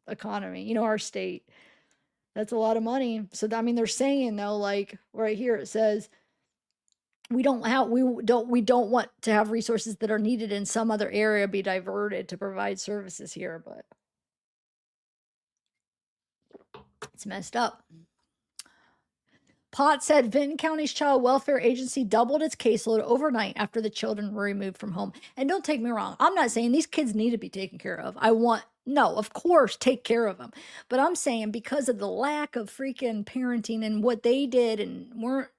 economy, you know, our state. That's a lot of money. So I mean, they're saying though, like right here it says, we don't want to have resources that are needed in some other area be diverted to provide services here, but it's messed up. Potts said Vinton County's Child Welfare Agency doubled its caseload overnight after the children were removed from home. And don't take me wrong, I'm not saying these kids need to be taken care of. No, of course, take care of them. But I'm saying because of the lack of freaking parenting and what they did and weren't,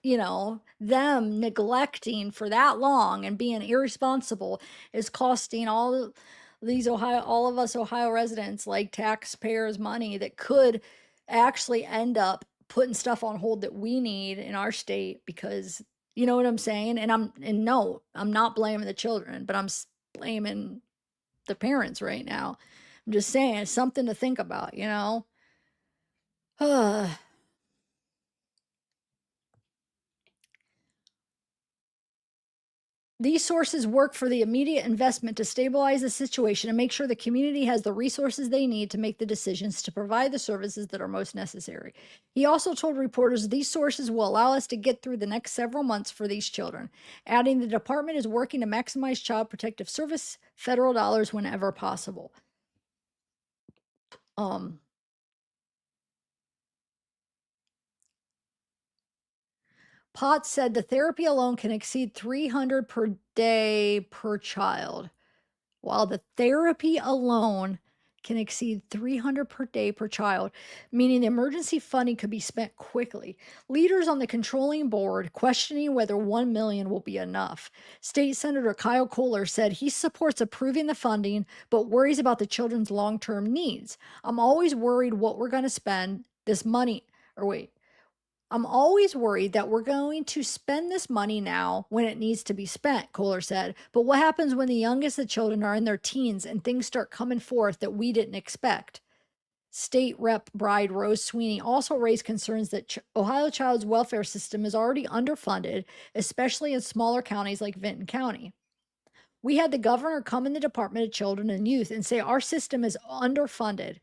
you know, them neglecting for that long and being irresponsible is costing all of us Ohio residents like taxpayers money that could actually end up putting stuff on hold that we need in our state because you know what I'm saying? And no, I'm not blaming the children, but I'm blaming the parents right now. I'm just saying it's something to think about, you know? These sources work for the immediate investment to stabilize the situation and make sure the community has the resources they need to make the decisions to provide the services that are most necessary. He also told reporters these sources will allow us to get through the next several months for these children, adding the department is working to maximize Child Protective Service federal dollars whenever possible. Potts said the therapy alone can exceed $300 per day per child, while the therapy alone can exceed $300 per day per child, meaning the emergency funding could be spent quickly. Leaders on the controlling board questioning whether $1 million will be enough. State Senator Kyle Kohler said he supports approving the funding, but worries about the children's long-term needs. I'm always worried what we're going to spend this money, I'm always worried that we're going to spend this money now when it needs to be spent, Kohler said. But what happens when the youngest of the children are in their teens and things start coming forth that we didn't expect? State Rep. Bride Rose Sweeney also raised concerns that Ohio Child's welfare system is already underfunded, especially in smaller counties like Vinton County. We had the governor come in the Department of Children and Youth and say our system is underfunded,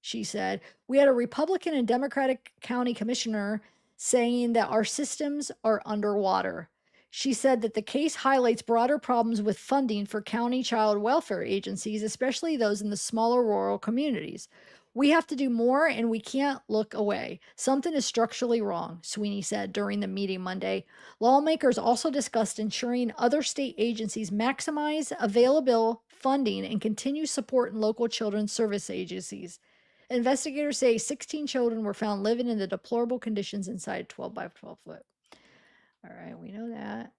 she said. We had a Republican and Democratic county commissioner saying that our systems are underwater. She said that the case highlights broader problems with funding for county child welfare agencies, especially those in the smaller rural communities. We have to do more and we can't look away. Something is structurally wrong, Sweeney said during the meeting Monday. Lawmakers also discussed ensuring other state agencies maximize available funding and continue support in local children's service agencies. Investigators say 16 children were found living in the deplorable conditions inside 12 by 12 foot. All right, we know that.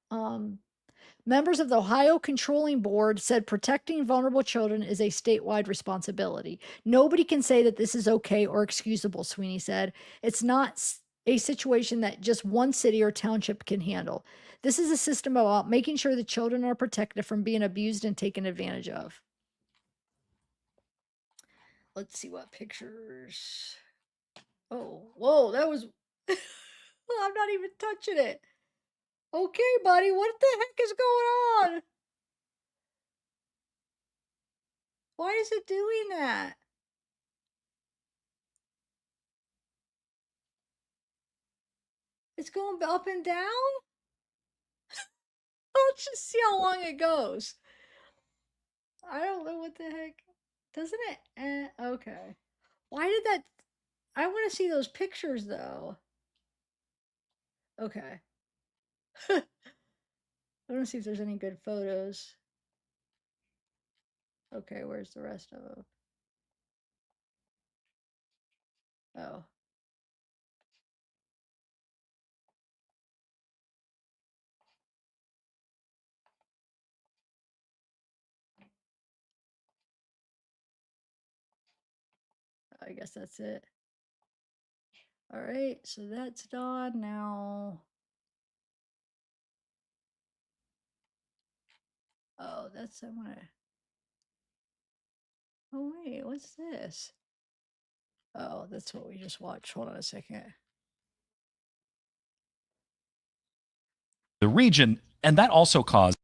Members of the Ohio Controlling Board said protecting vulnerable children is a statewide responsibility. Nobody can say that this is okay or excusable, Sweeney said. It's not a situation that just one city or township can handle. This is a system about making sure the children are protected from being abused and taken advantage of. Let's see what pictures. Oh, whoa, that was. Well, I'm not even touching it. Okay, buddy, what the heck is going on? Why is it doing that? It's going up and down? Let's just see how long it goes. I don't know what the heck. Doesn't it? Okay. Why did that? I want to see those pictures though. Okay. I want to see if there's any good photos. Okay, where's the rest of them? Oh. I guess that's it. All right, so that's done now. Oh, that's I want to. Oh wait, what's this? Oh, that's what we just watched. Hold on a second.
The region, and that also caused.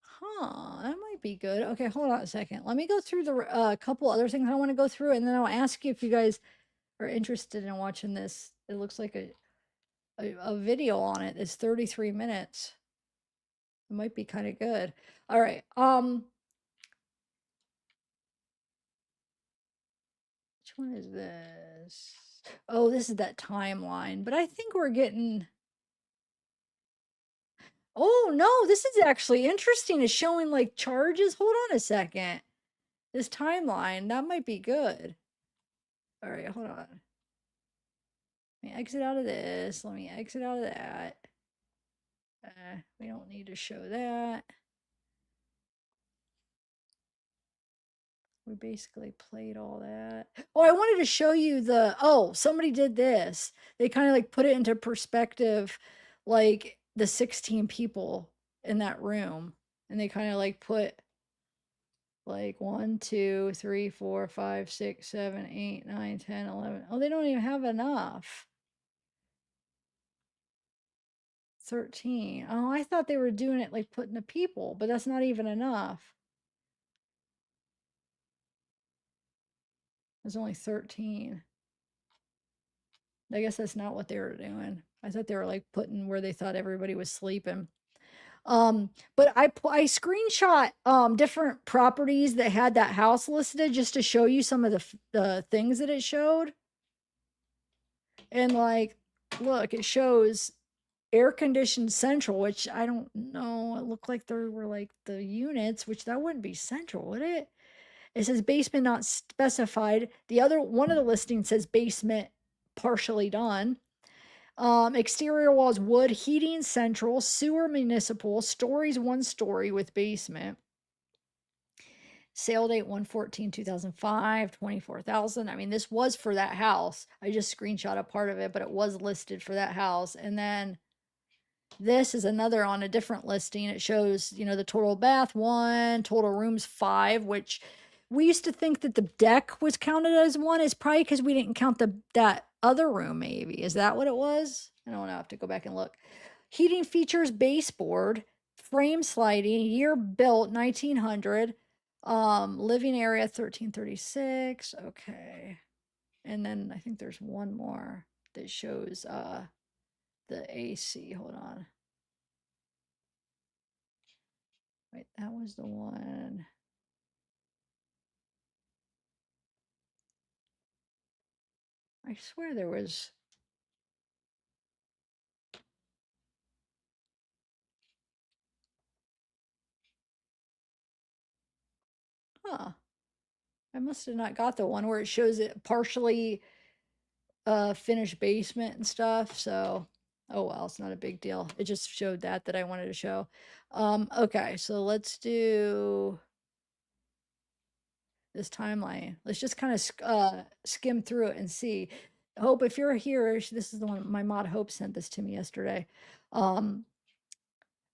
Huh, that might be good. Okay, hold on a second. Let me go through the couple other things I want to go through, and then I'll ask you if you guys are interested in watching this. It looks like a video on it. It's 33 minutes. It might be kind of good. All right. Which one is this? Oh, this is that timeline. But I think we're getting. Oh no, this is actually interesting. It's showing like charges. Hold on a second. This timeline, that might be good. All right, hold on. Let me exit out of this. Let me exit out of that. We don't need to show that. We basically played all that. Oh, I wanted to show you somebody did this. They kind of like put it into perspective, like the 16 people in that room. And they kind of like put like 1, 2, 3, 4, 5, 6, 7, 8, 9, 10, 11. Oh, they don't even have enough. 13. Oh, I thought they were doing it like putting the people, but that's not even enough. There's only 13. I guess that's not what they were doing. I thought they were like putting where they thought everybody was sleeping. But I screenshot different properties that had that house listed just to show you some of the things that it showed. And like, look, it shows air conditioned central, which I don't know. It looked like there were like the units, which that wouldn't be central, would it? It says basement not specified. One of the listings says basement partially done. Exterior walls wood, heating central, sewer municipal, stories 1 story with basement. Sale date 1/14/2005, 24,000. I mean, this was for that house. I just screenshot a part of it, but it was listed for that house. And then this is another on a different listing. It shows, the total bath 1, total rooms 5, which we used to think that the deck was counted as 1. It's probably because we didn't count that other room, maybe. Is that what it was? I don't know. I have to go back and look. Heating features baseboard, frame sliding, year built 1900, living area 1336. Okay. And then I think there's one more that shows the AC. Hold on. Wait, that was the one. I swear there was. Huh. I must have not got the one where it shows it partially finished basement and stuff. So, oh well, it's not a big deal. It just showed that I wanted to show. Okay, so let's do this timeline. Let's just kind of skim through it and see. Hope, if you're here, this is the one my mod Hope sent this to me yesterday. But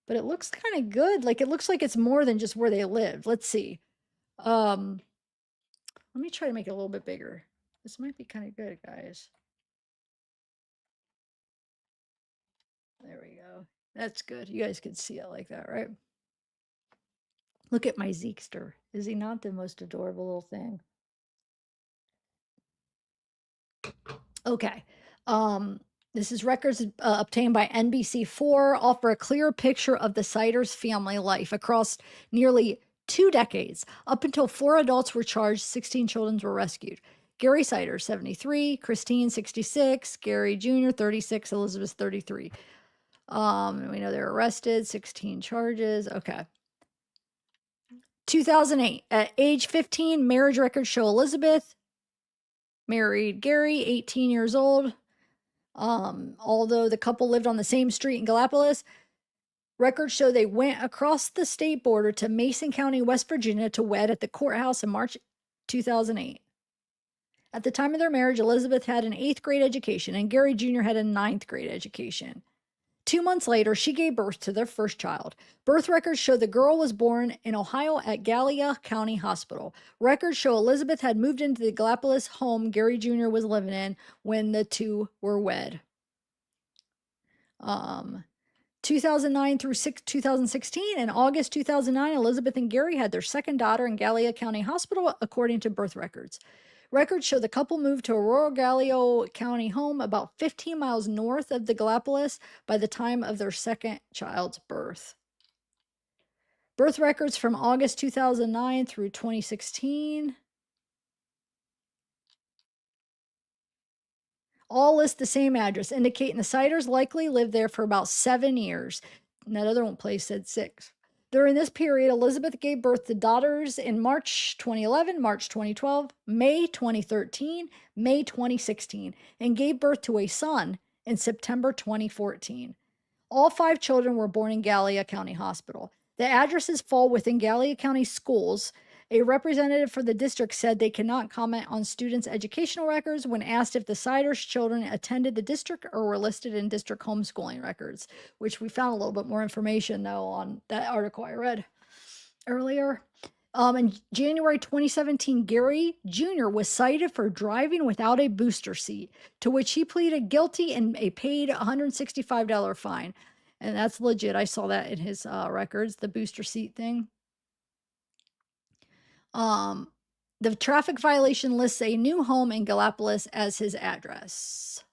it looks kind of good. Like it looks like it's more than just where they lived. Let's see. Let me try to make it a little bit bigger. This might be kind of good, guys. There we go. That's good. You guys can see it like that, right? Look at my Zeekster. Is he not the most adorable little thing? Okay. This is records obtained by NBC4 offer a clear picture of the Siders family life across nearly 2 decades. Up until 4 adults were charged, 16 children were rescued. Gary Sider, 73, Christine, 66, Gary Jr., 36, Elizabeth, 33. We know they're arrested, 16 charges. Okay. 2008, at age 15, marriage records show Elizabeth married Gary, 18 years old. Although the couple lived on the same street in Gallipolis, records show they went across the state border to Mason County, West Virginia to wed at the courthouse in March 2008. At the time of their marriage, Elizabeth had an 8th grade education and Gary Jr. had a 9th grade education. 2 months later, she gave birth to their first child. Birth records show the girl was born in Ohio at Gallia County Hospital. Records show Elizabeth had moved into the Gallipolis home Gary Jr. was living in when the two were wed. 2009 through 2016 and August 2009, Elizabeth and Gary had their second daughter in Gallia County Hospital, according to birth records. Records show the couple moved to a rural Gallia County home about 15 miles north of the Gallipolis by the time of their second child's birth. Birth records from August 2009 through 2016 all list the same address, indicating the Siders likely lived there for about 7 years. And that other one place said 6. During this period, Elizabeth gave birth to daughters in March 2011, March 2012, May 2013, May 2016, and gave birth to a son in September 2014. All 5 children were born in Gallia County Hospital. The addresses fall within Gallia County schools. A representative for the district said they cannot comment on students' educational records when asked if the Siders' children attended the district or were listed in district homeschooling records, which we found a little bit more information, though, on that article I read earlier. In January 2017, Gary Jr. was cited for driving without a booster seat, to which he pleaded guilty and a paid $165 fine. And that's legit. I saw that in his records, the booster seat thing. The traffic violation lists a new home in Gallipolis as his address.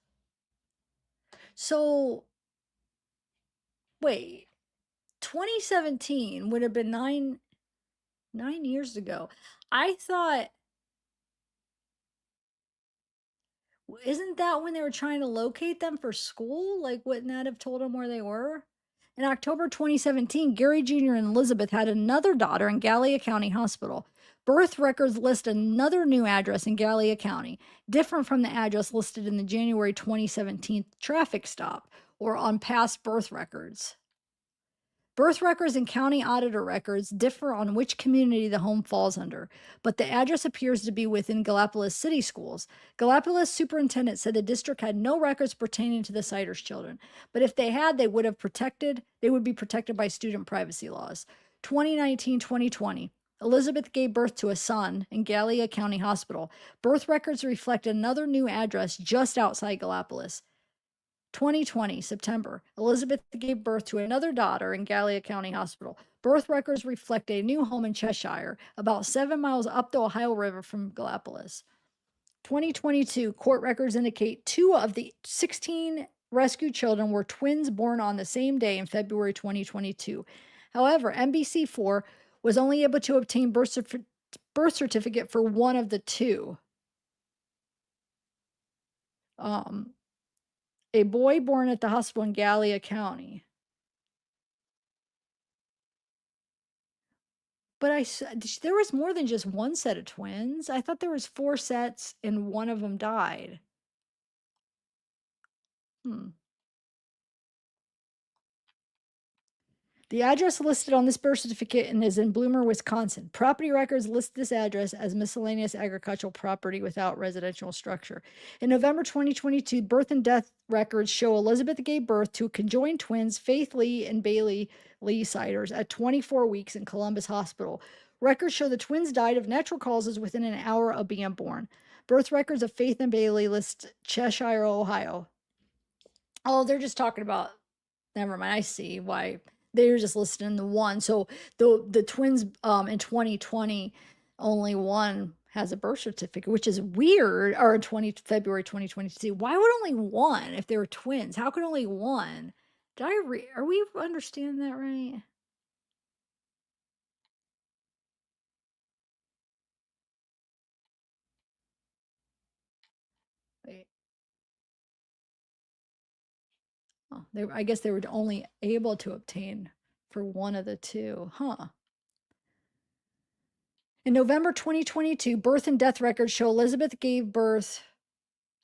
So, wait, 2017 would have been nine years ago. I thought, isn't that when they were trying to locate them for school? Like, wouldn't that have told them where they were? In October 2017, Gary Jr. and Elizabeth had another daughter in Gallia County Hospital. Birth records list another new address in Gallia County, different from the address listed in the January 2017 traffic stop or on past birth records. Birth records and county auditor records differ on which community the home falls under, but the address appears to be within Gallipolis City Schools. Gallipolis superintendent said the district had no records pertaining to the Siders' children, but if they had, they would be protected by student privacy laws. 2019-2020. Elizabeth gave birth to a son in Gallia County Hospital. Birth records reflect another new address just outside Gallipolis. 2020, September, Elizabeth gave birth to another daughter in Gallia County Hospital. Birth records reflect a new home in Cheshire, about 7 miles up the Ohio River from Gallipolis. 2022, court records indicate 2 of the 16 rescued children were twins born on the same day in February 2022. However, NBC4 was only able to obtain birth certificate for one of the two. A boy born at the hospital in Gallia County. But there was more than just one set of twins. I thought there was 4 sets and one of them died. Hmm. The address listed on this birth certificate and is in Bloomer, Wisconsin. Property records list this address as miscellaneous agricultural property without residential structure. In November 2022, birth and death records show Elizabeth gave birth to conjoined twins, Faith Lee and Bailey Lee Siders, at 24 weeks in Columbus Hospital. Records show the twins died of natural causes within an hour of being born. Birth records of Faith and Bailey list Cheshire, Ohio. Oh, they're just talking about. Never mind. I see why they're just listed in the one. So the twins in 2020, only one has a birth certificate, which is weird. Or in February 2022. Why would only one if they were twins? How could only one? Are we understanding that right? Wait. Oh, I guess they were only able to obtain for one of the two. Huh. In November 2022, birth and death records show Elizabeth gave birth.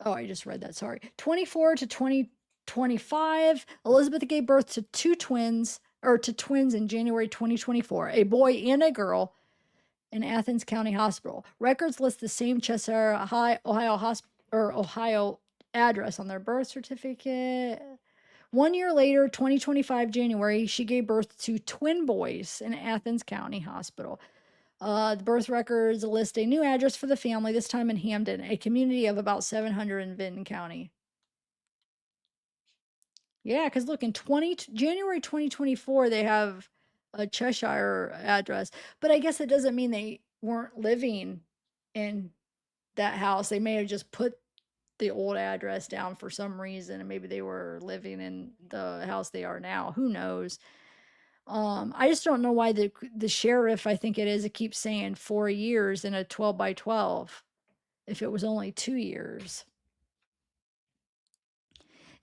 Oh, I just read that. Sorry. 24 to 2025, Elizabeth gave birth to twins in January 2024, a boy and a girl in Athens County Hospital. Records list the same Cheshire, Ohio address on their birth certificate. 1 year later, 2025 January, she gave birth to twin boys in Athens County Hospital. The birth records list a new address for the family, this time in Hamden, a community of about 700 in Vinton County. Yeah, because look, in January 2024, they have a Cheshire address. But I guess it doesn't mean they weren't living in that house. They may have just put the old address down for some reason, and maybe they were living in the house they are now. Who knows? I just don't know why the sheriff, I think it keeps saying 4 years in a 12 by 12 if it was only 2 years.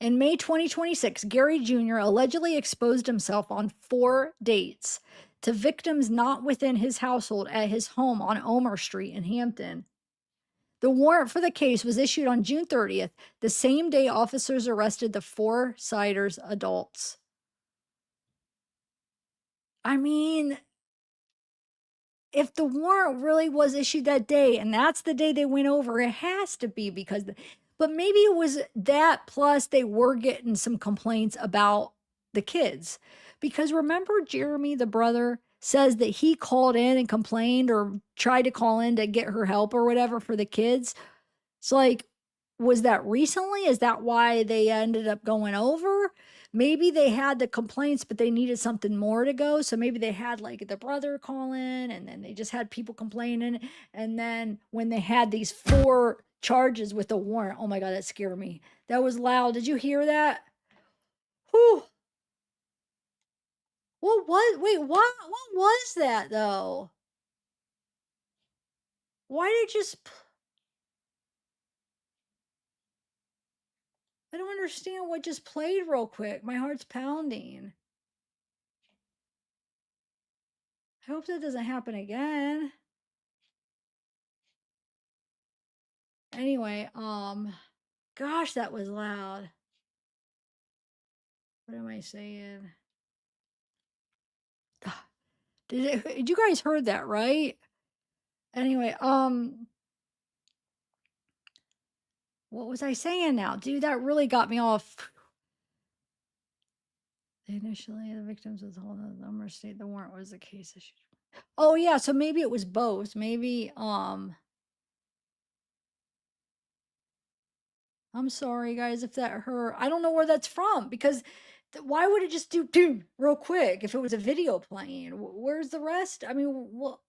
In May 2026, Gary Jr. allegedly exposed himself on 4 dates to victims not within his household at his home on Omer Street in Hampton. The warrant for the case was issued on June 30th, the same day officers arrested the 4 Siders adults. I mean, if the warrant really was issued that day and that's the day they went over, it has to be because, but maybe it was that plus they were getting some complaints about the kids. Because remember, Jeremy, the brother, says that he called in and complained or tried to call in to get her help or whatever for the kids. So, like, was that recently? Is that why they ended up going over? Maybe they had the complaints, but they needed something more to go. So maybe they had like the brother call in and then they just had people complaining. And then when they had these 4 charges with the warrant, oh my God, that scared me. That was loud. Did you hear that? Whew. Wait, what was that though? Why did it just, I don't understand what just played real quick. My heart's pounding. I hope that doesn't happen again. Anyway, gosh, that was loud. What am I saying? Did you guys heard that, right? Anyway, what was I saying now? Dude, that really got me off. Initially, the victims was holding the number state the warrant was the case issue. Oh yeah, so maybe it was both. Maybe I'm sorry guys if that hurt. I don't know where that's from because why would it just do boom real quick if it was a video playing? Where's the rest? I mean, well,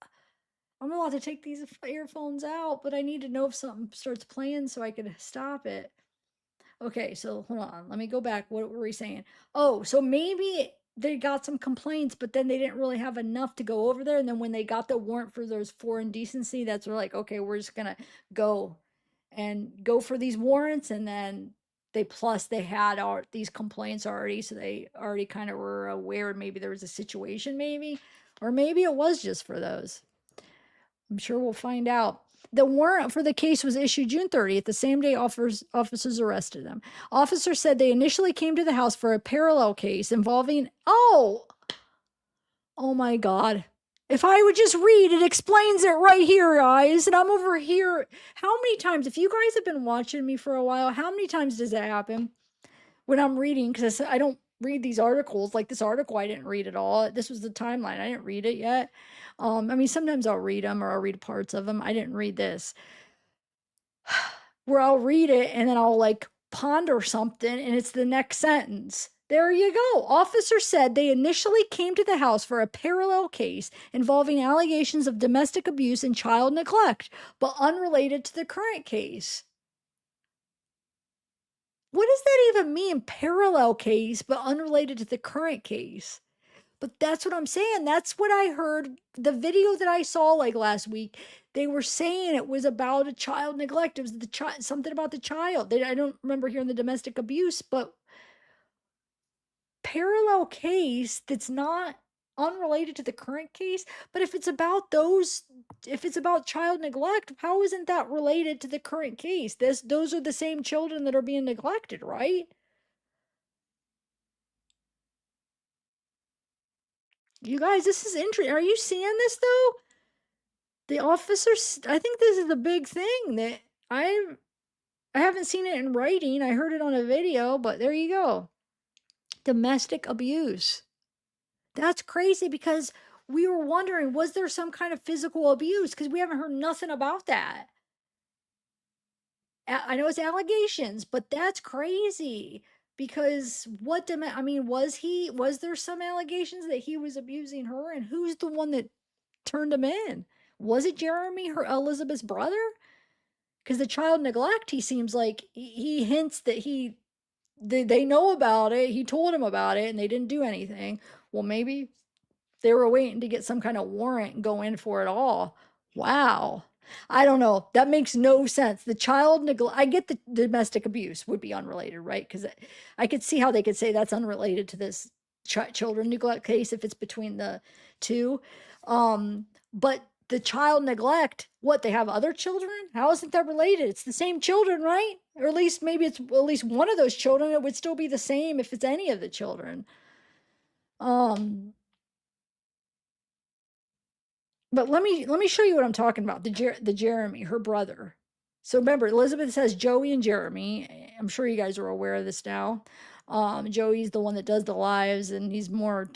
I'm allowed to take these earphones out, but I need to know if something starts playing so I can stop it. Okay, so hold on. Let me go back. What were we saying? Oh, so maybe they got some complaints, but then they didn't really have enough to go over there. And then when they got the warrant for those four indecency, that's where like, okay, we're just gonna go and go for these warrants. And then they had all these complaints already, so they already kind of were aware maybe there was a situation, maybe, or maybe it was just for those. I'm sure we'll find out. The warrant for the case was issued June 30th, the same day officers arrested him. Officers said they initially came to the house for a parallel case involving, oh my God. If I would just read, it explains it right here, guys. And I'm over here. How many times, if you guys have been watching me for a while, how many times does that happen when I'm reading? Because I don't read these articles. Like this article, I didn't read at all. This was the timeline. I didn't read it yet. I mean, sometimes I'll read them or I'll read parts of them. I didn't read this. Where I'll read it and then I'll like ponder something and it's the next sentence. There you go. Officers said they initially came to the house for a parallel case involving allegations of domestic abuse and child neglect, but unrelated to the current case. What does that even mean? Parallel case, but unrelated to the current case. But that's what I'm saying. That's what I heard. The video that I saw like last week, they were saying it was about a child neglect. It was the child, something about the child. I don't remember hearing the domestic abuse, but parallel case that's not unrelated to the current case. But if it's about if it's about child neglect, how isn't that related to the current case? Those are the same children that are being neglected, right? You guys, this is interesting. Are you seeing this though? The officers, I think this is the big thing that I haven't seen it in writing. I heard it on a video, but there you go. Domestic abuse. That's crazy because we were wondering, was there some kind of physical abuse? Because we haven't heard nothing about that. I know it's allegations, but that's crazy. Because I mean, was there some allegations that he was abusing her? And who's the one that turned him in? Was it Jeremy, her Elizabeth's brother? Because the child neglect, he seems like he hints that they know about it. He told him about it and they didn't do anything. Well, maybe they were waiting to get some kind of warrant and go in for it all. Wow. I don't know. That makes no sense. The child neglect, I get the domestic abuse would be unrelated, right? Because I could see how they could say that's unrelated to this children neglect case if it's between the two. But the child neglect, what, they have other children? How isn't that related? It's the same children, right? Or at least maybe it's at least one of those children. It would still be the same if it's any of the children. But let me show you what I'm talking about. The Jeremy, her brother. So remember, Elizabeth says Joey and Jeremy. I'm sure you guys are aware of this now. Joey's the one that does the lives, and he's more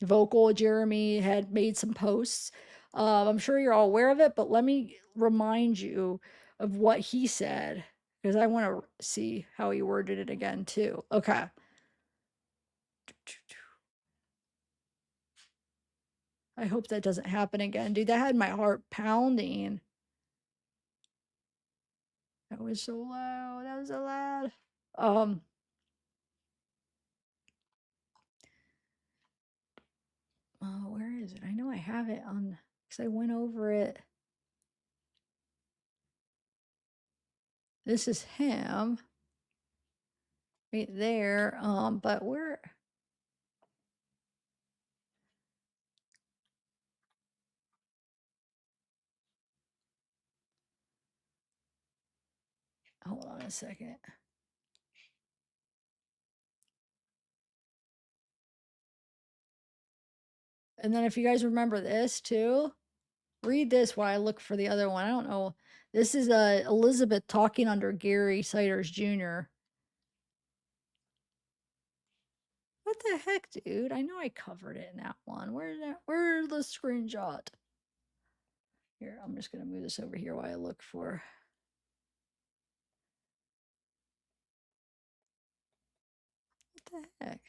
vocal. Jeremy had made some posts. I'm sure you're all aware of it, but let me remind you of what he said because I want to see how he worded it again too. Okay. I hope that doesn't happen again. Dude, that had my heart pounding. That was so loud. That was so loud. Um, where is it? I know I have it on because I went over it. This is him right there. But where? Hold on a second. And then if you guys remember this too, read this while I look for the other one. I don't know. This is Elizabeth talking under Gary Siders Jr. What the heck, dude? I know I covered it in that one. Where's the screenshot? Here, I'm just gonna move this over here while I look for. What the heck?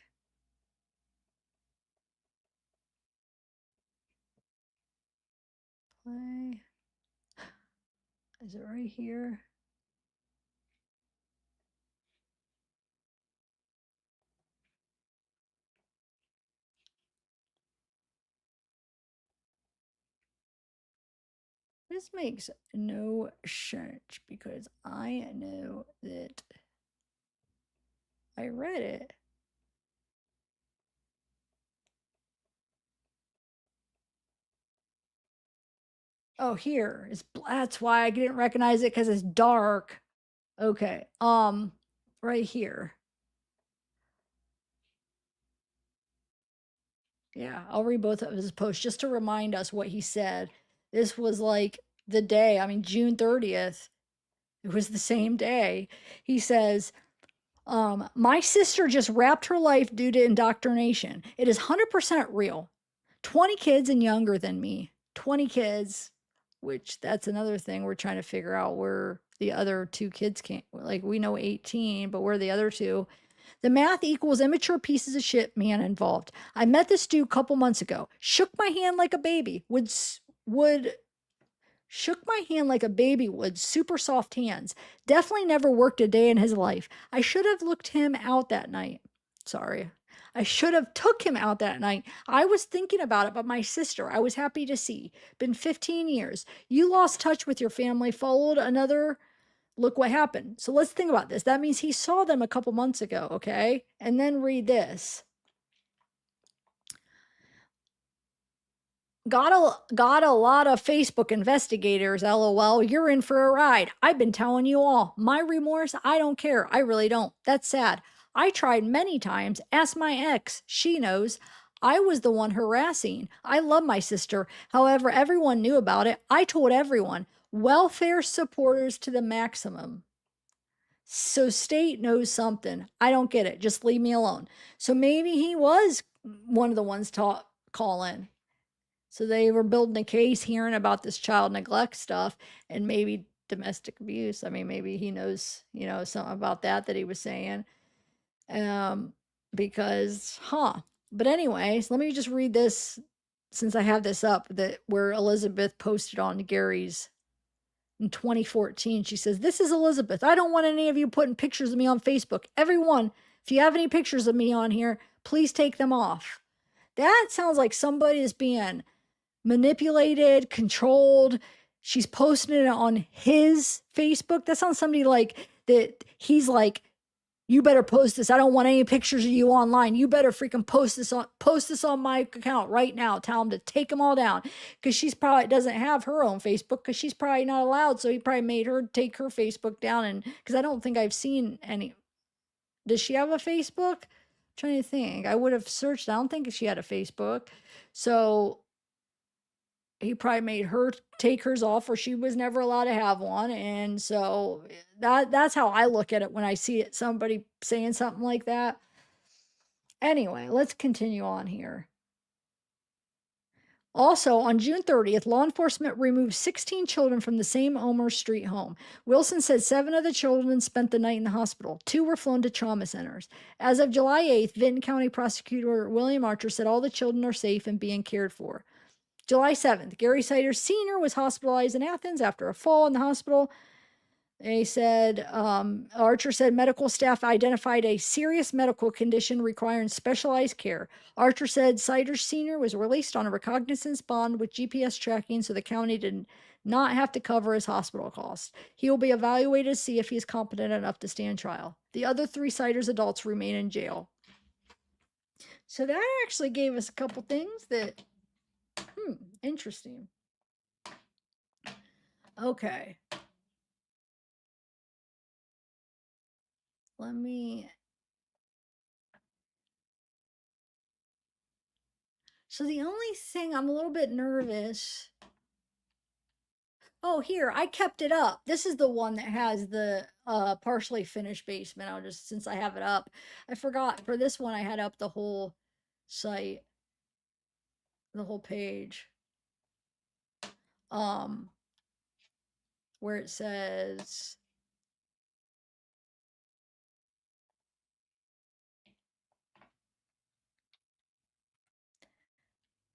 Play. Is it right here? This makes no sense because I know that I read it. Oh, here. That's why I didn't recognize it because it's dark. Okay. Right here. Yeah, I'll read both of his posts just to remind us what he said. This was like the day, I mean, June 30th. It was the same day. He says, my sister just wrapped her life due to indoctrination. It is 100% real. 20 kids and younger than me. 20 kids, which that's another thing we're trying to figure out where the other two kids came. Like we know 18, but where are the other two? The math equals immature pieces of shit man involved. I met this dude a couple months ago. Shook my hand like a baby. Would shook my hand like a baby would. Super soft hands. Definitely never worked a day in his life. I should have looked him out that night. Sorry. I should have took him out that night. I was thinking about it, but my sister, I was happy to see. Been 15 years. You lost touch with your family, followed another. Look what happened. So let's think about this. That means he saw them a couple months ago, okay? And then read this. Got a lot of Facebook investigators, lol. You're in for a ride. I've been telling you all. My remorse, I don't care. I really don't. That's sad. I tried many times. Ask my ex. She knows. I was the one harassing. I love my sister. However, everyone knew about it. I told everyone. Welfare supporters to the maximum. So state knows something. I don't get it. Just leave me alone. So maybe he was one of the ones calling. So they were building a case, hearing about this child neglect stuff and maybe domestic abuse. I mean, maybe he knows, something about that he was saying. Because, But anyways, let me just read this since I have this up that where Elizabeth posted on Gary's in 2014. She says, "This is Elizabeth. I don't want any of you putting pictures of me on Facebook. Everyone, if you have any pictures of me on here, please take them off." That sounds like somebody is being manipulated, controlled. She's posting it on his Facebook. That sounds somebody like that. He's like, you better post this. I don't want any pictures of you online. You better freaking post this on my account right now. Tell him to take them all down. Because she's probably doesn't have her own Facebook because she's probably not allowed. So he probably made her take her Facebook down. And because I don't think I've seen any. Does she have a Facebook? I'm trying to think. I would have searched. I don't think she had a Facebook. So he probably made her take hers off, or she was never allowed to have one. And so that's how I look at it when I see it, somebody saying something like that. Anyway, let's continue on here. Also, on June 30th, law enforcement removed 16 children from the same Omer Street home. Wilson said 7 of the children spent the night in the hospital. 2 were flown to trauma centers. As of July 8th, Vinton County Prosecutor William Archer said all the children are safe and being cared for. July 7th, Gary Sider Sr. was hospitalized in Athens after a fall in the hospital. They said, Archer said medical staff identified a serious medical condition requiring specialized care. Archer said Sider Sr. was released on a recognizance bond with GPS tracking so the county did not have to cover his hospital costs. He will be evaluated to see if he is competent enough to stand trial. The other 3 Siders adults remain in jail. So that actually gave us a couple things that interesting. Okay. Let me. So the only thing I'm a little bit nervous. Oh, here, I kept it up. This is the one that has the partially finished basement. I'll just, since I have it up. I forgot for this one I had up the whole site, the whole page. Where it says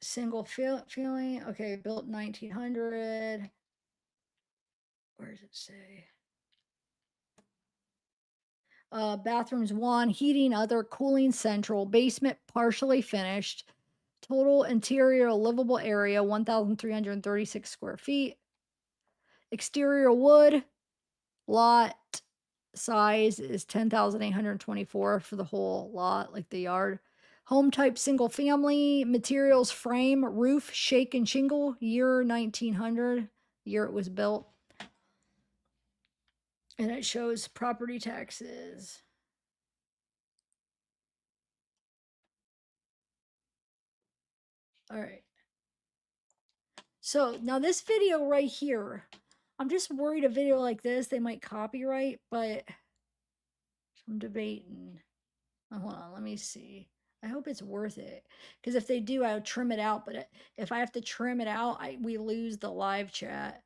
single feeling. Okay, built 1900. Where does it say? Bathrooms 1, heating other, cooling central, basement partially finished. Total interior livable area 1,336 square feet. Exterior wood. Lot size is 10,824 for the whole lot, like the yard. Home type single family. Materials frame, roof, shake and shingle. Year 1900, year it was built. And it shows property taxes. All right. So now this video right here, I'm just worried a video like this, they might copyright, but I'm debating. Oh, hold on, let me see. I hope it's worth it. Because if they do, I'll trim it out. But if I have to trim it out, we lose the live chat.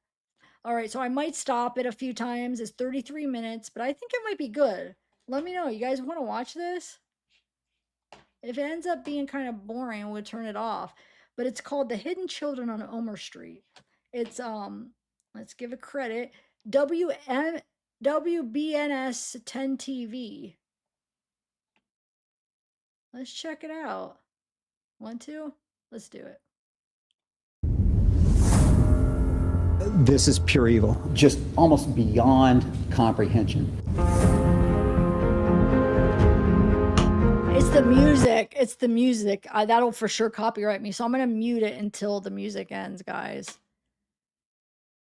All right, so I might stop it a few times. It's 33 minutes, but I think it might be good. Let me know. You guys want to watch this? If it ends up being kind of boring, we'll turn it off. But it's called The Hidden Children on Omer Street. It's let's give it credit. WBNS 10 TV. Let's check it out. 1, 2, let's do it.
This is pure evil, just almost beyond comprehension.
It's the music. It's the music. That'll for sure copyright me. So I'm going to mute it until the music ends, guys.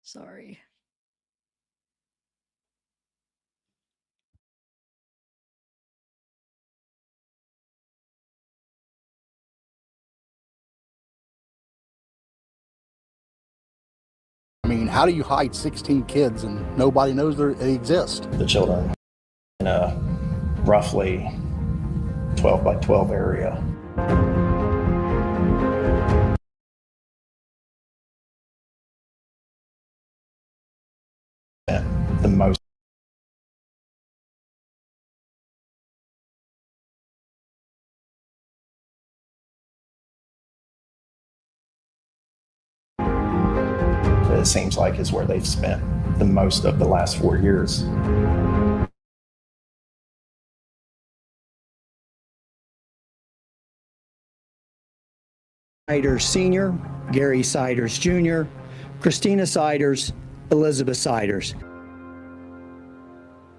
Sorry.
I mean, how do you hide 16 kids and nobody knows they exist?
The children in a roughly 12 by 12 area. The most it seems like is where they've spent the most of the last 4 years.
Siders Sr., Gary Siders Jr., Christina Siders, Elizabeth Siders.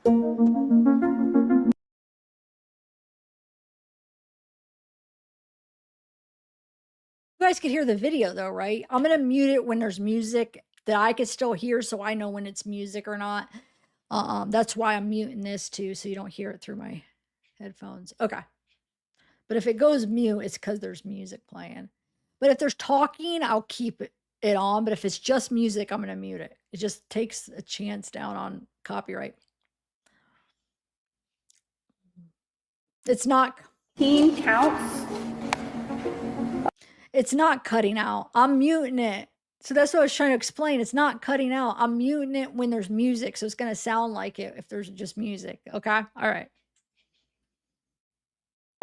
You guys could hear the video though, right? I'm going to mute it when there's music that I could still hear so I know when it's music or not. That's why I'm muting this too, so you don't hear it through my headphones. Okay. But if it goes mute, it's because there's music playing. But if there's talking, I'll keep it on. But if it's just music, I'm going to mute it. It just takes a chance down on copyright. It's not.
Teen counts.
It's not cutting out. I'm muting it. So that's what I was trying to explain. It's not cutting out. I'm muting it when there's music. So it's going to sound like it if there's just music. Okay. All right.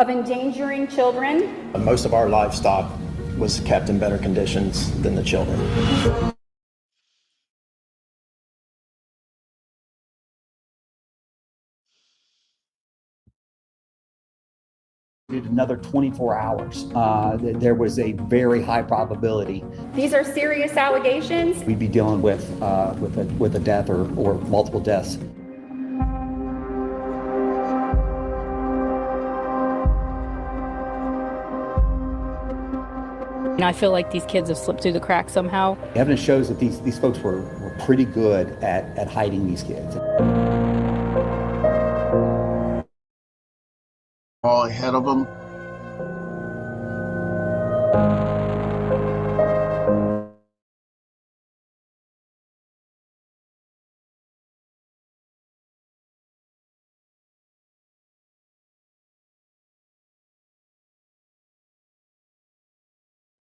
Of endangering children.
Most of our livestock was kept in better conditions than the children.
Another 24 hours. There was a very high probability
These are serious allegations.
we'd be dealing with a death or multiple deaths.
And I feel like these kids have slipped through the cracks somehow.
Evidence shows that these folks were pretty good at hiding these kids.
All ahead of them.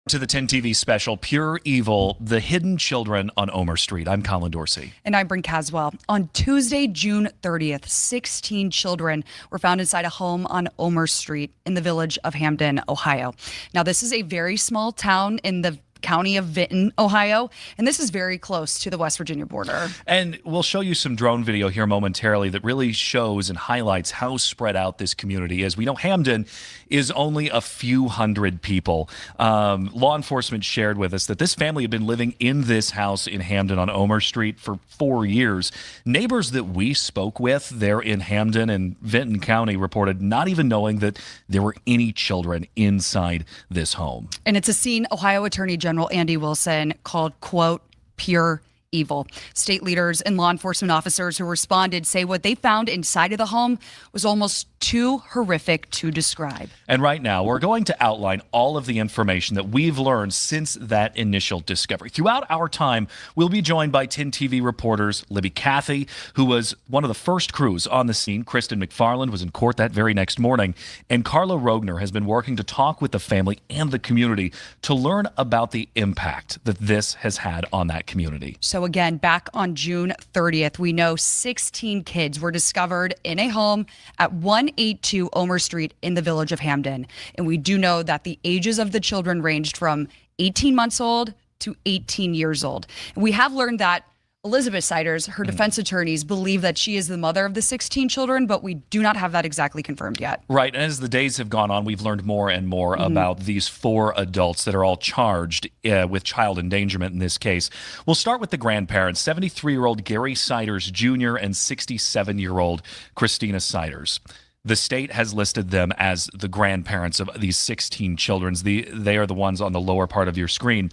To the 10 TV special, Pure Evil, The Hidden Children on Omer Street. I'm Colin Dorsey.
And I'm Bryn Caswell. On Tuesday, June 30th, 16 children were found inside a home on Omer Street in the village of Hamden, Ohio. Now, this is a very small town in the county of Vinton, Ohio, and this is very close to the West Virginia border.
And we'll show you some drone video here momentarily that really shows and highlights how spread out this community is. We know Hamden is only a few hundred people. Law enforcement shared with us that this family had been living in this house in Hamden on Omer Street for 4 years. Neighbors that we spoke with there in Hamden and Vinton County reported not even knowing that there were any children inside this home.
And it's a scene Ohio Attorney General Andy Wilson called, quote, pure evil. State leaders and law enforcement officers who responded say what they found inside of the home was almost too horrific to describe.
And right now, we're going to outline all of the information that we've learned since that initial discovery. Throughout our time, we'll be joined by 10 TV reporters Libby Cathy, who was one of the first crews on the scene. Kristen McFarland was in court that very next morning. And Carla Rogner has been working to talk with the family and the community to learn about the impact that this has had on that community.
So again, back on June 30th, we know 16 kids were discovered in a home at 182 Omer Street in the village of Hamden. And we do know that the ages of the children ranged from 18 months old to 18 years old. And we have learned that Elizabeth Siders, her defense attorneys, believe that she is the mother of the 16 children, but we do not have that exactly confirmed yet.
Right. And as the days have gone on, we've learned more and more about these 4 adults that are all charged with child endangerment in this case. We'll start with the grandparents, 73-year-old Gary Siders Jr. and 67-year-old Christina Siders. The state has listed them as the grandparents of these 16 children. They are the ones on the lower part of your screen.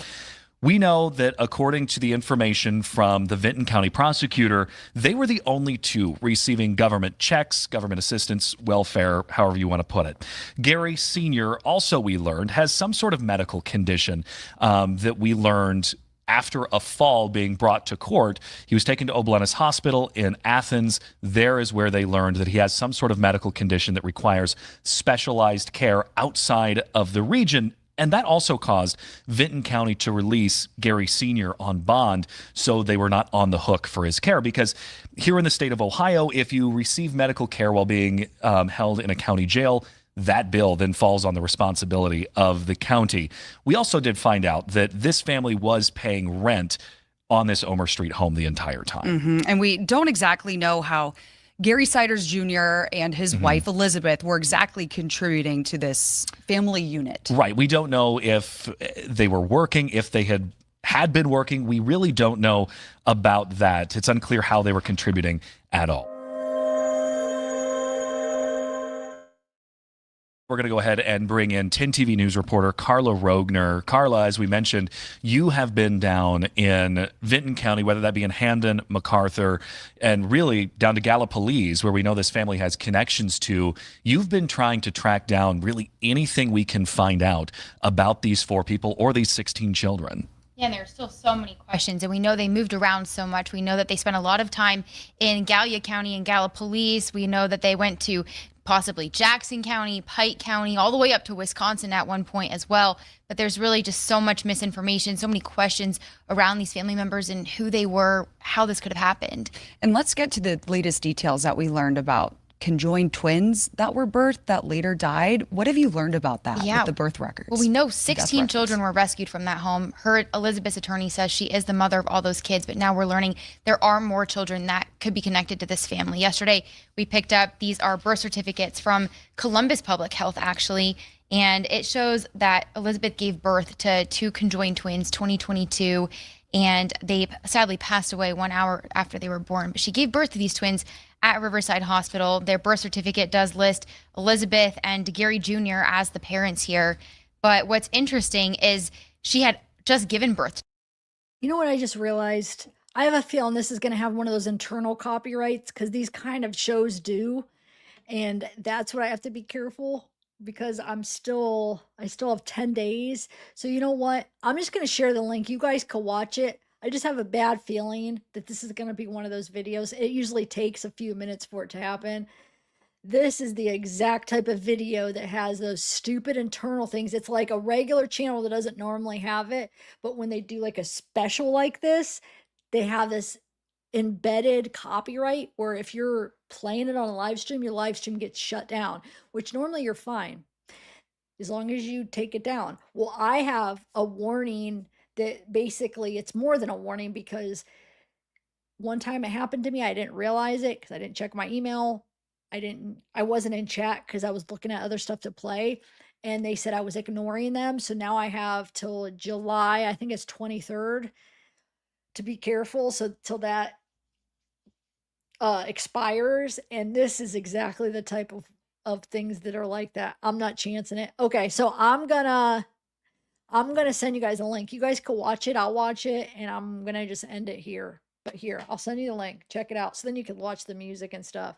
We know that according to the information from the Vinton County prosecutor, they were the only 2 receiving government checks, government assistance, welfare, however you want to put it. Gary Sr. also, we learned, has some sort of medical condition that we learned after a fall being brought to court. He was taken to Oblenis Hospital in Athens. There is where they learned that he has some sort of medical condition that requires specialized care outside of the region. And that also caused Vinton County to release Gary Sr. on bond, so they were not on the hook for his care. Because here in the state of Ohio, if you receive medical care while being held in a county jail, that bill then falls on the responsibility of the county. We also did find out that this family was paying rent on this Omer Street home the entire time.
And we don't exactly know how Gary Siders Jr. and his wife Elizabeth were exactly contributing to this family unit.
Right. We don't know if they were working, if they had been working. We really don't know about that. It's unclear how they were contributing at all. We're going to go ahead and bring in 10 TV News reporter Carla Rogner. Carla, as we mentioned, you have been down in Vinton County, whether that be in Hamden, MacArthur, and really down to Gallipolis, where we know this family has connections to. You've been trying to track down really anything we can find out about these 4 people or these 16 children.
Yeah, and there are still so many questions, and we know they moved around so much. We know that they spent a lot of time in Gallia County and Gallipolis. We know that they went to possibly Jackson County, Pike County, all the way up to Wisconsin at one point as well. But there's really just so much misinformation, so many questions around these family members and who they were, how this could have happened.
And let's get to the latest details that we learned about conjoined twins that were birthed that later died. What have you learned about that with the birth records?
Well, we know 16 children were rescued from that home. Her Elizabeth's attorney says she is the mother of all those kids, but now we're learning there are more children that could be connected to this family. Yesterday, we picked up, these are birth certificates from Columbus Public Health, actually, and it shows that Elizabeth gave birth to 2 conjoined twins, 2022, and they sadly passed away 1 hour after they were born. But she gave birth to these twins at Riverside Hospital. Their birth certificate does list Elizabeth and Gary Jr. as the parents here. But what's interesting is she had just given birth.
You know what I just realized? I have a feeling this is going to have one of those internal copyrights, because these kind of shows do. And that's what I have to be careful, because I still have 10 days. So you know what? I'm just going to share the link. You guys can watch it. I just have a bad feeling that this is going to be one of those videos. It usually takes a few minutes for it to happen. This is the exact type of video that has those stupid internal things. It's like a regular channel that doesn't normally have it, but when they do like a special like this, they have this embedded copyright where if you're playing it on a live stream, your live stream gets shut down, which normally you're fine as long as you take it down. Well, I have a warning that basically it's more than a warning because one time it happened to me, I didn't realize it because I didn't check my email. I wasn't in chat because I was looking at other stuff to play. And they said I was ignoring them. So now I have till July, I think it's 23rd, to be careful. So till that expires. And this is exactly the type of things that are like that. I'm not chancing it. Okay, so I'm gonna send you guys a link. You guys can watch it. I'll watch it, and I'm gonna just end it here. But here, I'll send you the link. Check it out. So then you can watch the music and stuff.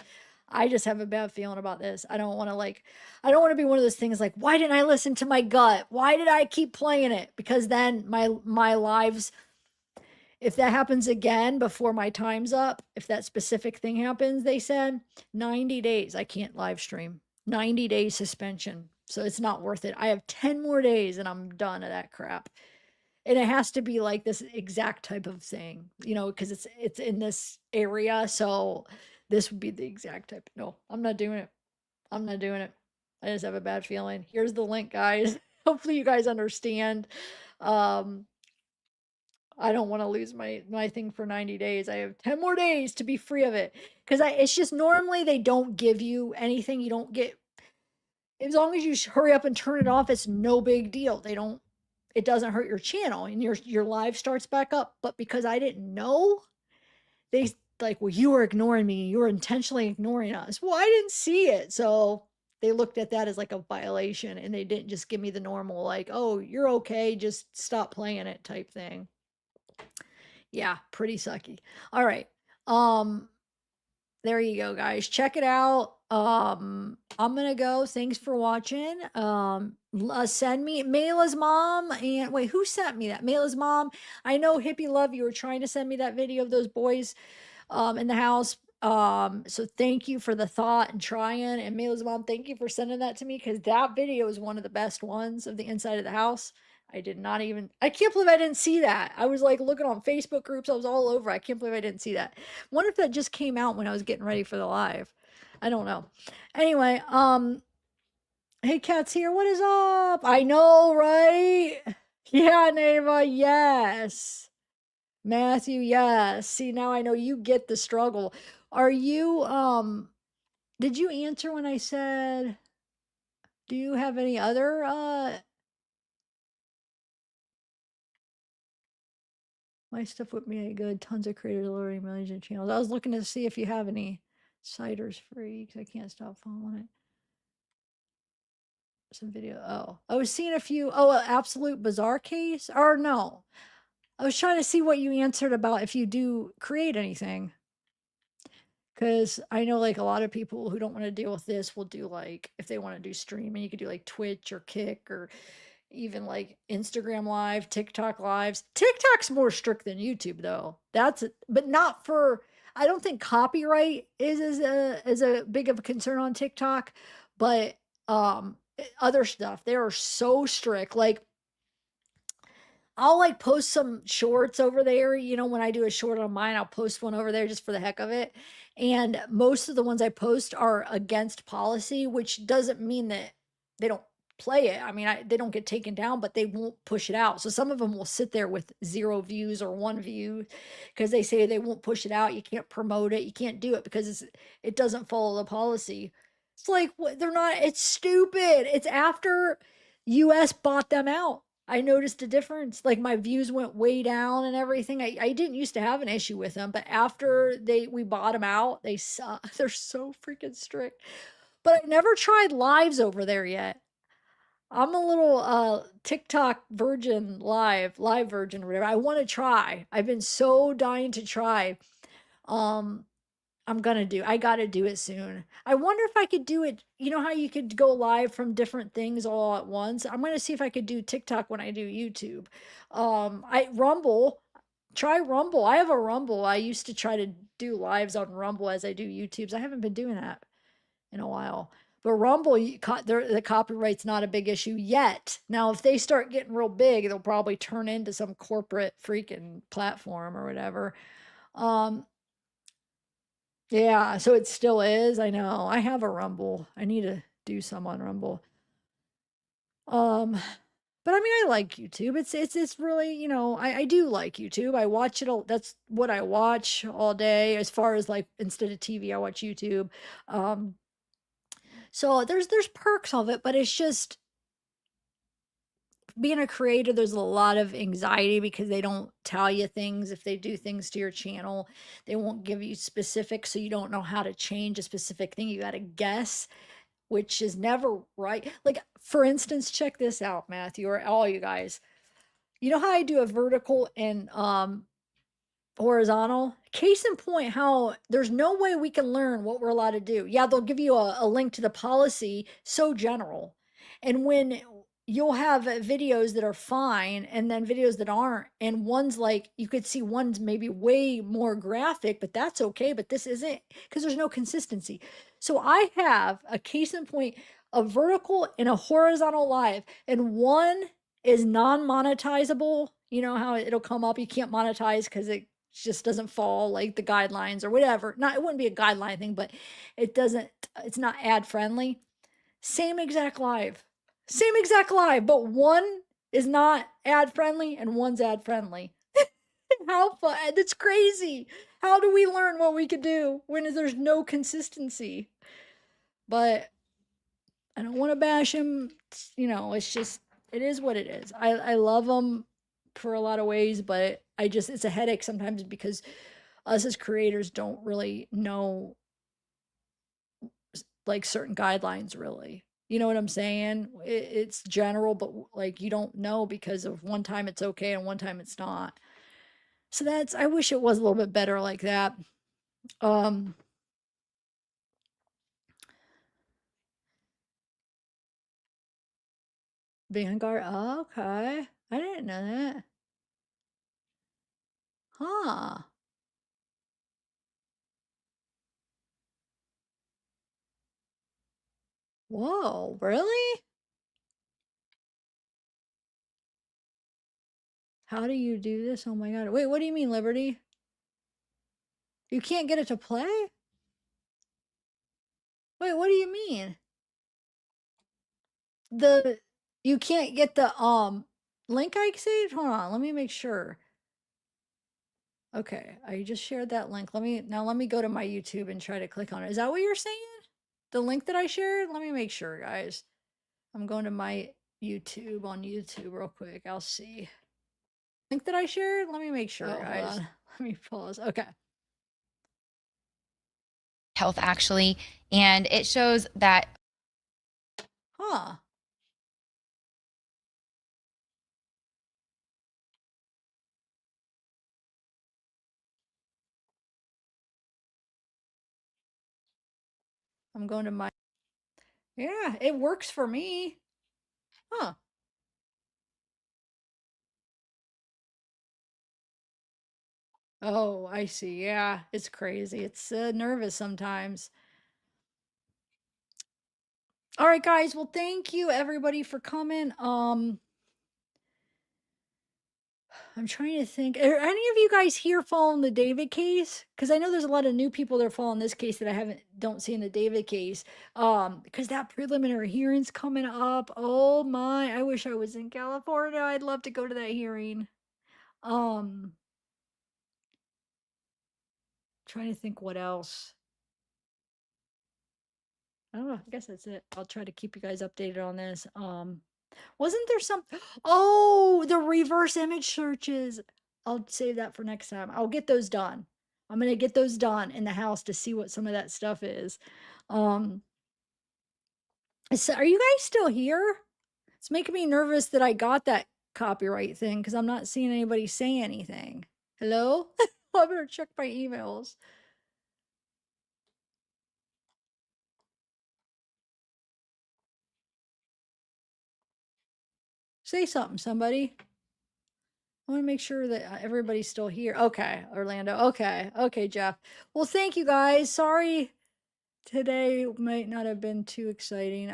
I just have a bad feeling about this. I don't want to I don't want to be one of those things like, why didn't I listen to my gut? Why did I keep playing it? Because then my lives, if that happens again before my time's up, if that specific thing happens, they said 90 days, I can't live stream. 90 days suspension. So it's not worth it. I have 10 more days and I'm done of that crap. And it has to be like this exact type of thing, because it's in this area. So this would be the exact type. No, I'm not doing it. I'm not doing it. I just have a bad feeling. Here's the link, guys. Hopefully you guys understand. Um, I don't want to lose my thing for 90 days. I have 10 more days to be free of it. Because it's just normally they don't give you anything. You don't get, as long as you hurry up and turn it off, it's no big deal. It doesn't hurt your channel and your live starts back up. But because I didn't know, they like, well, you were ignoring me. You were intentionally ignoring us. Well, I didn't see it. So they looked at that as like a violation and they didn't just give me the normal, like, oh, you're okay, just stop playing it type thing. Yeah, pretty sucky. All right. Um, there you go, guys. Check it out. I'm gonna go. Thanks for watching. Send me Mayla's mom and wait, who sent me that? Mayla's mom. I know Hippie Love, you were trying to send me that video of those boys in the house. So thank you for the thought and trying. And Mayla's mom, thank you for sending that to me because that video is one of the best ones of the inside of the house. I can't believe I didn't see that. I was like looking on Facebook groups. I was all over. I can't believe I didn't see that. Wonder if that just came out when I was getting ready for the live. I don't know. Anyway, hey, Cat's here. What is up? I know, right? Yeah, Neva, yes. Matthew, yes. See, now I know you get the struggle. Are you, did you answer when I said, do you have any other, my stuff would be good. Tons of creators, literally millions of channels. I was looking to see if you have any ciders free because I can't stop following it. Some video. Oh, I was seeing a few. Oh, absolute bizarre case. Or no, I was trying to see what you answered about if you do create anything. Because I know like a lot of people who don't want to deal with this will do like, if they want to do streaming, you could do like Twitch or Kick or even like Instagram Live, TikTok lives. TikTok's more strict than YouTube though. But not for, I don't think copyright is as a big of a concern on TikTok, but other stuff, they are so strict. Like I'll like post some shorts over there, when I do a short on mine, I'll post one over there just for the heck of it. And most of the ones I post are against policy, which doesn't mean that they don't play it. I mean, they don't get taken down, but they won't push it out. So some of them will sit there with 0 views or 1 view because they say they won't push it out. You can't promote it. You can't do it because it doesn't follow the policy. It's like, what? They're not, it's stupid. It's after US bought them out. I noticed a difference. Like my views went way down and everything. I didn't used to have an issue with them, but after we bought them out, they suck. They're so freaking strict. But I never tried lives over there yet. I'm a little TikTok virgin, live virgin or whatever. I want to try. I've been so dying to try. Um I gotta do it soon. I wonder if I could do it. You know how you could go live from different things all at once? I'm gonna see if I could do TikTok when I do YouTube. Try Rumble. I have a Rumble. I used to try to do lives on Rumble as I do YouTubes. I haven't been doing that in a while. But Rumble, the copyright's not a big issue yet. Now, if they start getting real big, they'll probably turn into some corporate freaking platform or whatever. Yeah, so it still is. I know. I have a Rumble. I need to do some on Rumble. Um, But I mean, I like YouTube. It's really, you know, I do like YouTube. I watch it all. That's what I watch all day. As far as like instead of TV, I watch YouTube. Um, so there's perks of it, but it's just being a creator, there's a lot of anxiety because they don't tell you things. If they do things to your channel, they won't give you specifics, so you don't know how to change a specific thing. You got to guess, which is never right. Like, for instance, check this out, Matthew, or all you guys. You know how I do a vertical and horizontal? Case in point, how there's no way we can learn what we're allowed to do. Yeah, they'll give you a link to the policy, so general. And when you'll have videos that are fine and then videos that aren't, and one's like, you could see one's maybe way more graphic, but that's okay, but this isn't, because there's no consistency. So I have a case in point, a vertical and a horizontal live, and one is non-monetizable. You know how it'll come up, you can't monetize because it just doesn't fall like the guidelines or whatever. Not, it wouldn't be a guideline thing, but it doesn't, it's not ad friendly. Same exact live. Same exact live, but one is not ad friendly and one's ad friendly. How fun. That's crazy. How do we learn what we could do when there's no consistency? But I don't want to bash him. You know, it's just, it is what it is. I love him for a lot of ways, but I just, it's a headache sometimes because us as creators don't really know like certain guidelines really. You know what I'm saying? It's general, but like you don't know because of one time it's okay and one time it's not. So that's, I wish it was a little bit better like that. Um, Vanguard. Oh, okay. I didn't know that. Huh. Whoa, really? How do you do this? Oh my God. Wait, what do you mean, Liberty? You can't get it to play? Wait, what do you mean? The, you can't get the link I saved? Hold on, let me make sure. Okay, I just shared that link. Let me go to my YouTube and try to click on it. Is that what you're saying? The link that I shared? Let me make sure, guys. I'm going to my YouTube on YouTube real quick. I'll see. Link that I shared? Let me make sure, guys. Let me pause. Okay.
Health, actually, and it shows that.
Huh. I'm going to my, yeah, it works for me. Huh. Oh, I see. Yeah, it's crazy. It's nervous sometimes. All right, guys. Well, thank you everybody for coming. I'm trying to think. Are any of you guys here following the David case? Because I know there's a lot of new people that are following this case that I don't see in the David case. Because that preliminary hearing's coming up. Oh my! I wish I was in California. I'd love to go to that hearing. Um, Trying to think what else. I don't know. I guess that's it. I'll try to keep you guys updated on this. Wasn't there some, oh, the reverse image searches. I'll save that for next time. I'll get those done. I'm gonna get those done in the house to see what some of that stuff is. Um, so are you guys still here? It's making me nervous that I got that copyright thing because I'm not seeing anybody say anything. Hello? I better check my emails. Say something, somebody. I want to make sure that everybody's still here. Okay, Orlando. Okay, okay, Jeff. Well, thank you guys. Sorry today might not have been too exciting.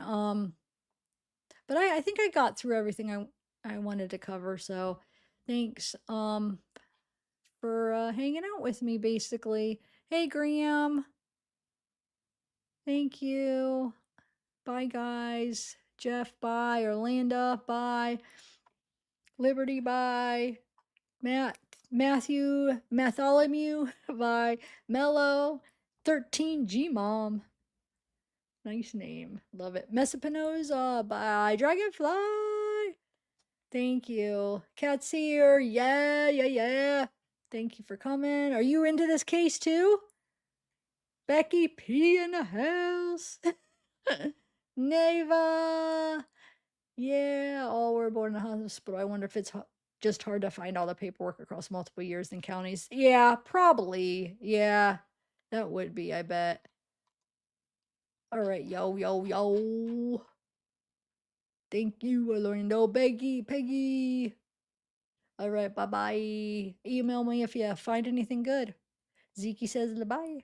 But I think I got through everything I wanted to cover. So thanks for hanging out with me basically. Hey Graham. Thank you. Bye guys. Jeff, bye. Orlando, bye. Liberty by Matthew Bartholomew by Mello 13G Mom. Nice name. Love it. Messapinosa by Dragonfly. Thank you. Cat's here. Yeah. Thank you for coming. Are you into this case too? Becky P in the house. Neva. Yeah, all were born in a hospital. I wonder if it's just hard to find all the paperwork across multiple years and counties. Yeah, probably. Yeah, that would be, I bet. All right, yo. Thank you, Orlando, Peggy. All right, bye-bye. Email me if you find anything good. Zeke says bye.